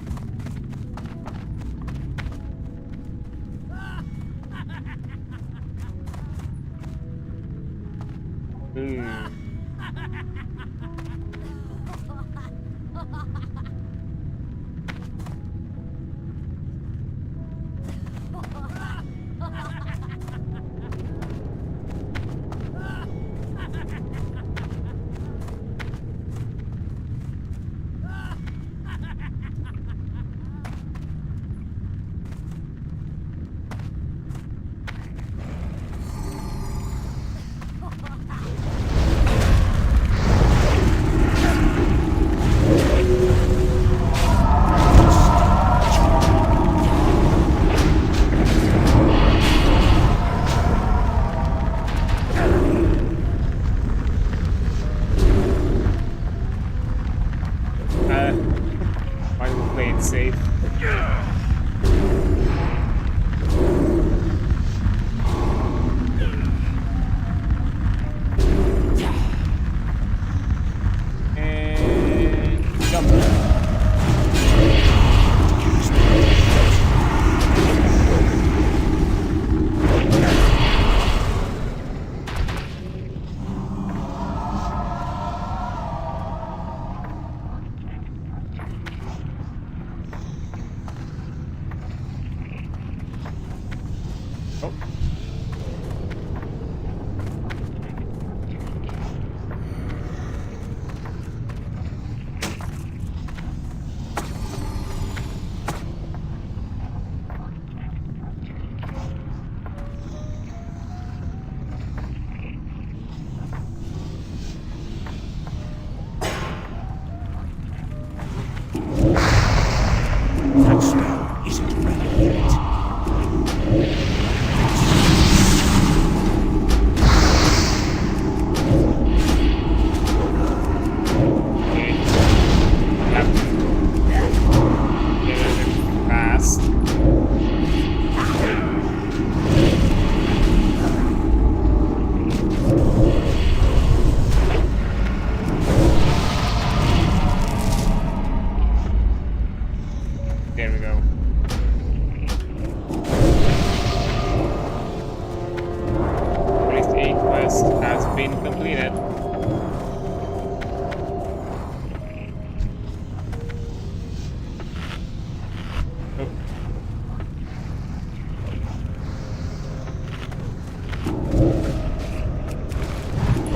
need it.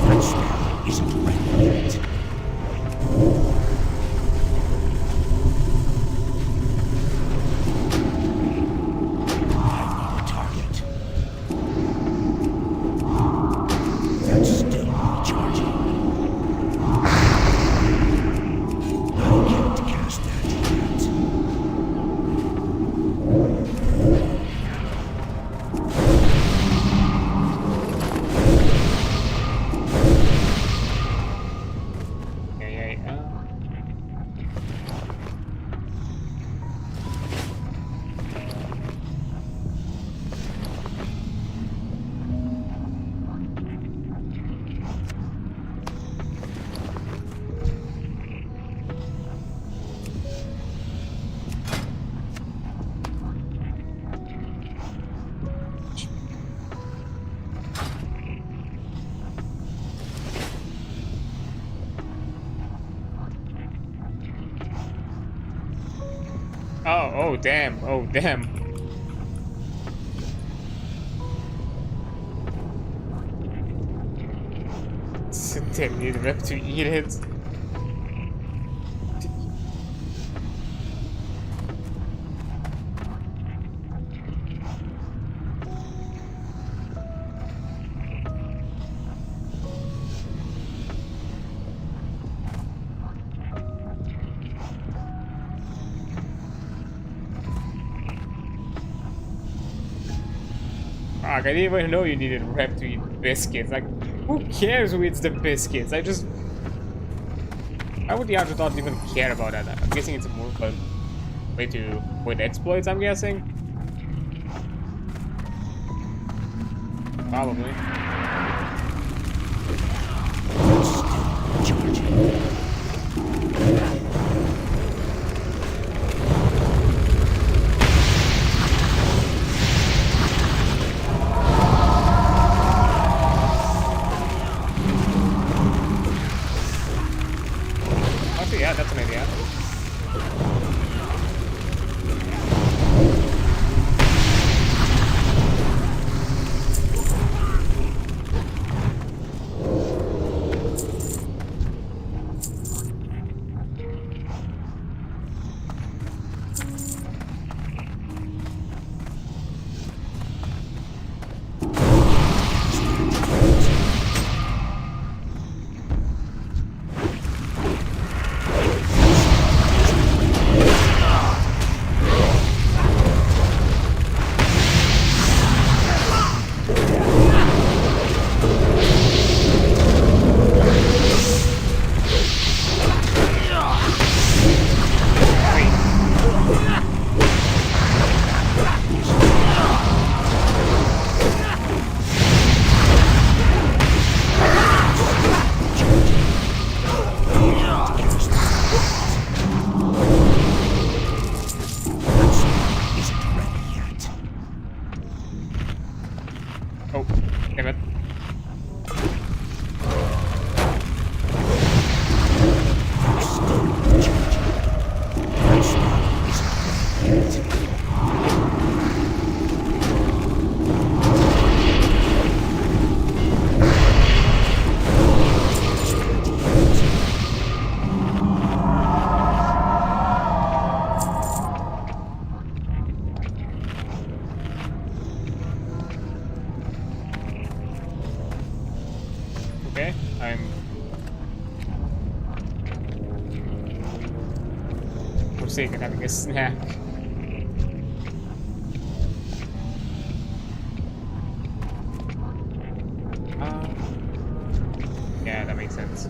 That spell isn't ready yet. I need a target. That's still recharging. I can't cast that yet. Oh damn, oh damn. Damn, need a rep to eat it. I didn't even know you needed rep to eat biscuits. Like, who cares who eats the biscuits? Why would the afterthought even care about that? I'm guessing it's more of a way to avoid exploits, I'm guessing. Probably. Yeah, that's an idea. Oh, damn it. Okay, I'm forsaken having a snack. Yeah, that makes sense.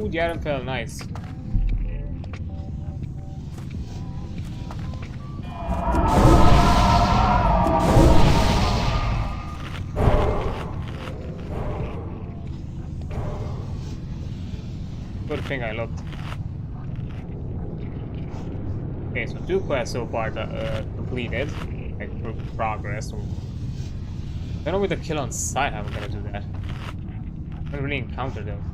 Ooh, the item fell. Nice. Good thing I looked. Okay, so 2 quests so far completed. Like progress. I don't know with the kill on sight how I'm gonna do that. I haven't really encountered them.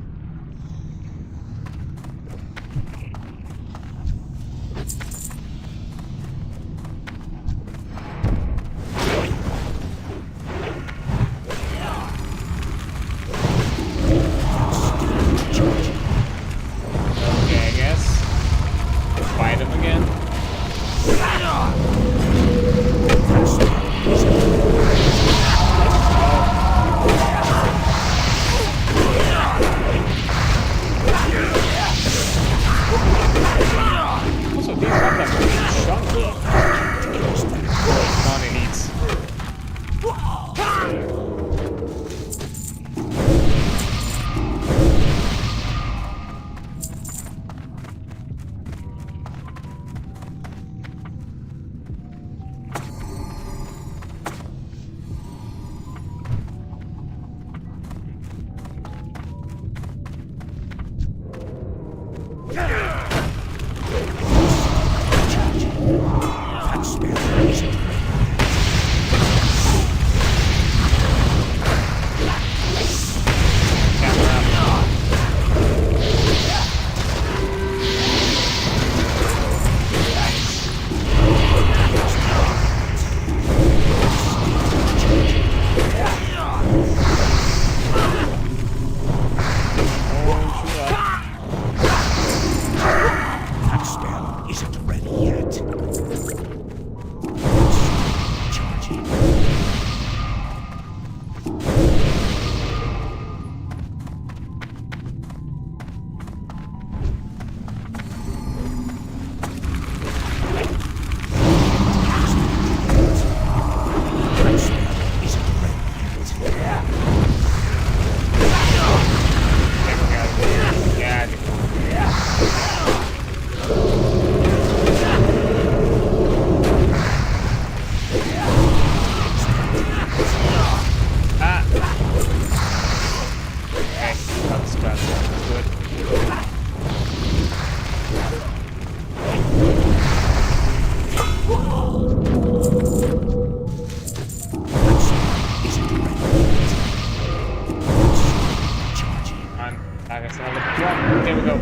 There we go.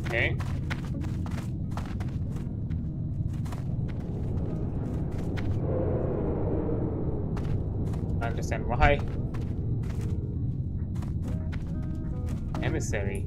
Okay. I understand why. Emissary.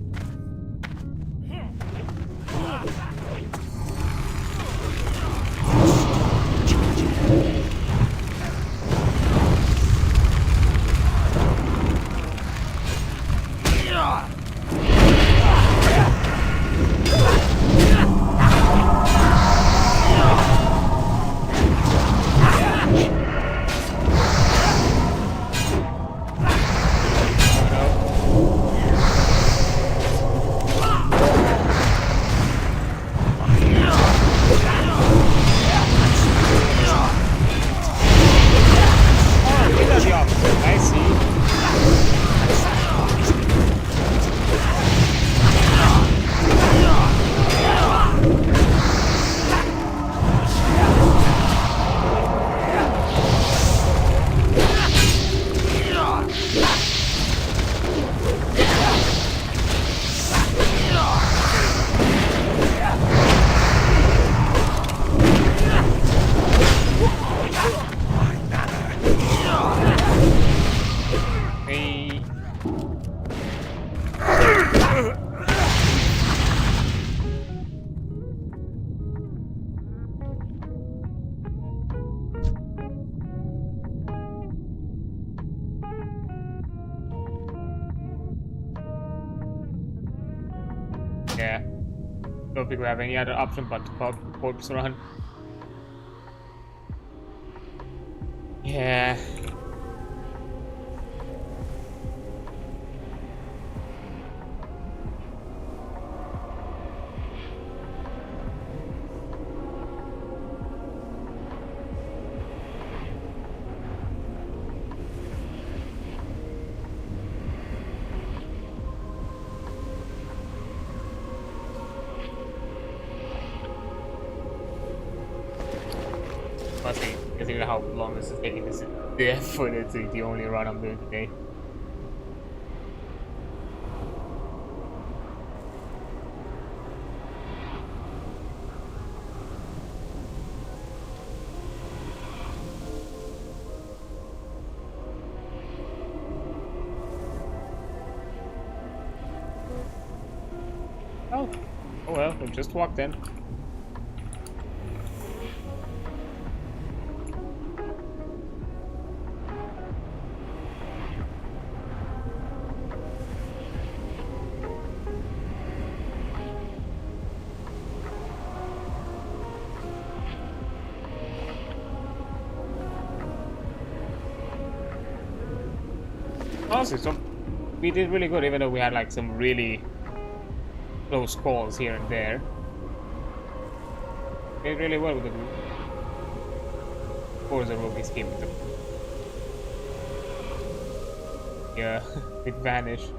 Don't think we have any other option but to corpse run. Yeah. Honestly, considering how long this is taking, this is the effort. It's the only run I'm doing today. Oh well, we just walked in. Honestly, so we did really good, even though we had like some really close calls here and there. We did really well with the group. Of course, the rogue escaped with them. Yeah, it vanished.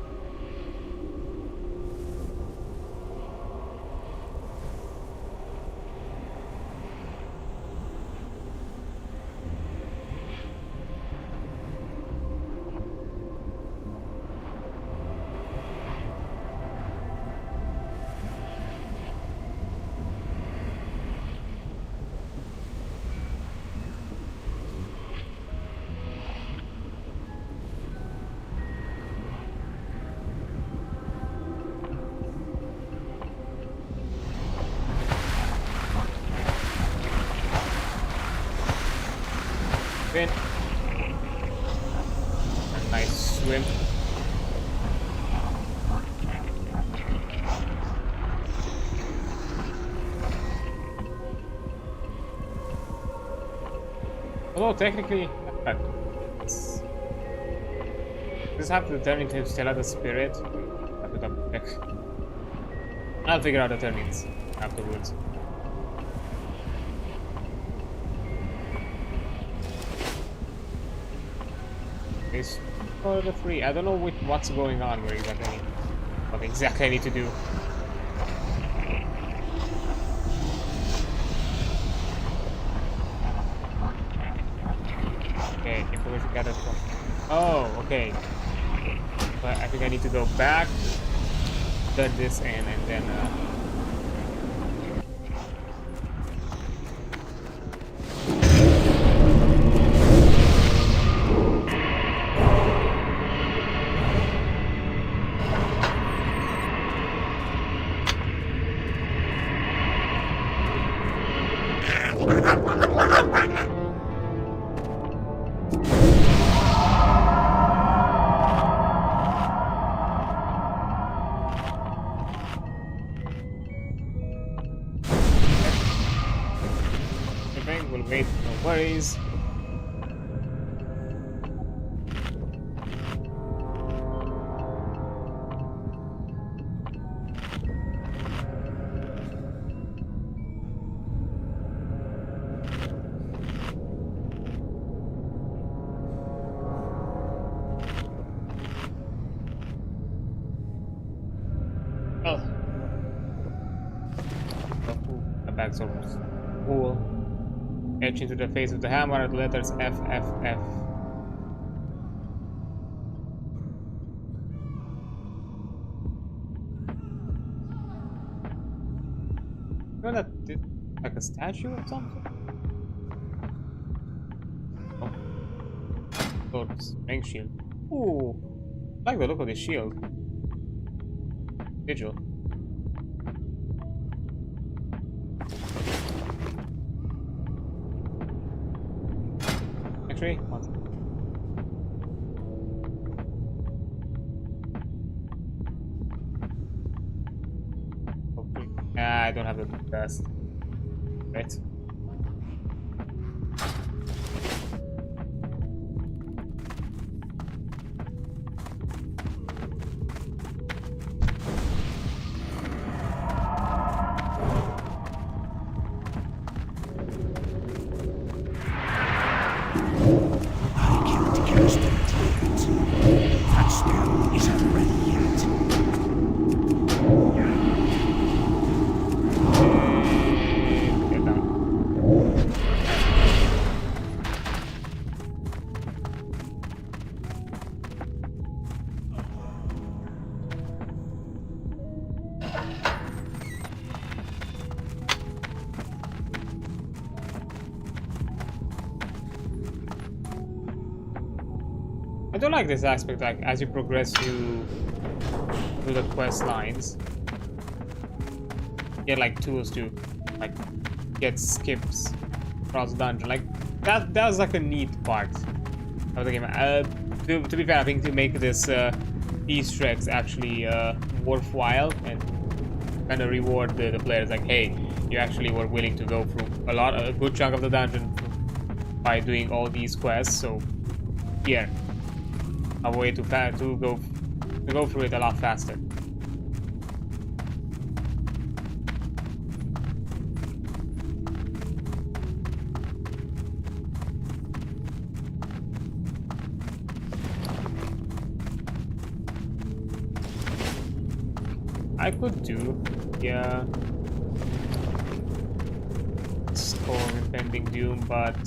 In. A nice swim. Although technically, this have to turn into still the spirit. Have to double check. I'll figure out the turnings afterwards. Is for the free. I don't know what's going on where exactly what exactly I need to do. Okay, information gathered from. Oh, okay. But I think I need to go back, turn this in, and then. We'll wait, no worries. Oh. The bag's almost full. Etch into the face of the hammer the letters F, F, F. You know that like a statue or something? Oh. Sword, strength shield. Ooh. I like the look of this shield. Vigil. Actually, one second. I don't have the best. Right. That spell isn't ready yet. Get down. I don't like this aspect, like as you progress through the quest lines, you get like tools to like get skips across the dungeon. Like that was like a neat part of the game. To be fair, I think to make this Easter eggs actually worthwhile and kind of reward the players, like, hey, you actually were willing to go through a good chunk of the dungeon by doing all these quests. So here, a way to go through it a lot faster. I could do, yeah, Skull Impending Doom, but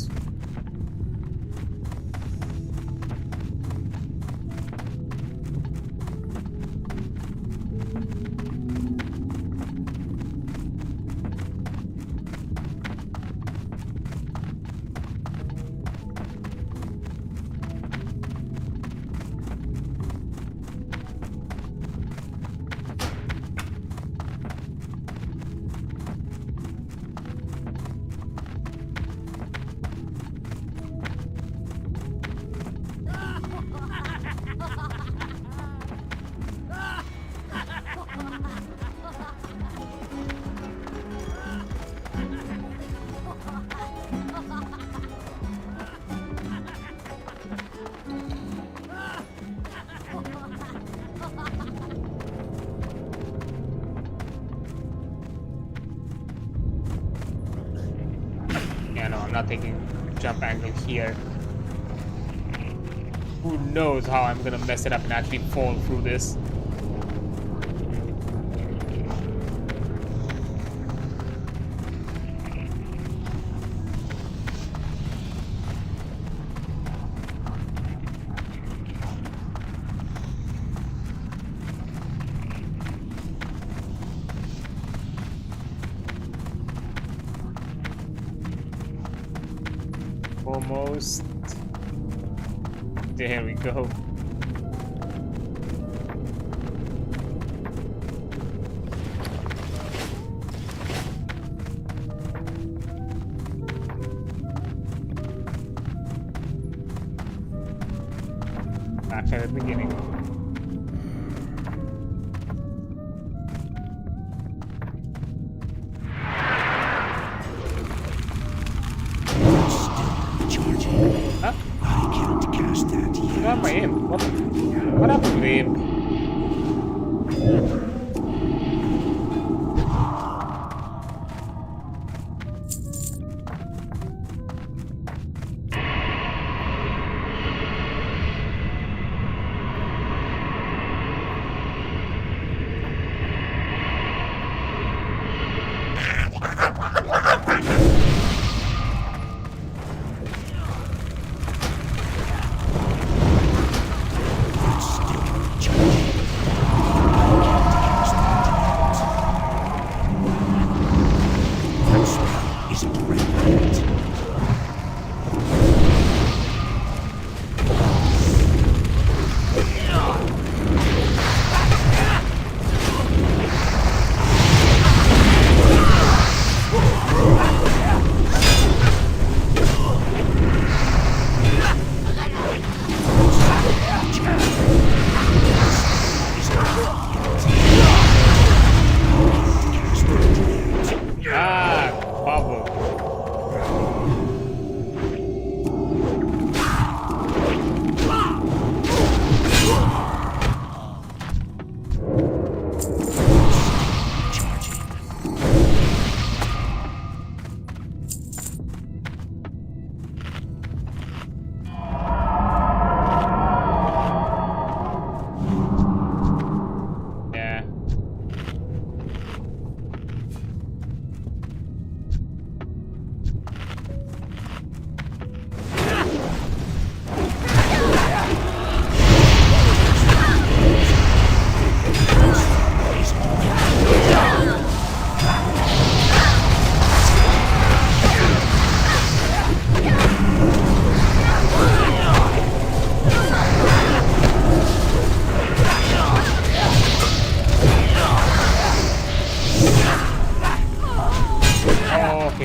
I'm not taking a jump angle here. Who knows how I'm gonna mess it up and actually fall through this. Almost. There we go. Back at the beginning. Huh? I can't cast that yet. Not by him. What happened with him?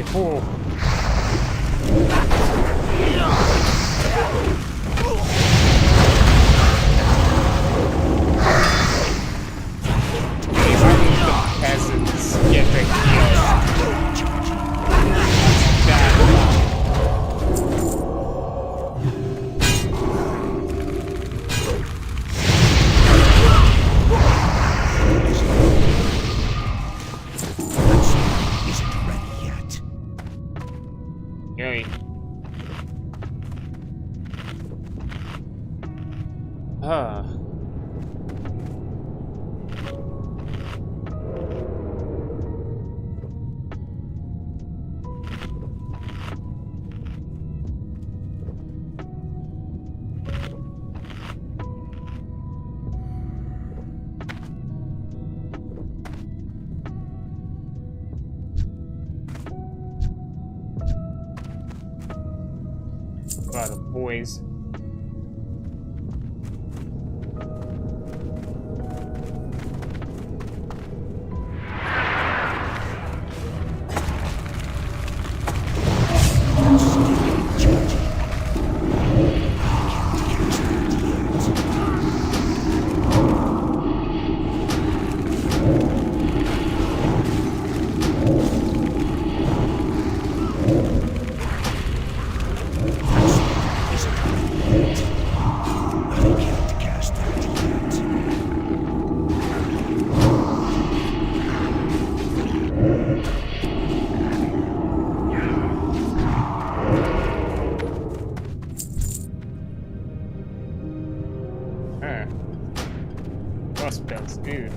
Okay, cool. Peasants get the heal. Isn't ready yet. Yay. Ah. Wow, the boys. What spells, dude?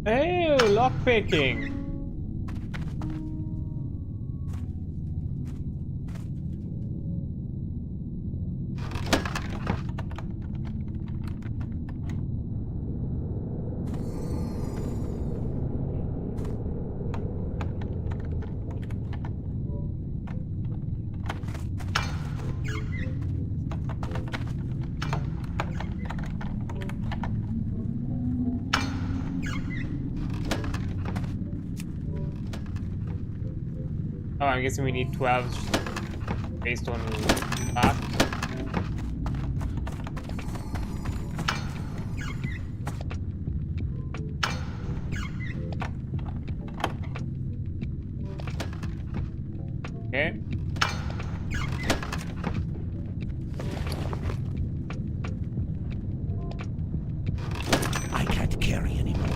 Hey, lockpicking. Oh, I'm guessing we need 12 based on that. Okay. I can't carry anymore.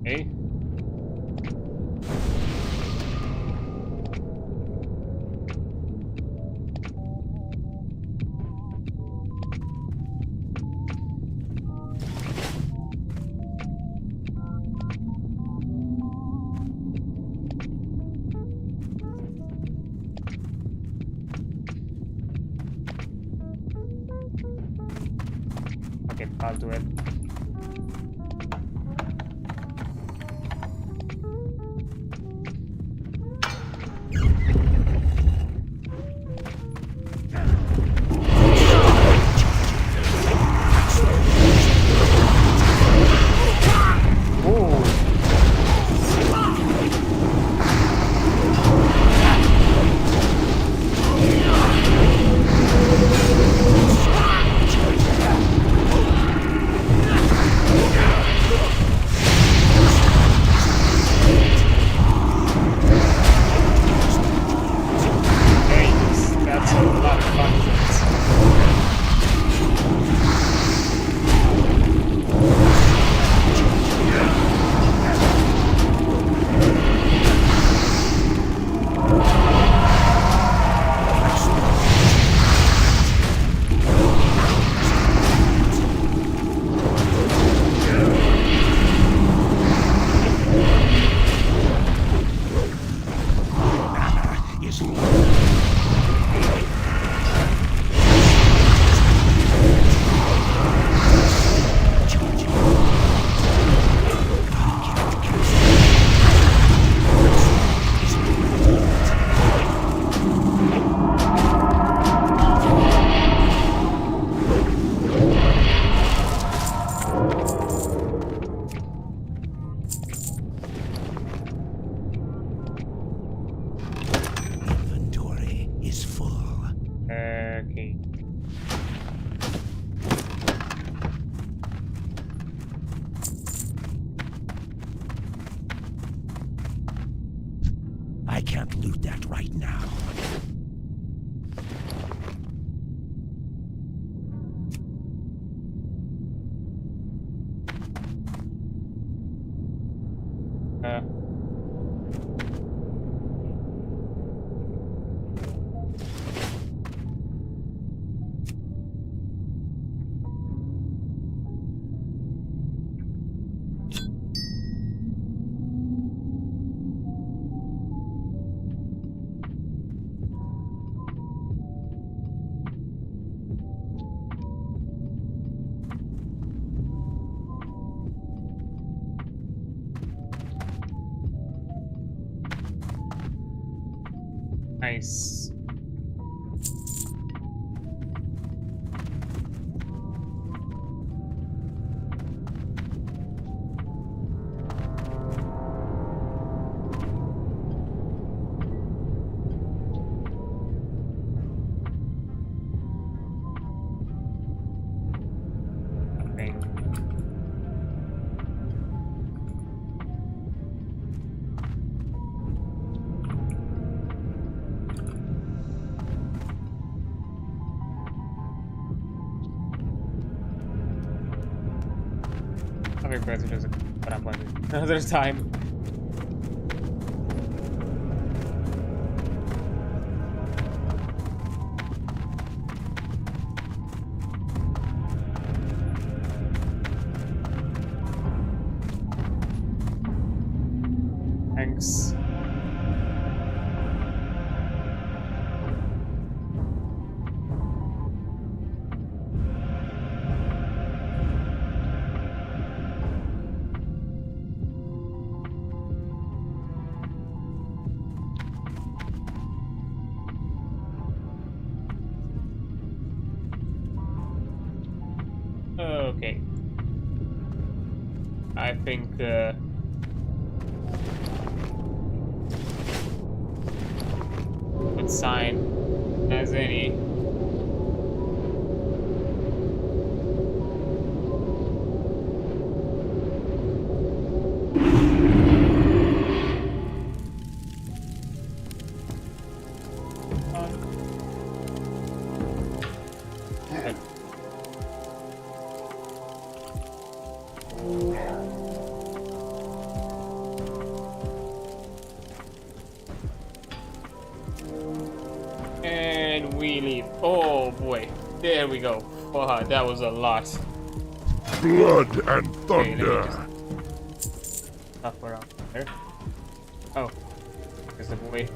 Okay. Okay, I'll do it. can't loot that right now. Nice. Okay. Okay, guys, but I'm going to another time. Thanks. Okay. I think good sign as any. And we leave. Oh boy, there we go. Wow, that was a lot. Blood and Okay, let me thunder. just stuff around there. Oh, there's the boy.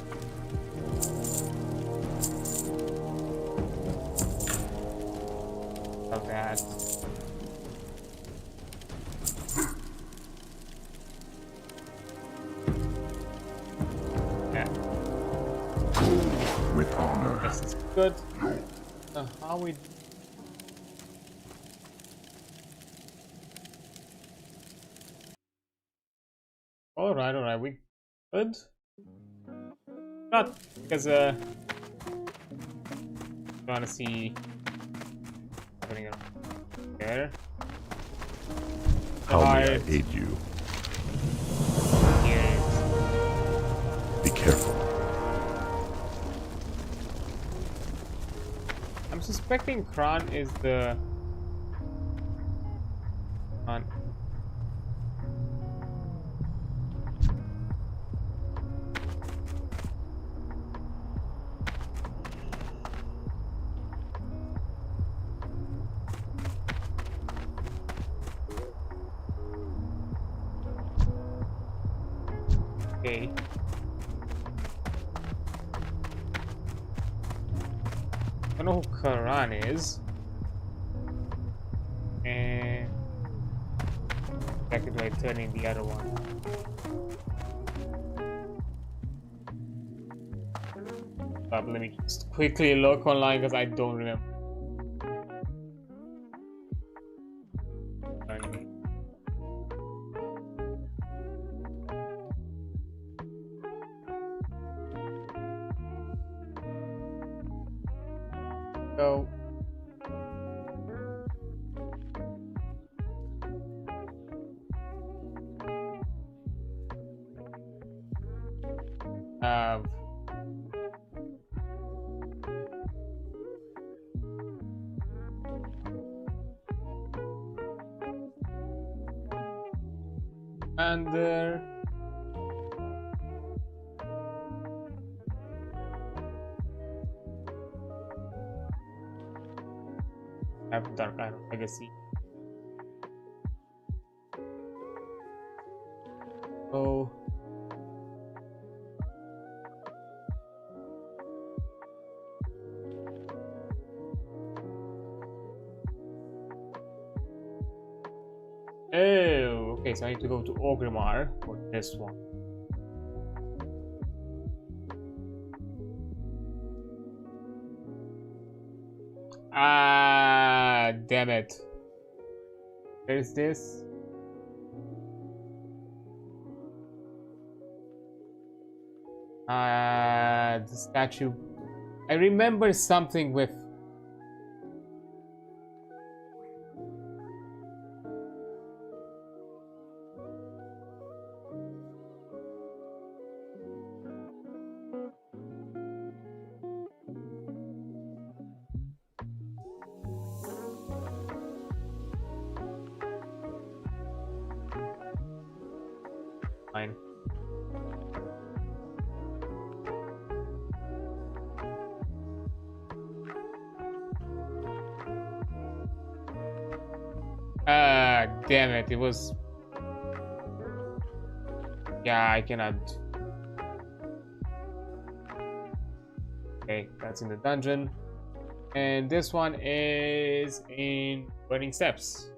Of that. Yeah, With honor. this is good. How we? All right, we good. Not because trying to see happening there. How may I Alright. aid you? Here. Be careful. I'm suspecting Kron is the Kron. Okay. I don't know who Karan is. And exactly do I turn in the other one? Let me just quickly look online because I don't remember. So And there. I have Dark Iron Legacy. Oh. Oh, okay, so I need to go to Orgrimmar for this one. Ah, damn it. Where is this? The statue. I remember something with. Fine. Damn it, it was... Yeah, I cannot... Okay, that's in the dungeon. And this one is in Burning Steps.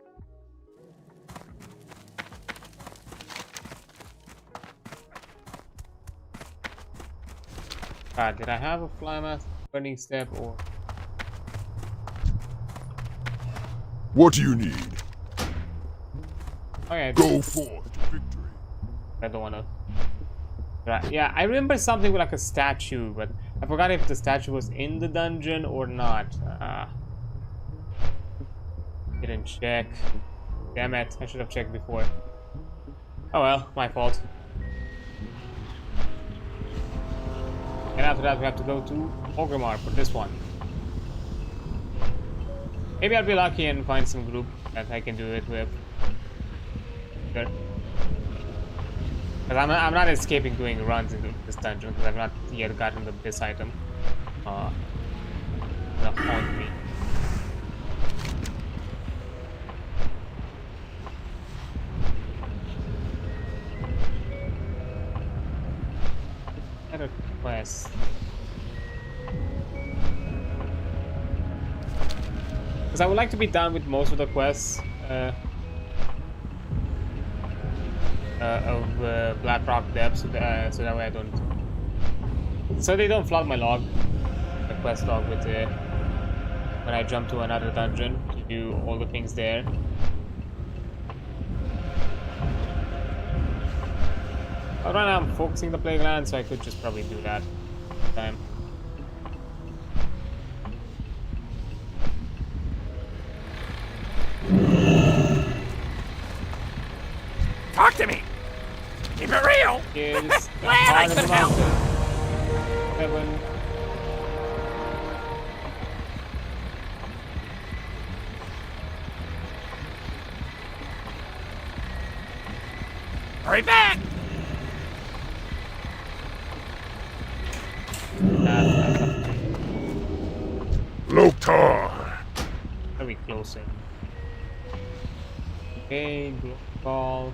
Did I have a flymath Burning Step or... What do you need? Oh yeah, Go forth to victory. I don't wanna... Yeah, I remember something with like a statue, but I forgot if the statue was in the dungeon or not. Didn't check. Damn it, I should have checked before. Oh well, my fault. And after that we have to go to Orgrimmar for this one. Maybe I'll be lucky and find some group that I can do it with. Sure. Because I'm not escaping doing runs into this dungeon because I've not yet gotten this item. Gonna haunt me. Other quest. Because I would like to be done with most of the quests of Blackrock Depths, so that way I don't... So they don't flood my log, the quest log with when I jump to another dungeon to do all the things there. But right now I'm focusing the plaguelands, so I could just probably do that time. Talk to me! Keep it real! Is Glad I could help! 7. Hurry back! Loktar! Very close in. Okay, ball.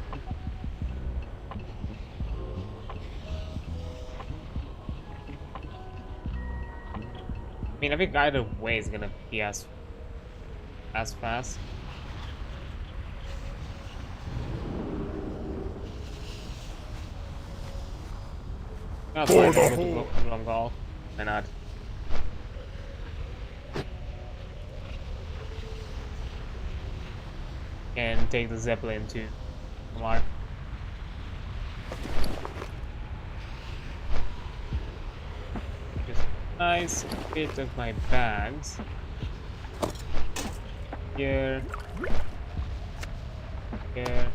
I mean, I think either way is gonna be as fast. That's why I go to long haul. Why not? And take the Zeppelin to Omar. Just a nice bit of my bags. Here. Here.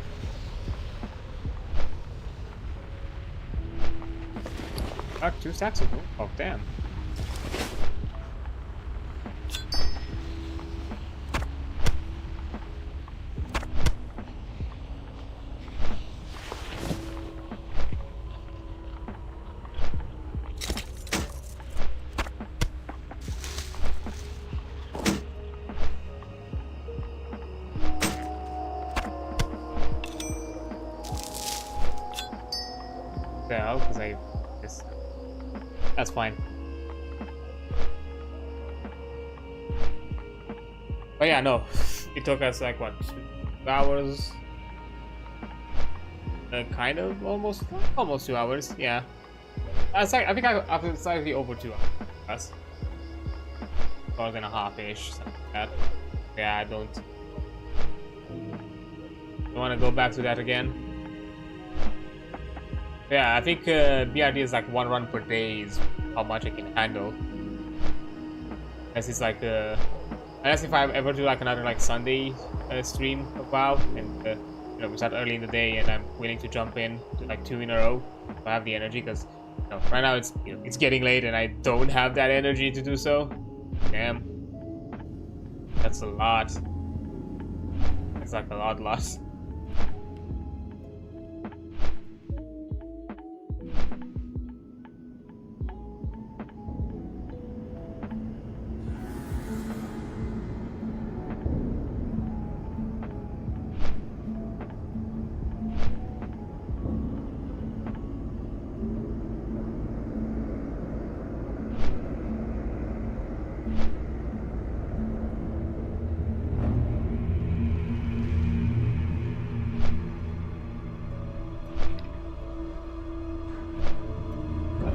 Fuck, 2 stacks of wood. Oh, damn. sell because I just that's fine. But yeah, no, it took us like what, 2 hours? Kind of almost 2 hours. Yeah, I think I've slightly over 2 hours. More than a half-ish, something like that. Yeah, I don't want to go back to that again. Yeah, I think BRD is like 1 run per day is how much I can handle. Unless it's like unless if I ever do like another like Sunday stream of WoW and you know, we start early in the day and I'm willing to jump in to like 2 in a row if I have the energy, because you know, right now it's, you know, it's getting late and I don't have that energy to do so. Damn, that's a lot. It's like a lot.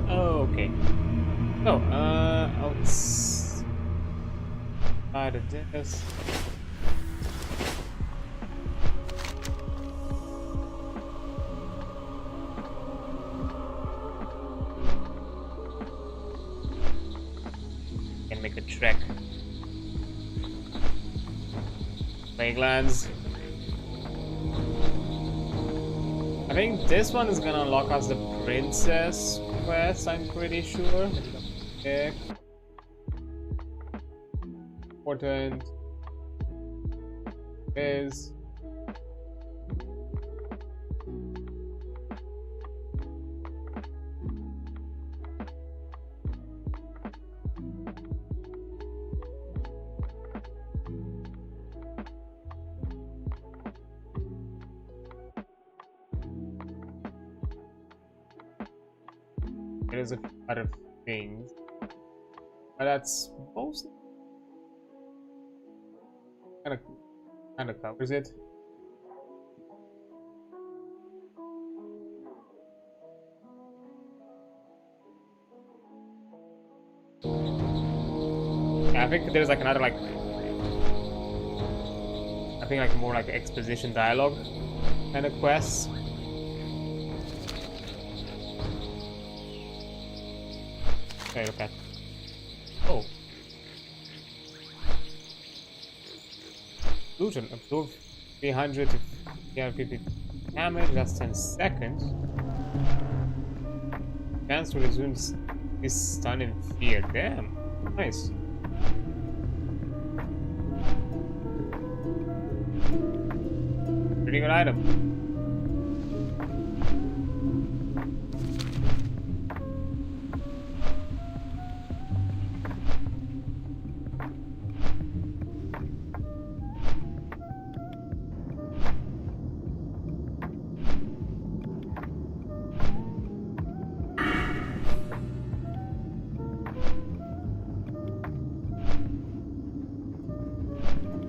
Okay. So, outside of this. Can make a trek. Plaguelands. I think this one is gonna unlock us the princess quest, I'm pretty sure. Check. Important is there's a lot of things, but that's mostly kind of covers it. Yeah, I think there's like another like more like exposition dialogue kind of quests. Okay, look at. Oh. Illusion. Absorb 300 to 350 damage. That's 10 seconds. Chance to resume this stun and fear. Damn. Nice. Pretty good item.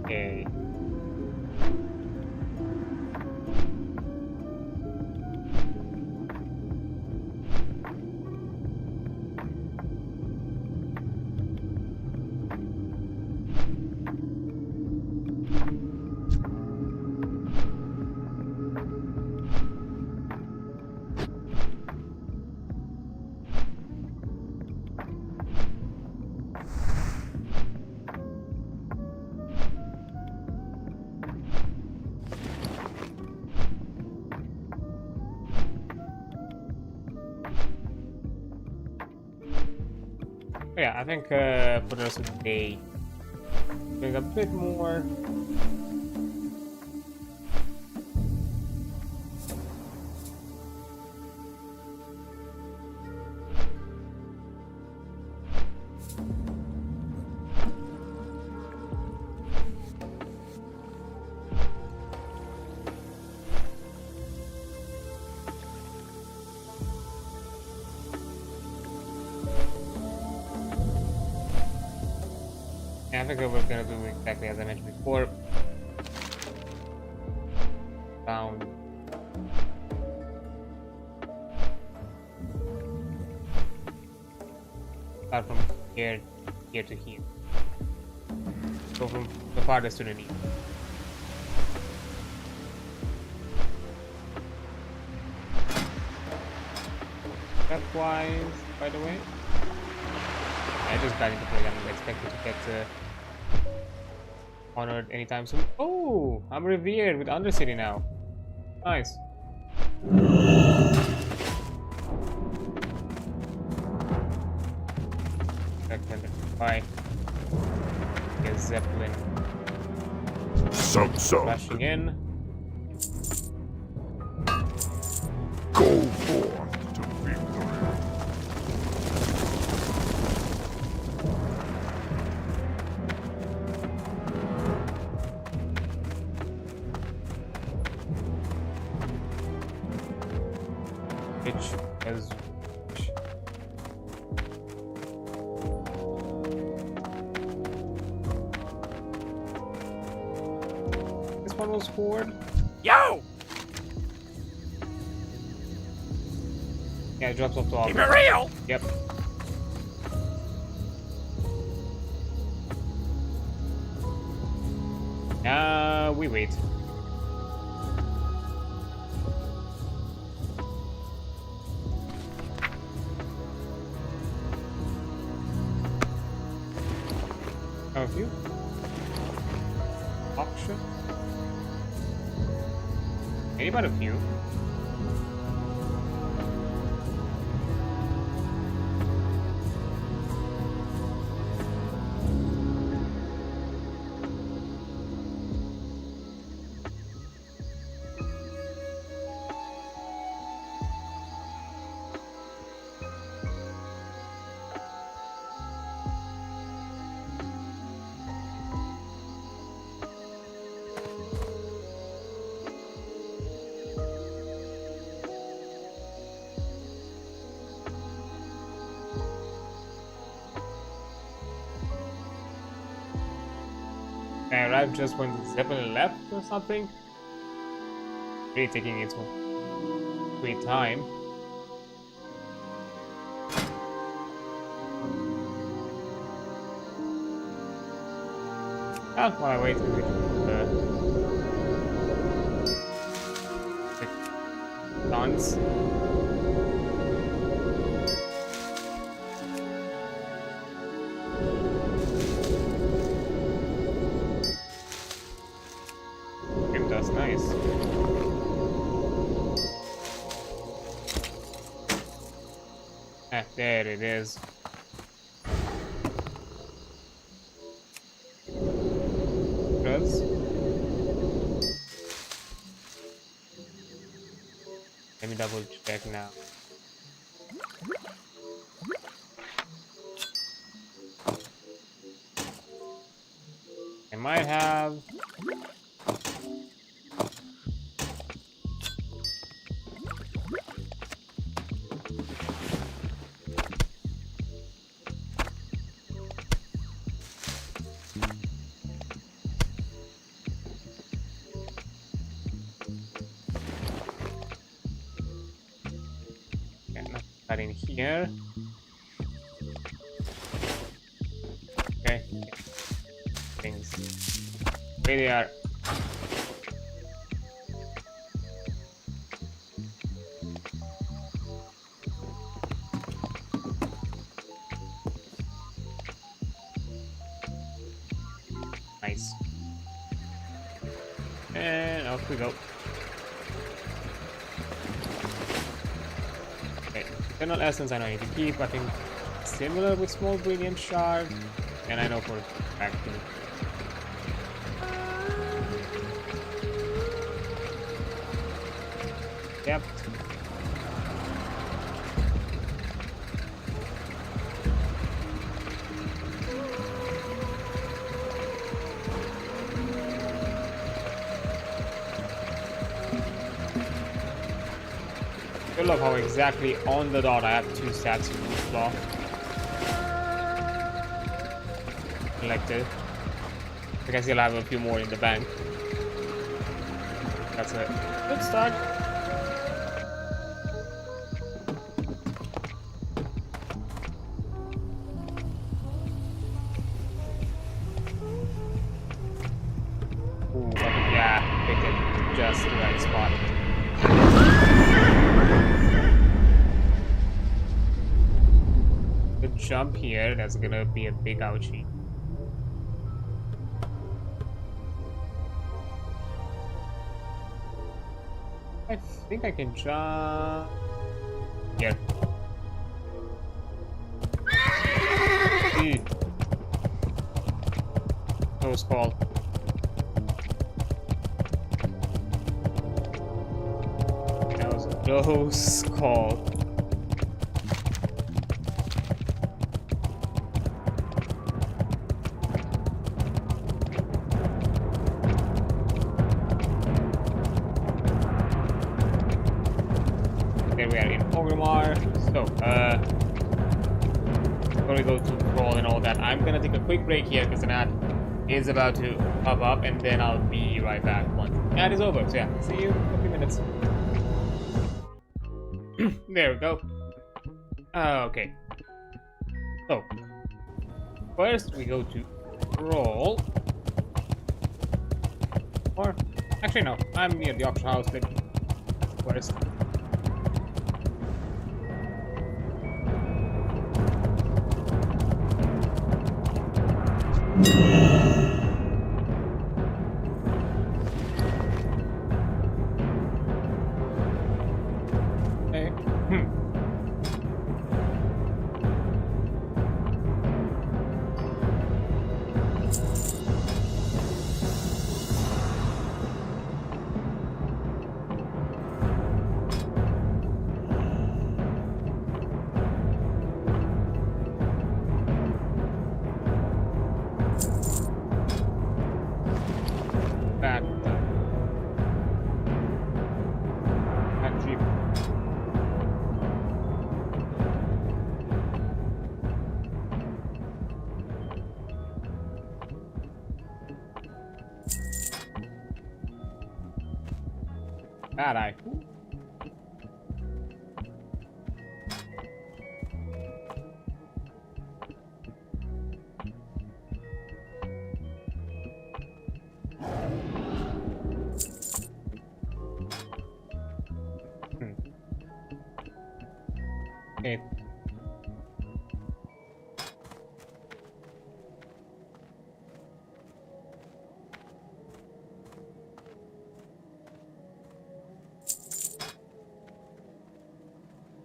Okay. Yeah, I think for the rest of the day, doing a bit more. I think we're gonna do exactly as I mentioned before. Down. Start from here to here. Go from the farthest to the nearest. Stepwise, by the way. I just got into play. I'm not expected to get honored anytime soon. Oh, I'm revered with Undercity now. Nice. Bye. Get Zeppelin rushing in. Go forth to victory. Which is this one was forward. Yo! Yeah, it drops off the Keep it real! Yep. We wait. A few. Auction. Maybe about a few. I arrived just when the Zeppelin left or something. Really taking its sweet time. While I wait for the guns. That's nice. Ah, there it is. Drugs. Let me double check now. I might have. In here. Okay. Things. Where they are. Nice. And off we go. Eternal Essence I know I need to keep. I think similar with Small Brilliant Shard. And I know for a fact. Yep. I love how exactly on the dot I have 2 stats in each block. Collected. I guess you'll have a few more in the bank. That's a good start. Ooh, yeah, pick it just the right spot. Good jump here. That's gonna be a big ouchie. I think I can jump here. Close call. That was a close call. There we are in Ogrimmar. So, before we go to crawl and all that, I'm gonna take a quick break here because an ad is about to pop up, and then I'll be right back once the ad is over. So yeah, see you in a few minutes. There we go. Okay. So, first we go to crawl. Or, actually no, I'm near the auction house, but first. Bad eye. Okay.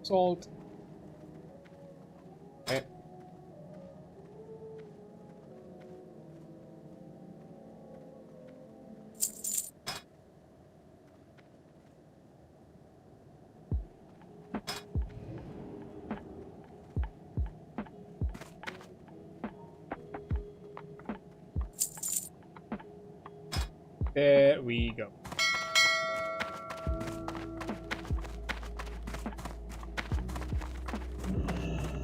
Salt. Okay. There we go.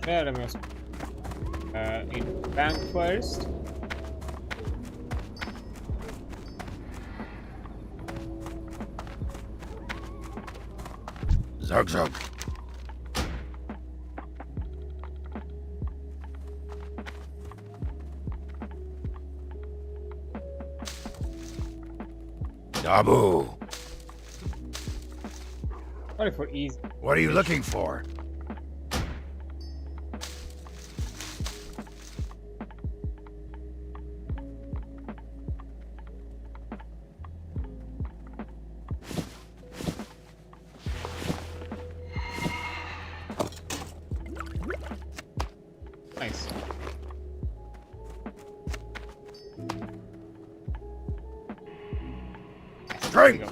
There, let me also in bank first. Zug zug. Dabu. Sorry for easy. What are you looking for? Nice. Drink. There we go.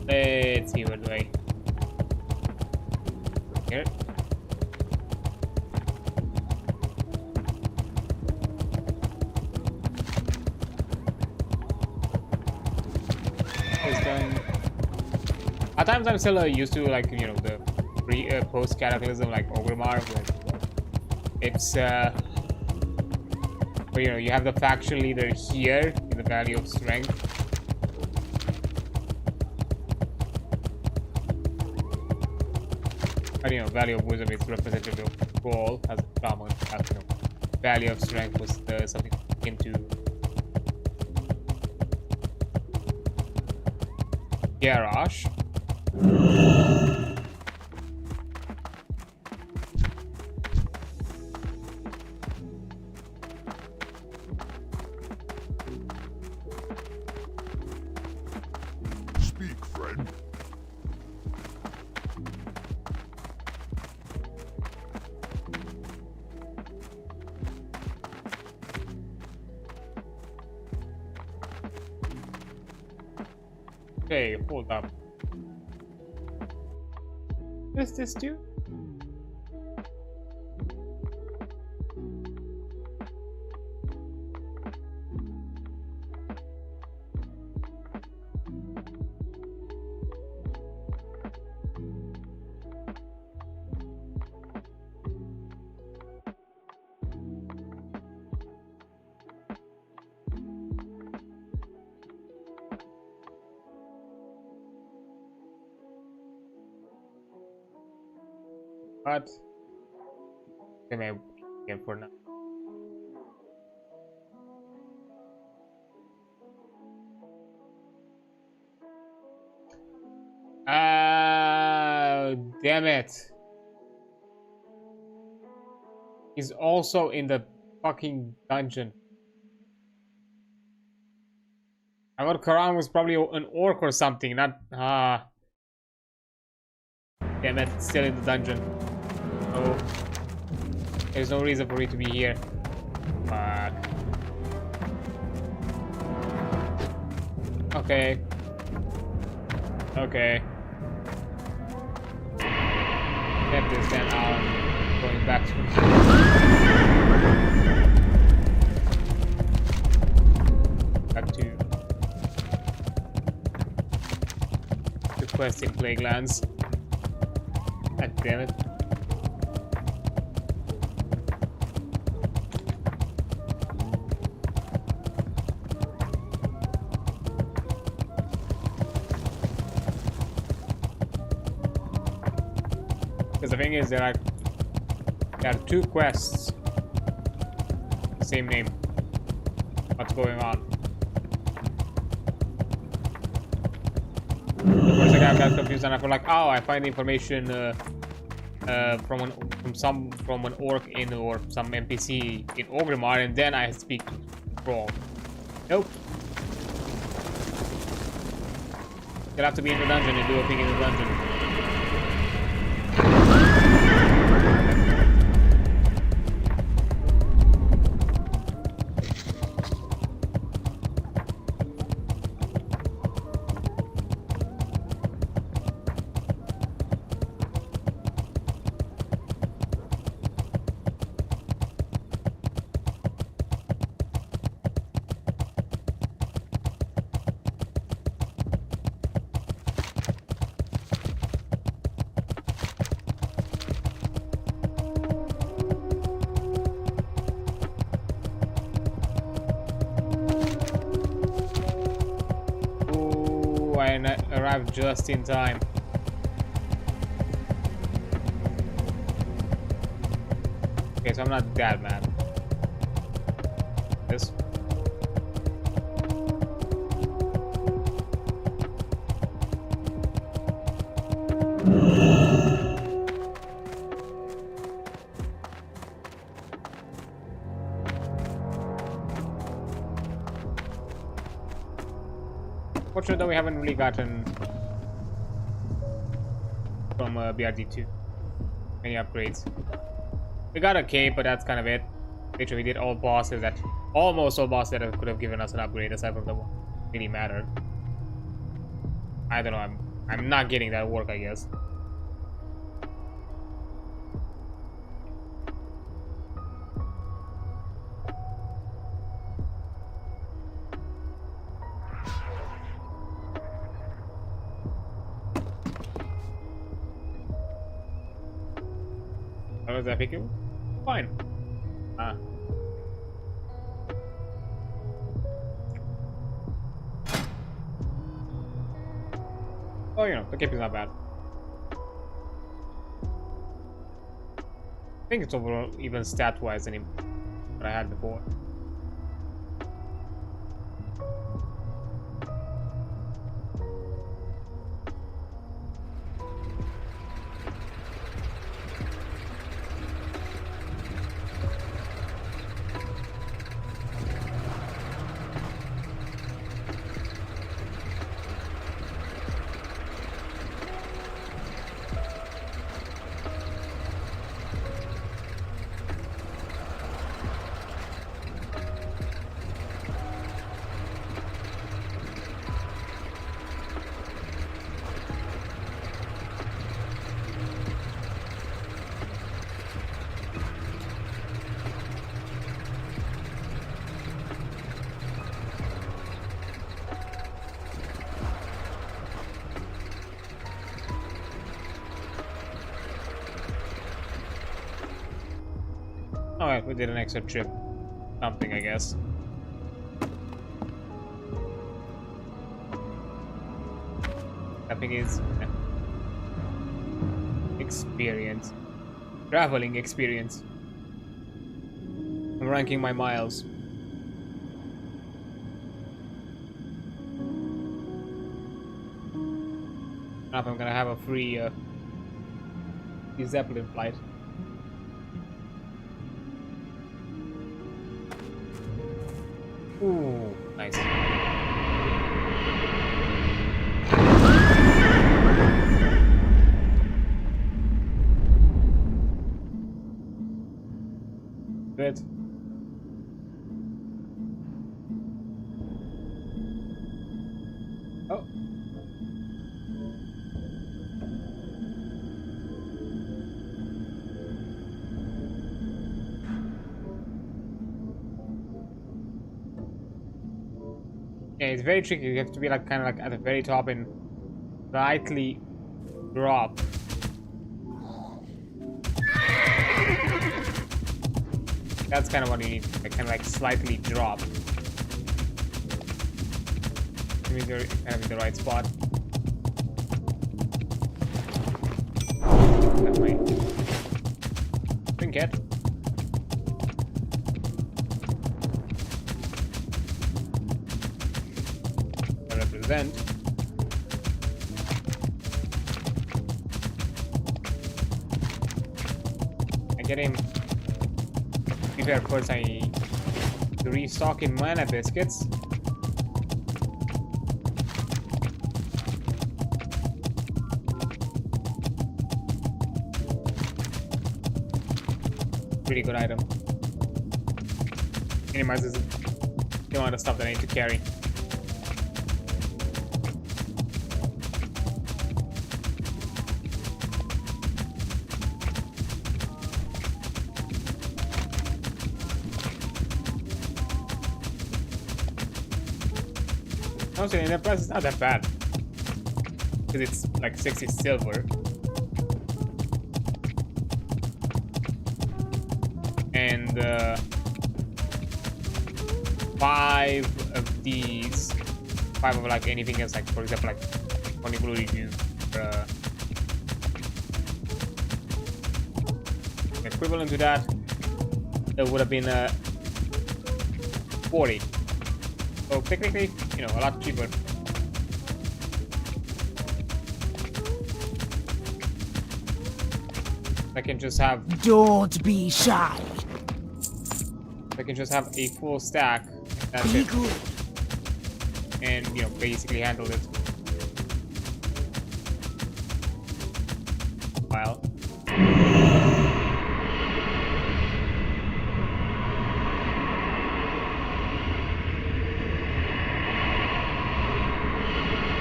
Let's see what do I here. At times I'm still used to like, you know, the post cataclysm like Ogrimmar, but it's but, you know, you have the faction leader here in the Valley of Strength. And, you know, Valley of Wisdom is representative of Gaul as a common, as, you know, Valley of Strength was something into Garrosh. Speak, friend. Hey, hold up. Is this dude? But they may get for now. Damn it. He's also in the fucking dungeon. I thought Karan was probably an orc or something, not damn it, it's still in the dungeon. Oh, there's no reason for me to be here. Fuck. Okay. Okay. Get this then I'm going back to the quest in Plaguelands. God damn it. Because the thing is, there are two quests. Same name. What's going on? The first thing I got confused and I felt like, oh, I find the information from an orc in or some NPC in Ogrimmar, and then I speak to Brawl. Nope. You'll have to be in the dungeon and do a thing in the dungeon. I arrived just in time. Okay, so I'm not that mad. This. Fortunately, we haven't really gotten from BRD2 any upgrades. We got a cape, but that's kind of it. Literally, we did all bosses that almost all bosses that could have given us an upgrade aside from the one that really mattered. I don't know. I'm not getting that work, I guess. How was that figure? Fine. Ah. Oh, you know, the cape is not bad. I think it's overall even stat-wise than what I had before. Alright, we did an extra trip. Something, I guess. Tapping is experience. Traveling experience. I'm ranking my miles. Now I'm gonna have a free Zeppelin flight. Ooh, nice. Good. Oh. Yeah, it's very tricky. You have to be like kind of like at the very top and slightly drop. That's kind of what you need. Like, kind of like slightly drop. That means you're kind of in the right spot. That's my trinket. Represent. I get him. Be fair, first I restock in mana biscuits. Pretty good item. Minimizes the amount of stuff that I need to carry. Honestly, the price is not that bad because it's like 60 silver and 5 of these, 5 of like anything else, like for example like only blue review equivalent to that, it would have been 40. So technically, you know, a lot cheaper. I can just have. Don't be shy. I can just have a full stack. That's Be it. good. And you know, basically handle it. While.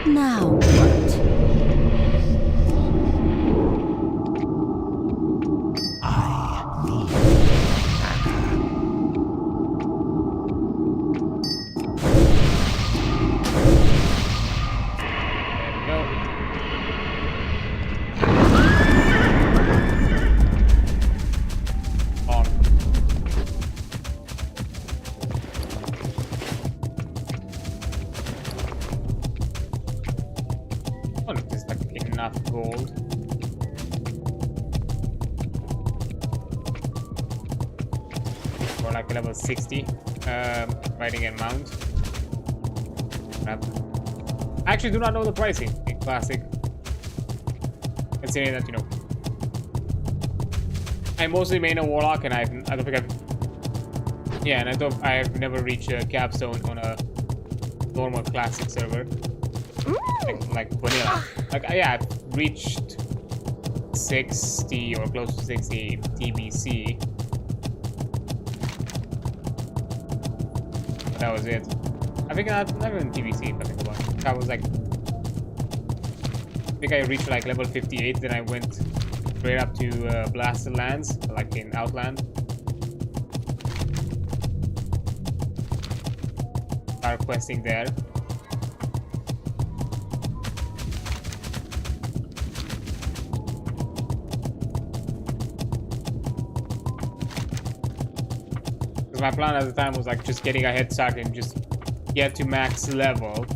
Now what? I need There we go. or like level 60 riding and mount. I actually do not know the pricing in Classic, considering that, you know, I mostly main a Warlock, and I don't think I've... Yeah, and I've never reached a capstone on a normal Classic server. Like vanilla. Like, yeah, I've reached 60 or close to 60 TBC. But that was it. I think not even TBC, if I think about it. I was like... I think I reached like level 58, then I went straight up to Blasted Lands, like in Outland. Started questing there. Because my plan at the time was like just getting a head start and just get to max level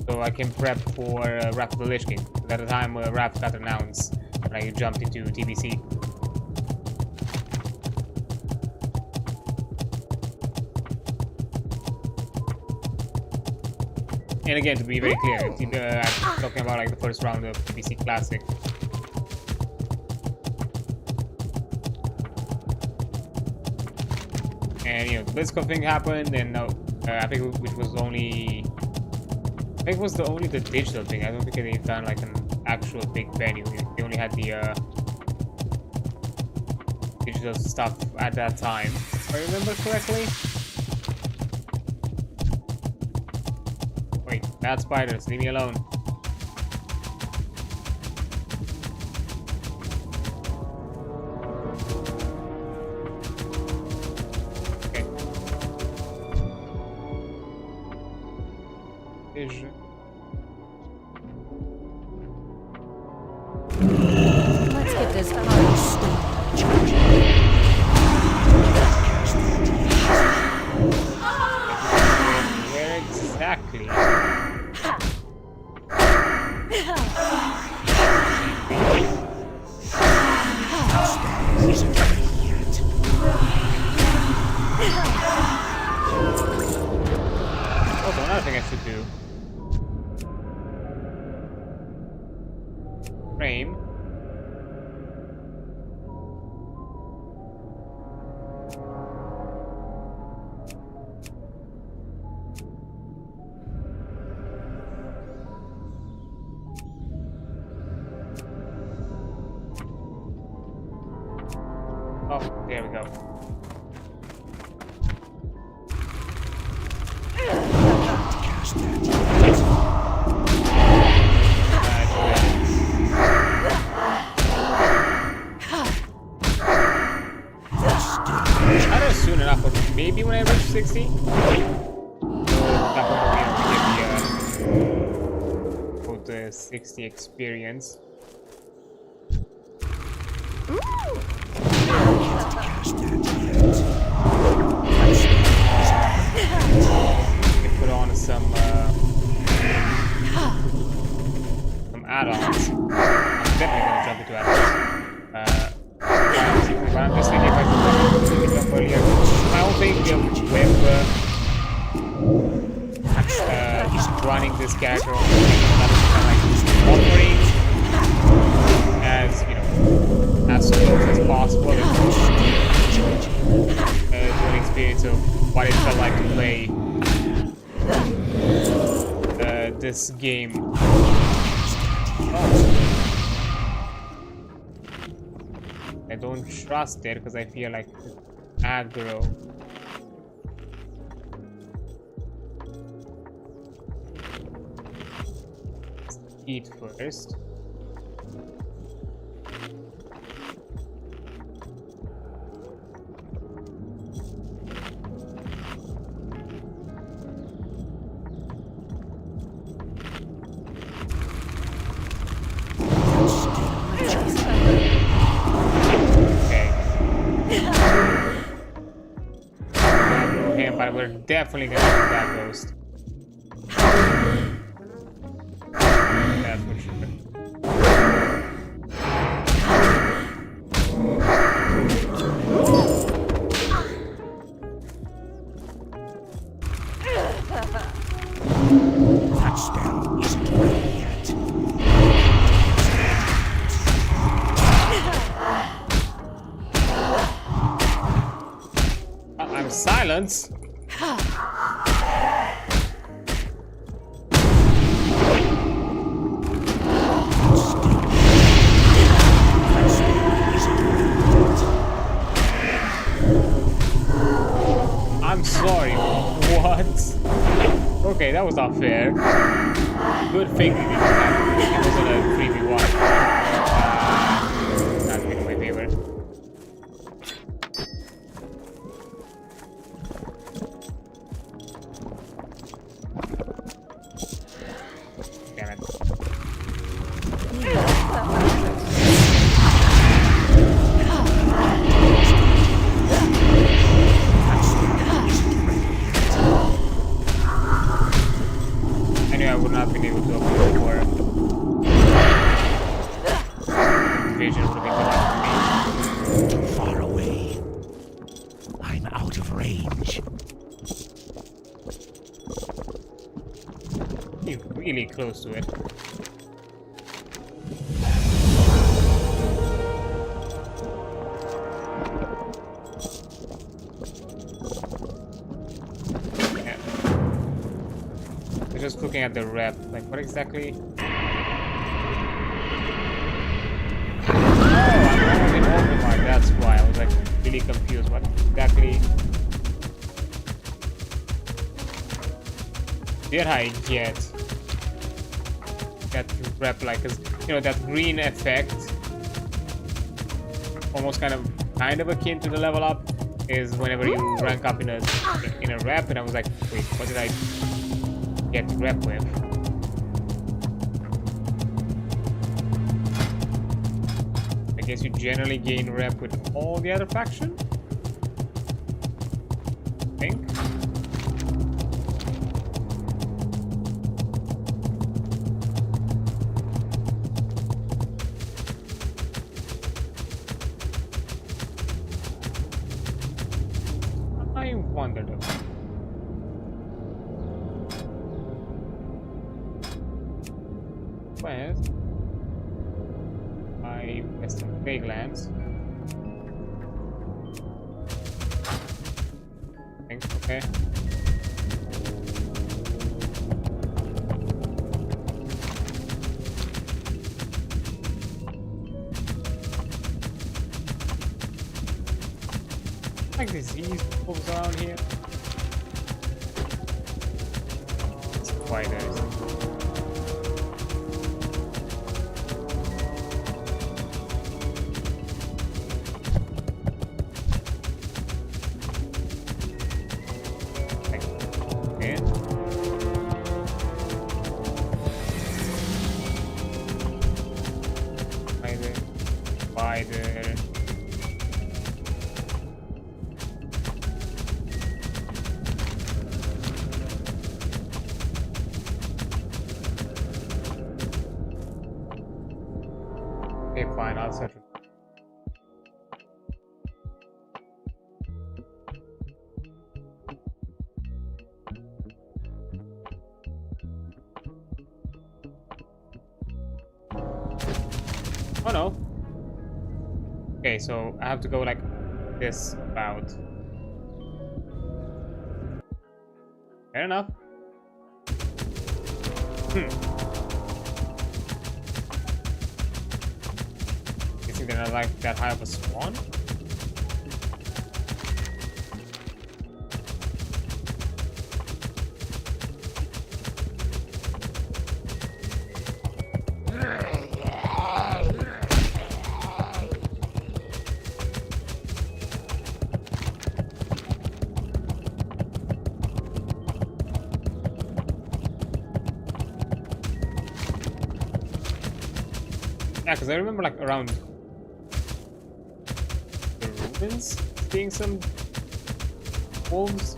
so I can prep for Wrath of the Lich King. At the time Wrath got announced when I jumped into TBC. And again, to be very clear, I'm talking about like the first round of TBC Classic. And you know, the BlizzCon thing happened, and I think it was only... I think it was only the digital thing. I don't think they've done like an actual big venue. They only had the digital stuff at that time, if I remember correctly. Wait, bad spiders, leave me alone. Okay. Let's get this party started. Where exactly? Also, another thing I should do. Frame. Oh, there we go. Cast that. I don't know soon enough, but maybe when I reach 60. That will be able to get the 60 experience. Put on some add-ons. I'm definitely gonna jump into add-ons. But I'm just thinking if I could jump earlier. I don't think with running this character on offering as, you know, as close as possible to an experience of what it felt like to play this game. I don't trust it because I feel like aggro. Eat first. But we're definitely gonna do that ghost. That's for sure. Silence. I'm sorry. What? Okay, that was not fair. Good thing it wasn't a 3v1. Not in my favor. Damn it. I would not have been able to open the door. Vision would have been good for Far away. I'm out of range. me. You're really close to it. Just looking at the rep, like what exactly? Oh, I'm already in overmark, that's why I was like really confused. What exactly did I get that rep, like, cause you know that green effect, almost kind of akin to the level up, is whenever you rank up in a rep, and I was like, wait, what did I get rep with? I guess you generally gain rep with all the other faction? I think. I wondered about it. West by western plaguelands. I think, okay. Like disease moves around here. Spiders. Spider. Okay, fine, I'll search it. Oh no. Okay, so I have to go like this route. Fair enough. You think they're not like that high of a spawn? Yeah, because I remember like around the ruins seeing some wolves.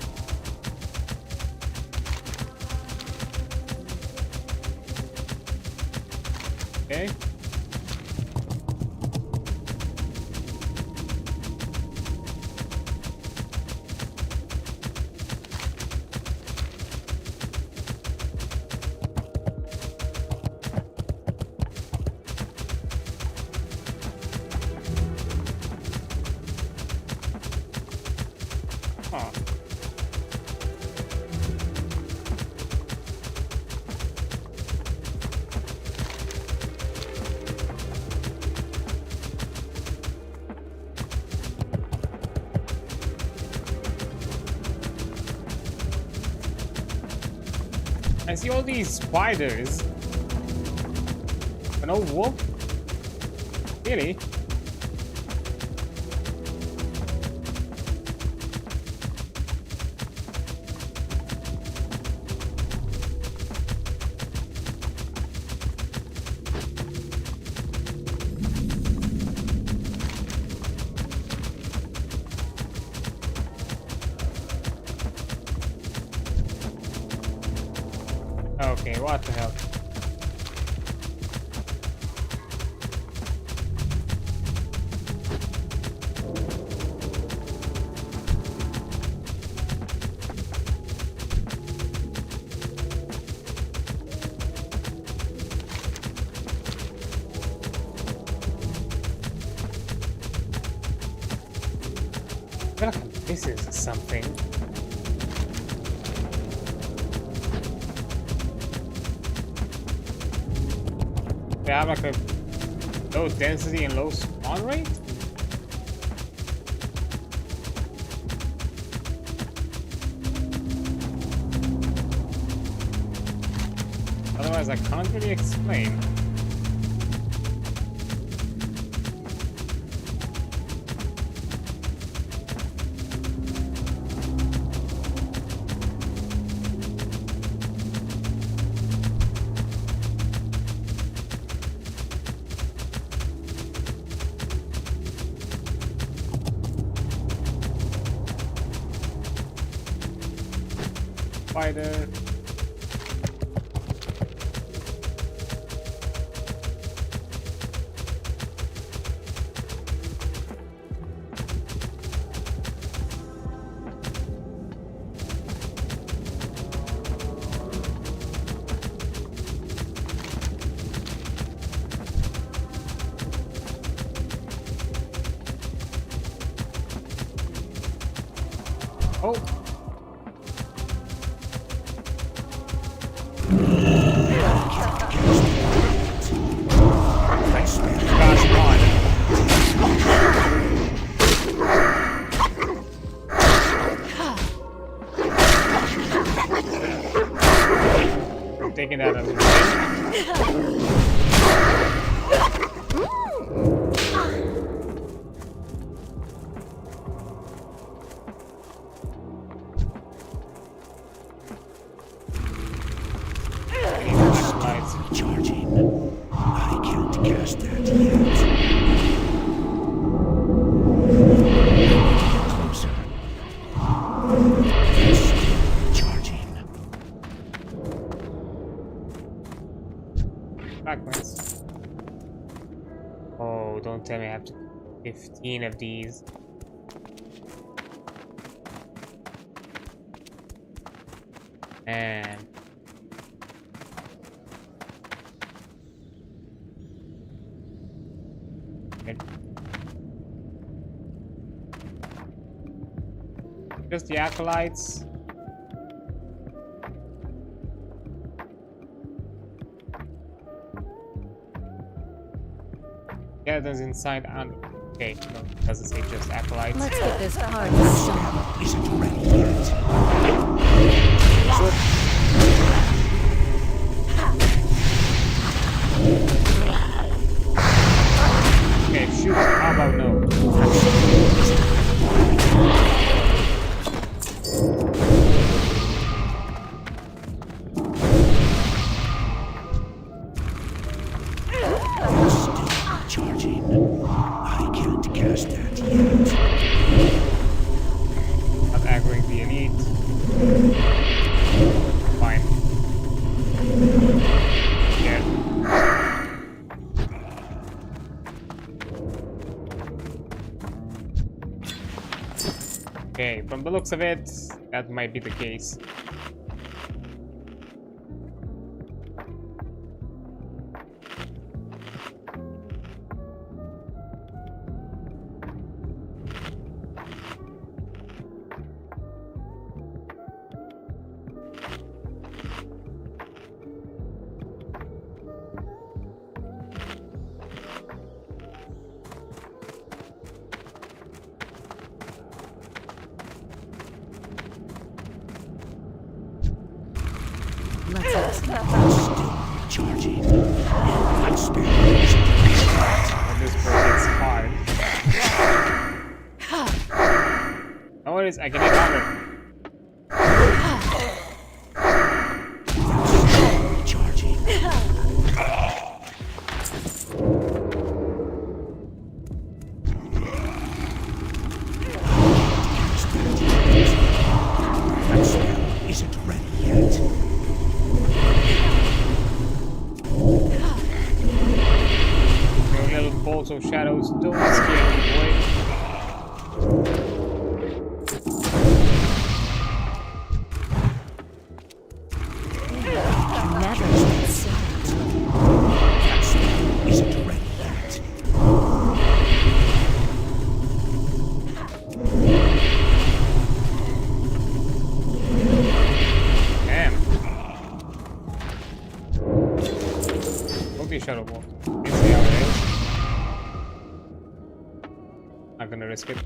Okay. Huh. I see all these spiders. But no wolf? Really? Okay, what the hell? I feel like this is something. They have like a low density and low spawn rate? Otherwise I can't really explain. Spider. Oh. Gosh, I'm taking that as a win. Recharging. I can't cast that yet. Closer. Charging. Backwards. Oh, don't tell me I have to 15 of these. And just the acolytes. Skeletons inside and okay, no, it doesn't say just acolytes. Let's get this card shot. Isn't ready yet. Okay, shoot. How about no? Charging. I can't cast that yet. Not aggroing the elite. Fine. Yeah. Okay, from the looks of it, that might be the case. Charging. That spell isn't And this part is hard. No worries, I can hit harder. charging. That spell isn't ready yet. Your little bolts of shadows don't scare me, boy. Never been served. That spell isn't ready yet. Damn. Okay, shadow ball. Let's see how it is. Not gonna risk it.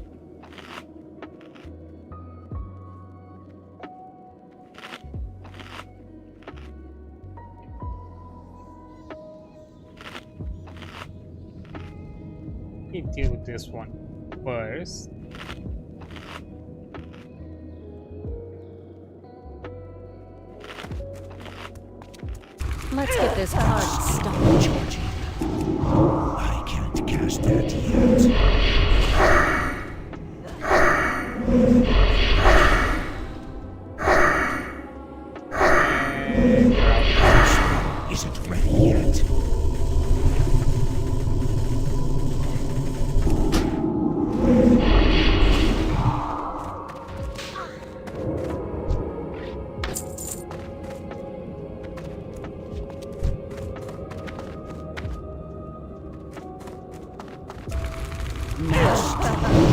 Let me deal with this one first. Let's get this card started. Charging. I can't cast that yet. And you're out. That spell isn't ready yet.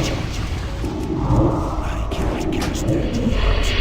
Charging. I can't cast that yet.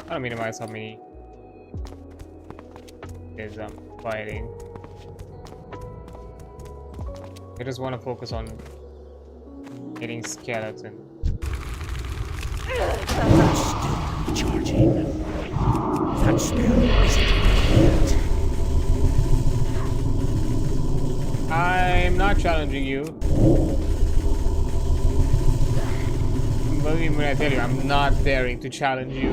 I don't minimize how many is fighting. I just want to focus on getting skeleton. Still charging. That spell isn't ready yet. I'm not challenging you. Believe me when I tell you, I'm not daring to challenge you.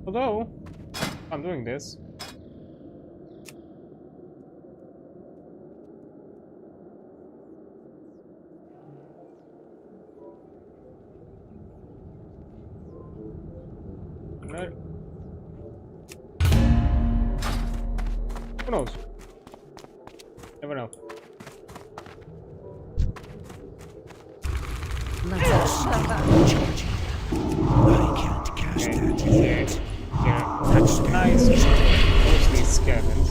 Although, I'm doing this. Right. Who knows? Never know. Let's Charging. I can't cast Okay, that here, yet. here. That's Nice. Mostly skeletons.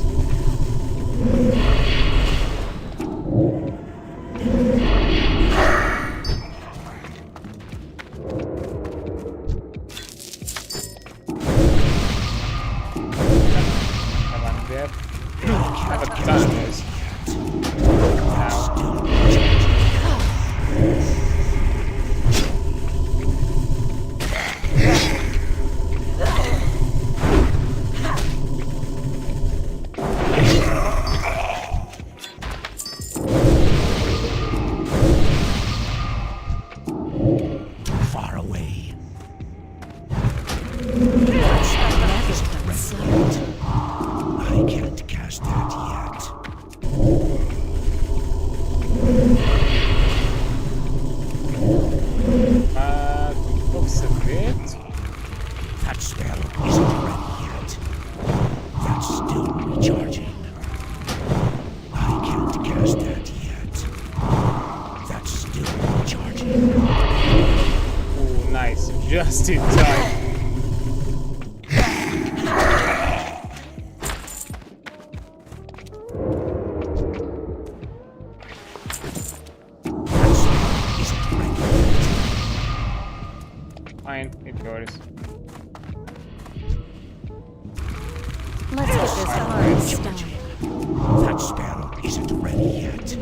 Have one there. Have a ton of those. Now, Far away. never been served. I can't cast that yet. Just in time. Fine, it's yours. Let's get this hard stuff. That spell isn't ready yet.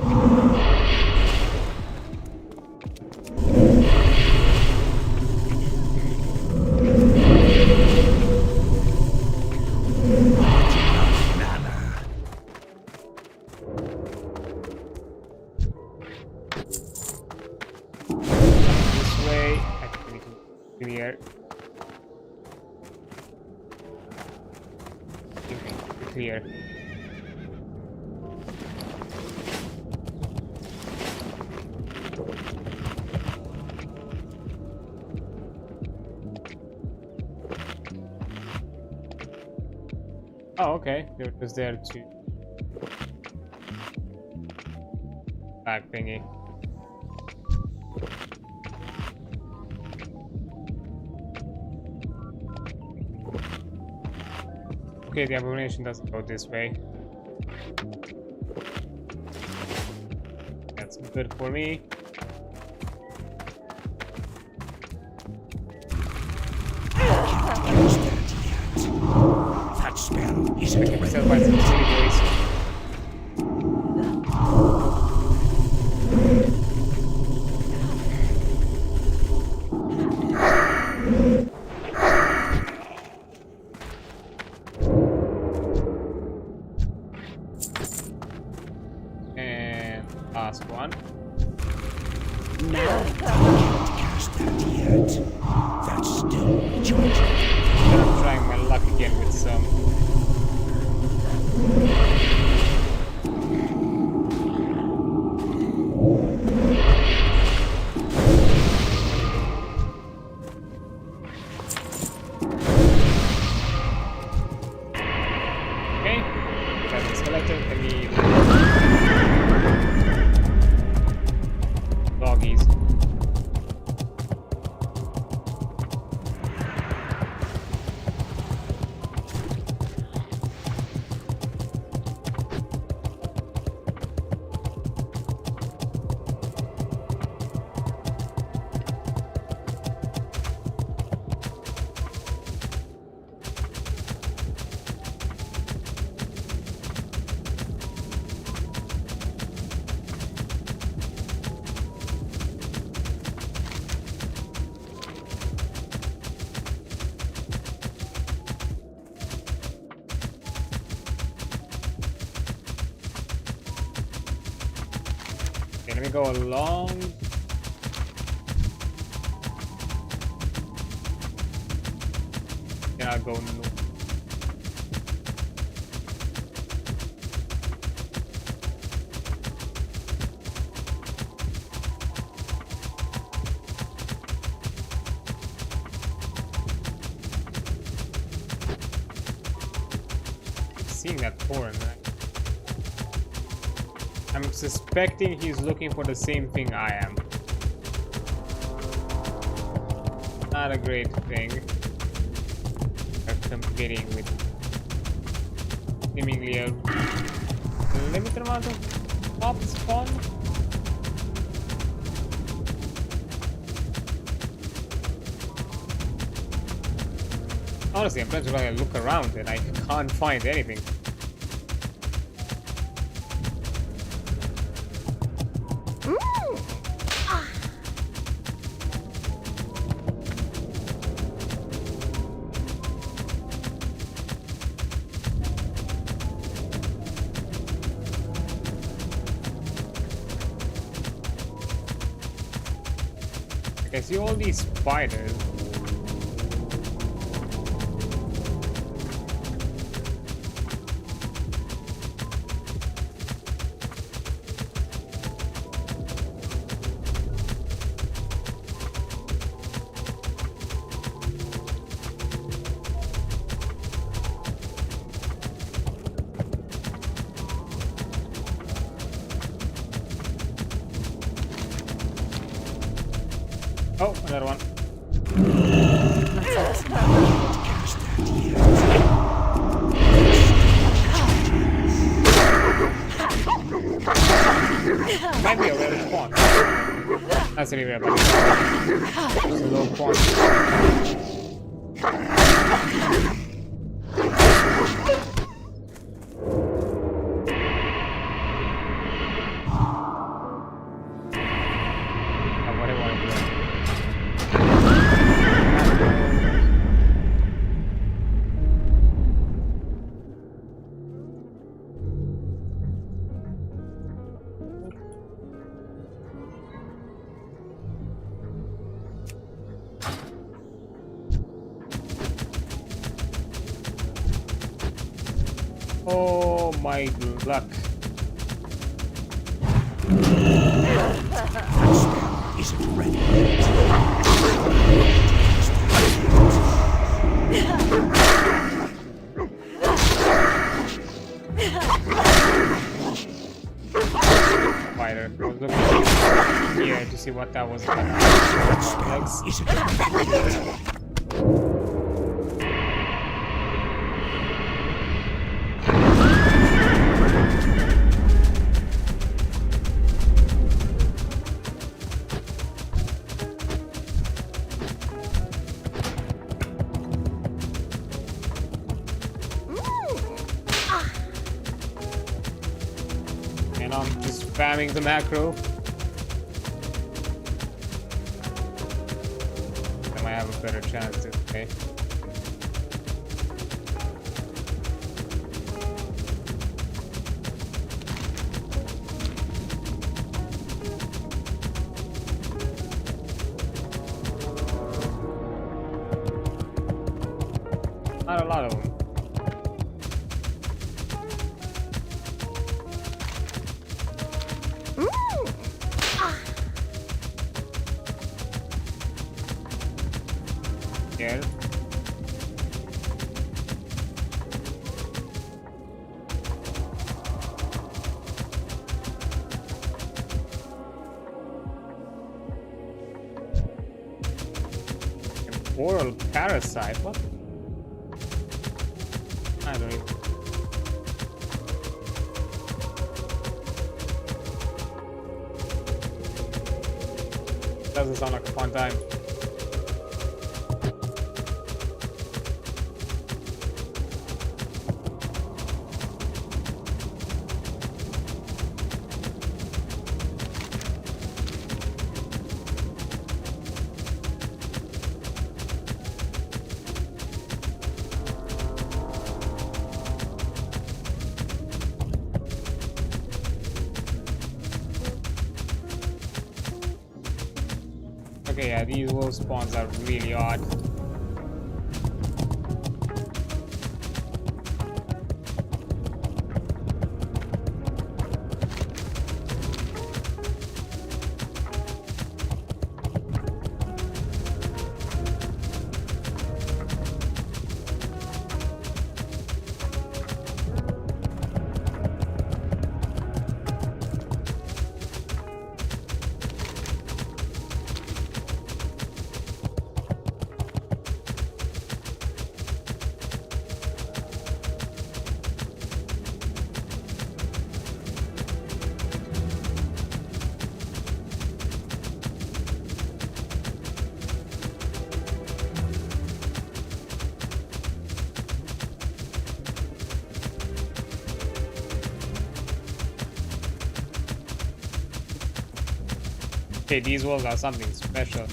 This way, actually, clear. Clear. Oh, okay. It was there too. Back thingy. Okay, the abomination doesn't go this way. That's good for me. That spell isn't Okay, ready. still find some silly boys. And last one. Now, Cast that yet. That's still recharging. I'm trying my luck again with some. Okay, that's the skeleton. I mean, doggies. Okay, let me go along. Then I'll go north. Seeing that horn, right? I'm suspecting he's looking for the same thing I am. Not a great thing. I'm competing with seemingly a limited amount of pop spawn. Honestly, I'm trying to look around and I can't find anything. I see all these spiders. Oh, another one. That's it. Cast that yet. Might be a rare spawn. That's really rare, but it's a low spawn. What I want to do. Oh my luck. That spell isn't ready yet. Spider. I was looking here to see what that was about. Legs. Isn't ready yet. And I'm just spamming the macro. I might have a better chance to okay. Not a lot of them. Here. Temporal parasite, what? I don't even. Doesn't sound like a fun time. Okay, yeah, these wolf spawns are really odd. Okay, these walls are something special.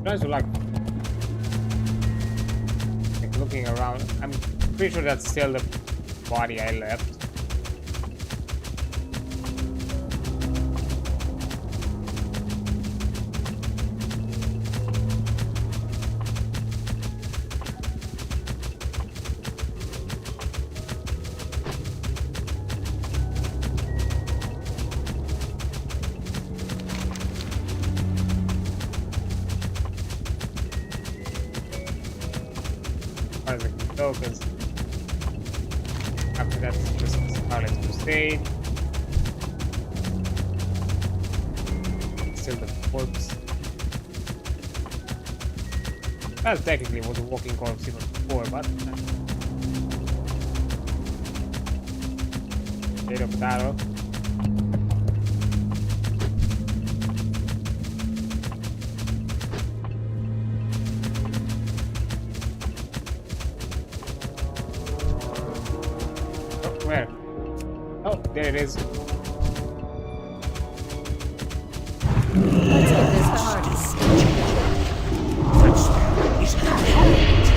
Tries to like looking around. I'm pretty sure that's still the body I left. Because after that it's just Scarlet Crusade. corpse. Well, technically it was a walking corpse even before, but state of battle. Oh, where? Oh, there it is. Let's give this the hardest. That spell is complete.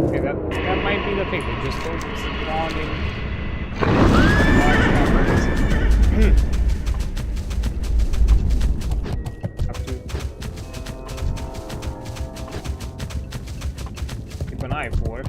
Okay, that might be the thing. They just don't spawn in large numbers. Have to keep an eye for it.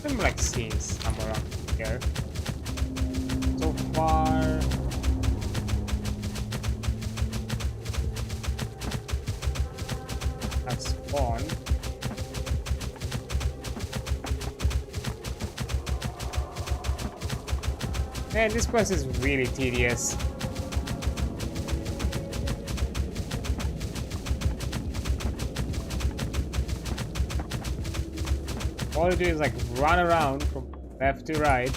I'm like seeing somewhere around here. So far, I've spawned. Man, this quest is really tedious. All you do is like run around from left to right,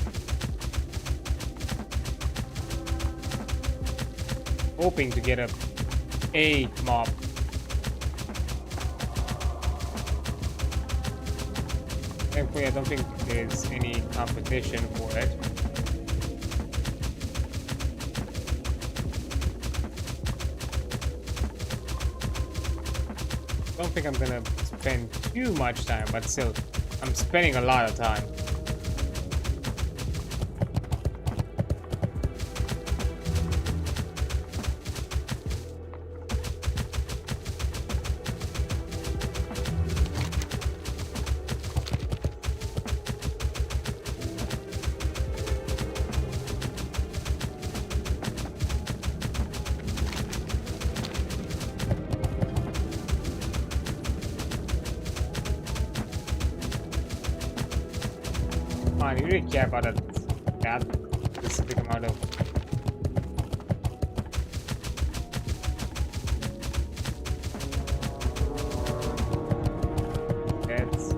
hoping to get a mob. Thankfully, I don't think there's any competition for it. Don't think I'm gonna spend too much time, but still, I'm spending a lot of time. Man, you really care about that specific amount of deaths.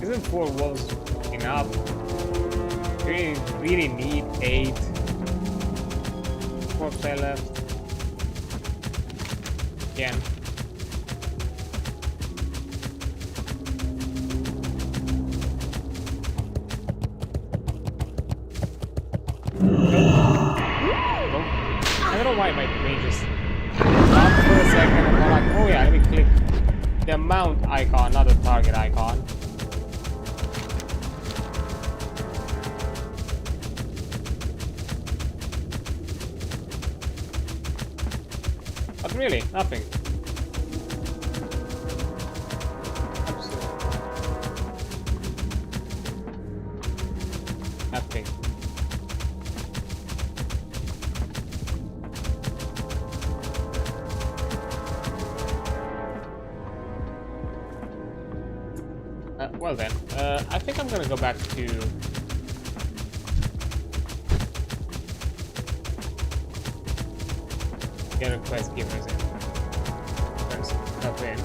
Isn't 4 wolves enough? We really need 8. 4 play left. Again. I don't know why my brain just stopped for a second and I'm like, oh yeah, let me click the mount icon, not the target icon. But really, nothing. Absolutely nothing. Well then, I think I'm gonna go back to get a quest givers in. Turn some stuff in.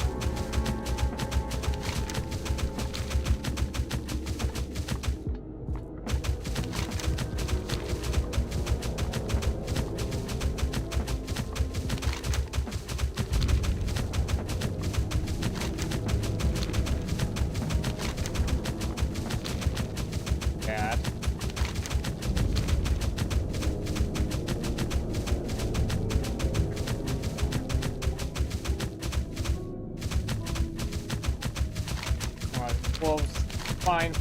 That. wolves, fine.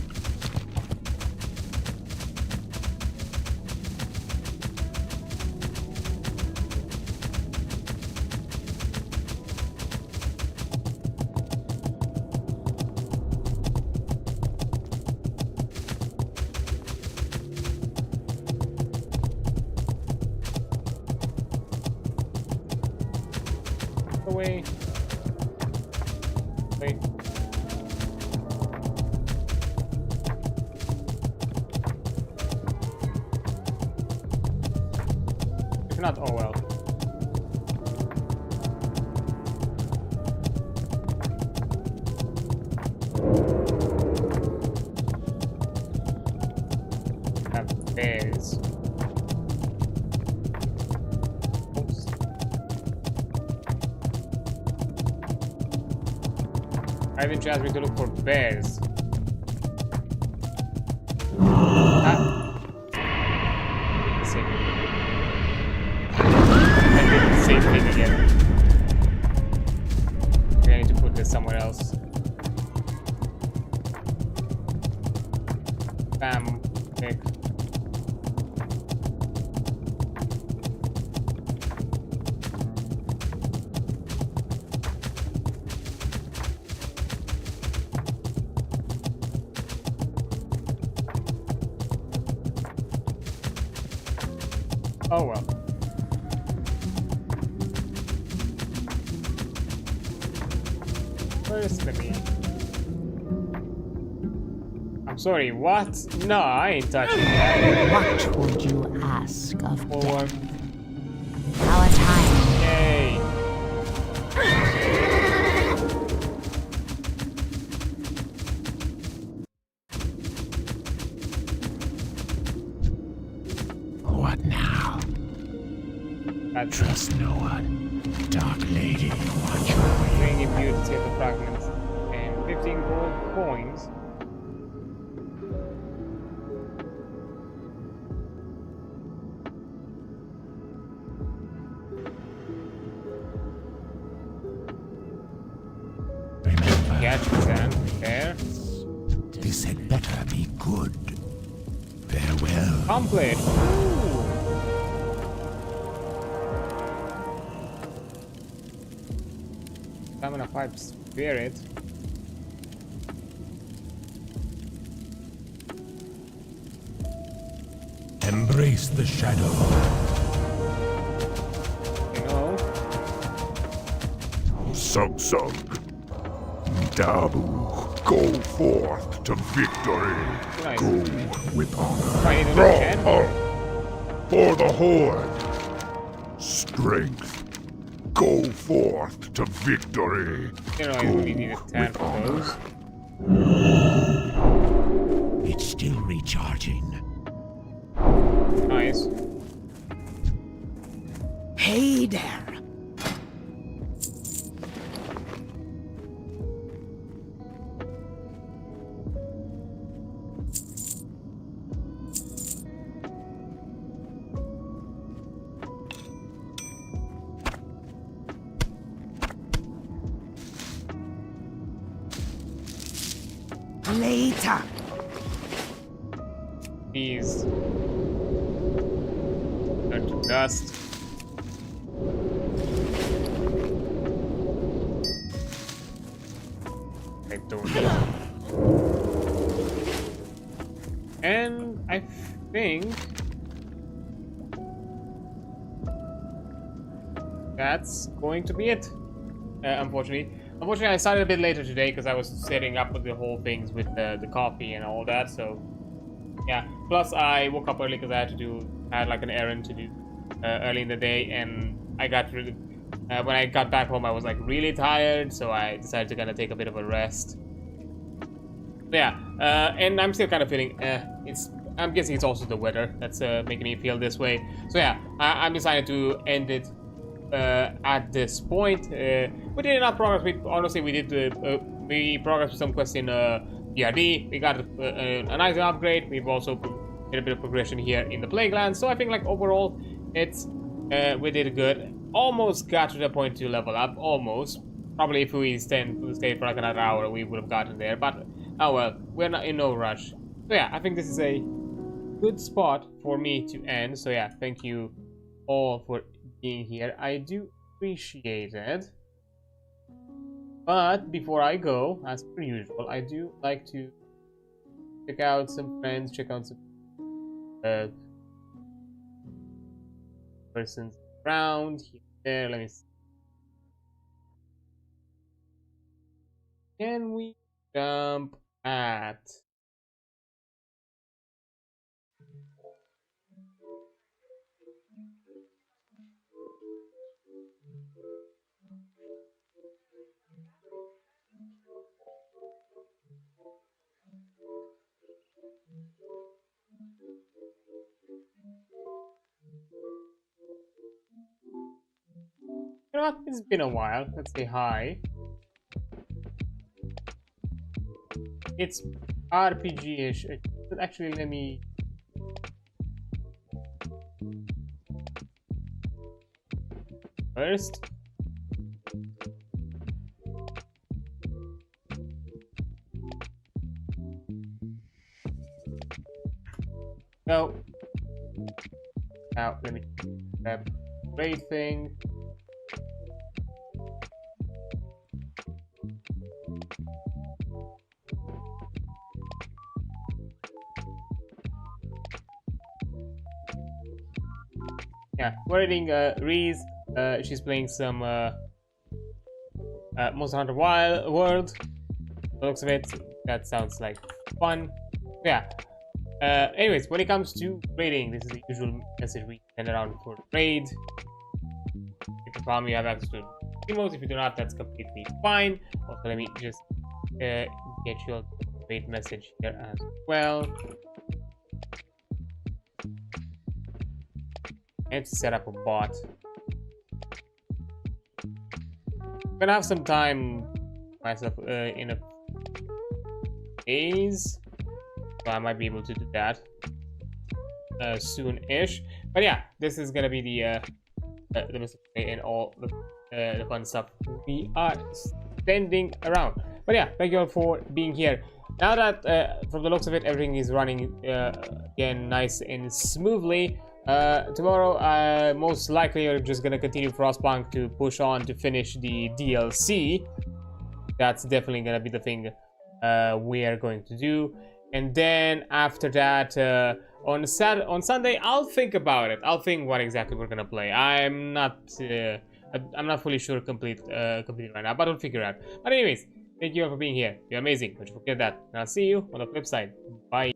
Away. Wait. If not, oh well. Have bears. Oops. Ivan asked me to look for bears. Ah. Same. I did the same thing again. Okay, I need to put this somewhere else. Bam. Okay. Oh well. Where's the meat? I'm sorry, what? No, I ain't touching that. What would you ask of Forward. death? Our time. Yay. What now? That's Trust no one. Dark Lady, watch over bring if you to save the fragments. And 15 gold coins. Remember, Catch sand there. this had better be good. Farewell. Complete. Ooh. Stamina 5 spirit. Embrace the shadow. You know. Sug Sug. Dabu. Go forth to victory. Nice. Go with honor. I need a Draw can. up for the horde. Strength. Go forth to victory. You know, I really need a 10 for those. It's still recharging. Nice. Hey there. Later. These turn to dust. I don't know. And I think that's going to be it. Unfortunately, I started a bit later today because I was setting up with the whole things with the coffee and all that. So yeah. Plus, I woke up early because I had like an errand to do early in the day, and I got really when I got back home, I was like really tired, so I decided to kind of take a bit of a rest. Yeah, and I'm still kind of feeling I'm guessing it's also the weather that's making me feel this way. So yeah, I'm decided to end it at this point. We did enough progress. We progressed with some quests in BRD. We got a nice upgrade. We've also did a bit of progression here in the plaguelands. So I think like overall, we did good. Almost got to the point to level up. Almost. Probably if we stayed for like another hour, we would have gotten there. But Oh well, we're not in no rush. So yeah, I think this is a good spot for me to end. So yeah, thank you all for being here. I do appreciate it. But before I go, as per usual, I do like to check out some friends, check out some persons around here. There, let me see. Can we jump at? You know what? It's been a while. Let's say hi. It's RPG-ish. But actually, let me. First. No. Now, let me grab raid thing. Yeah, we're reading Reese. She's playing some Monster Hunter Wild World. The looks of it, that sounds like fun. Yeah. Anyways, when it comes to raiding, this is the usual message we send around for raid. If you farm, you have access to emotes. If you do not, that's completely fine. Also, let me just get you a raid message here as well. And to set up a bot. I'm gonna have some time myself in a days, so I might be able to do that soon-ish. But yeah, this is gonna be the message and all the fun stuff we are sending around. But yeah, thank you all for being here. Now that from the looks of it, everything is running again nice and smoothly. Tomorrow, most likely, we're just gonna continue Frostpunk to push on to finish the DLC. That's definitely gonna be the thing we are going to do. And then after that, on Sunday, I'll think about it. I'll think what exactly we're gonna play. I'm not fully sure complete right now, but I'll figure out. But anyways, thank you all for being here. You're amazing. Don't forget that. And I'll see you on the flip side. Bye.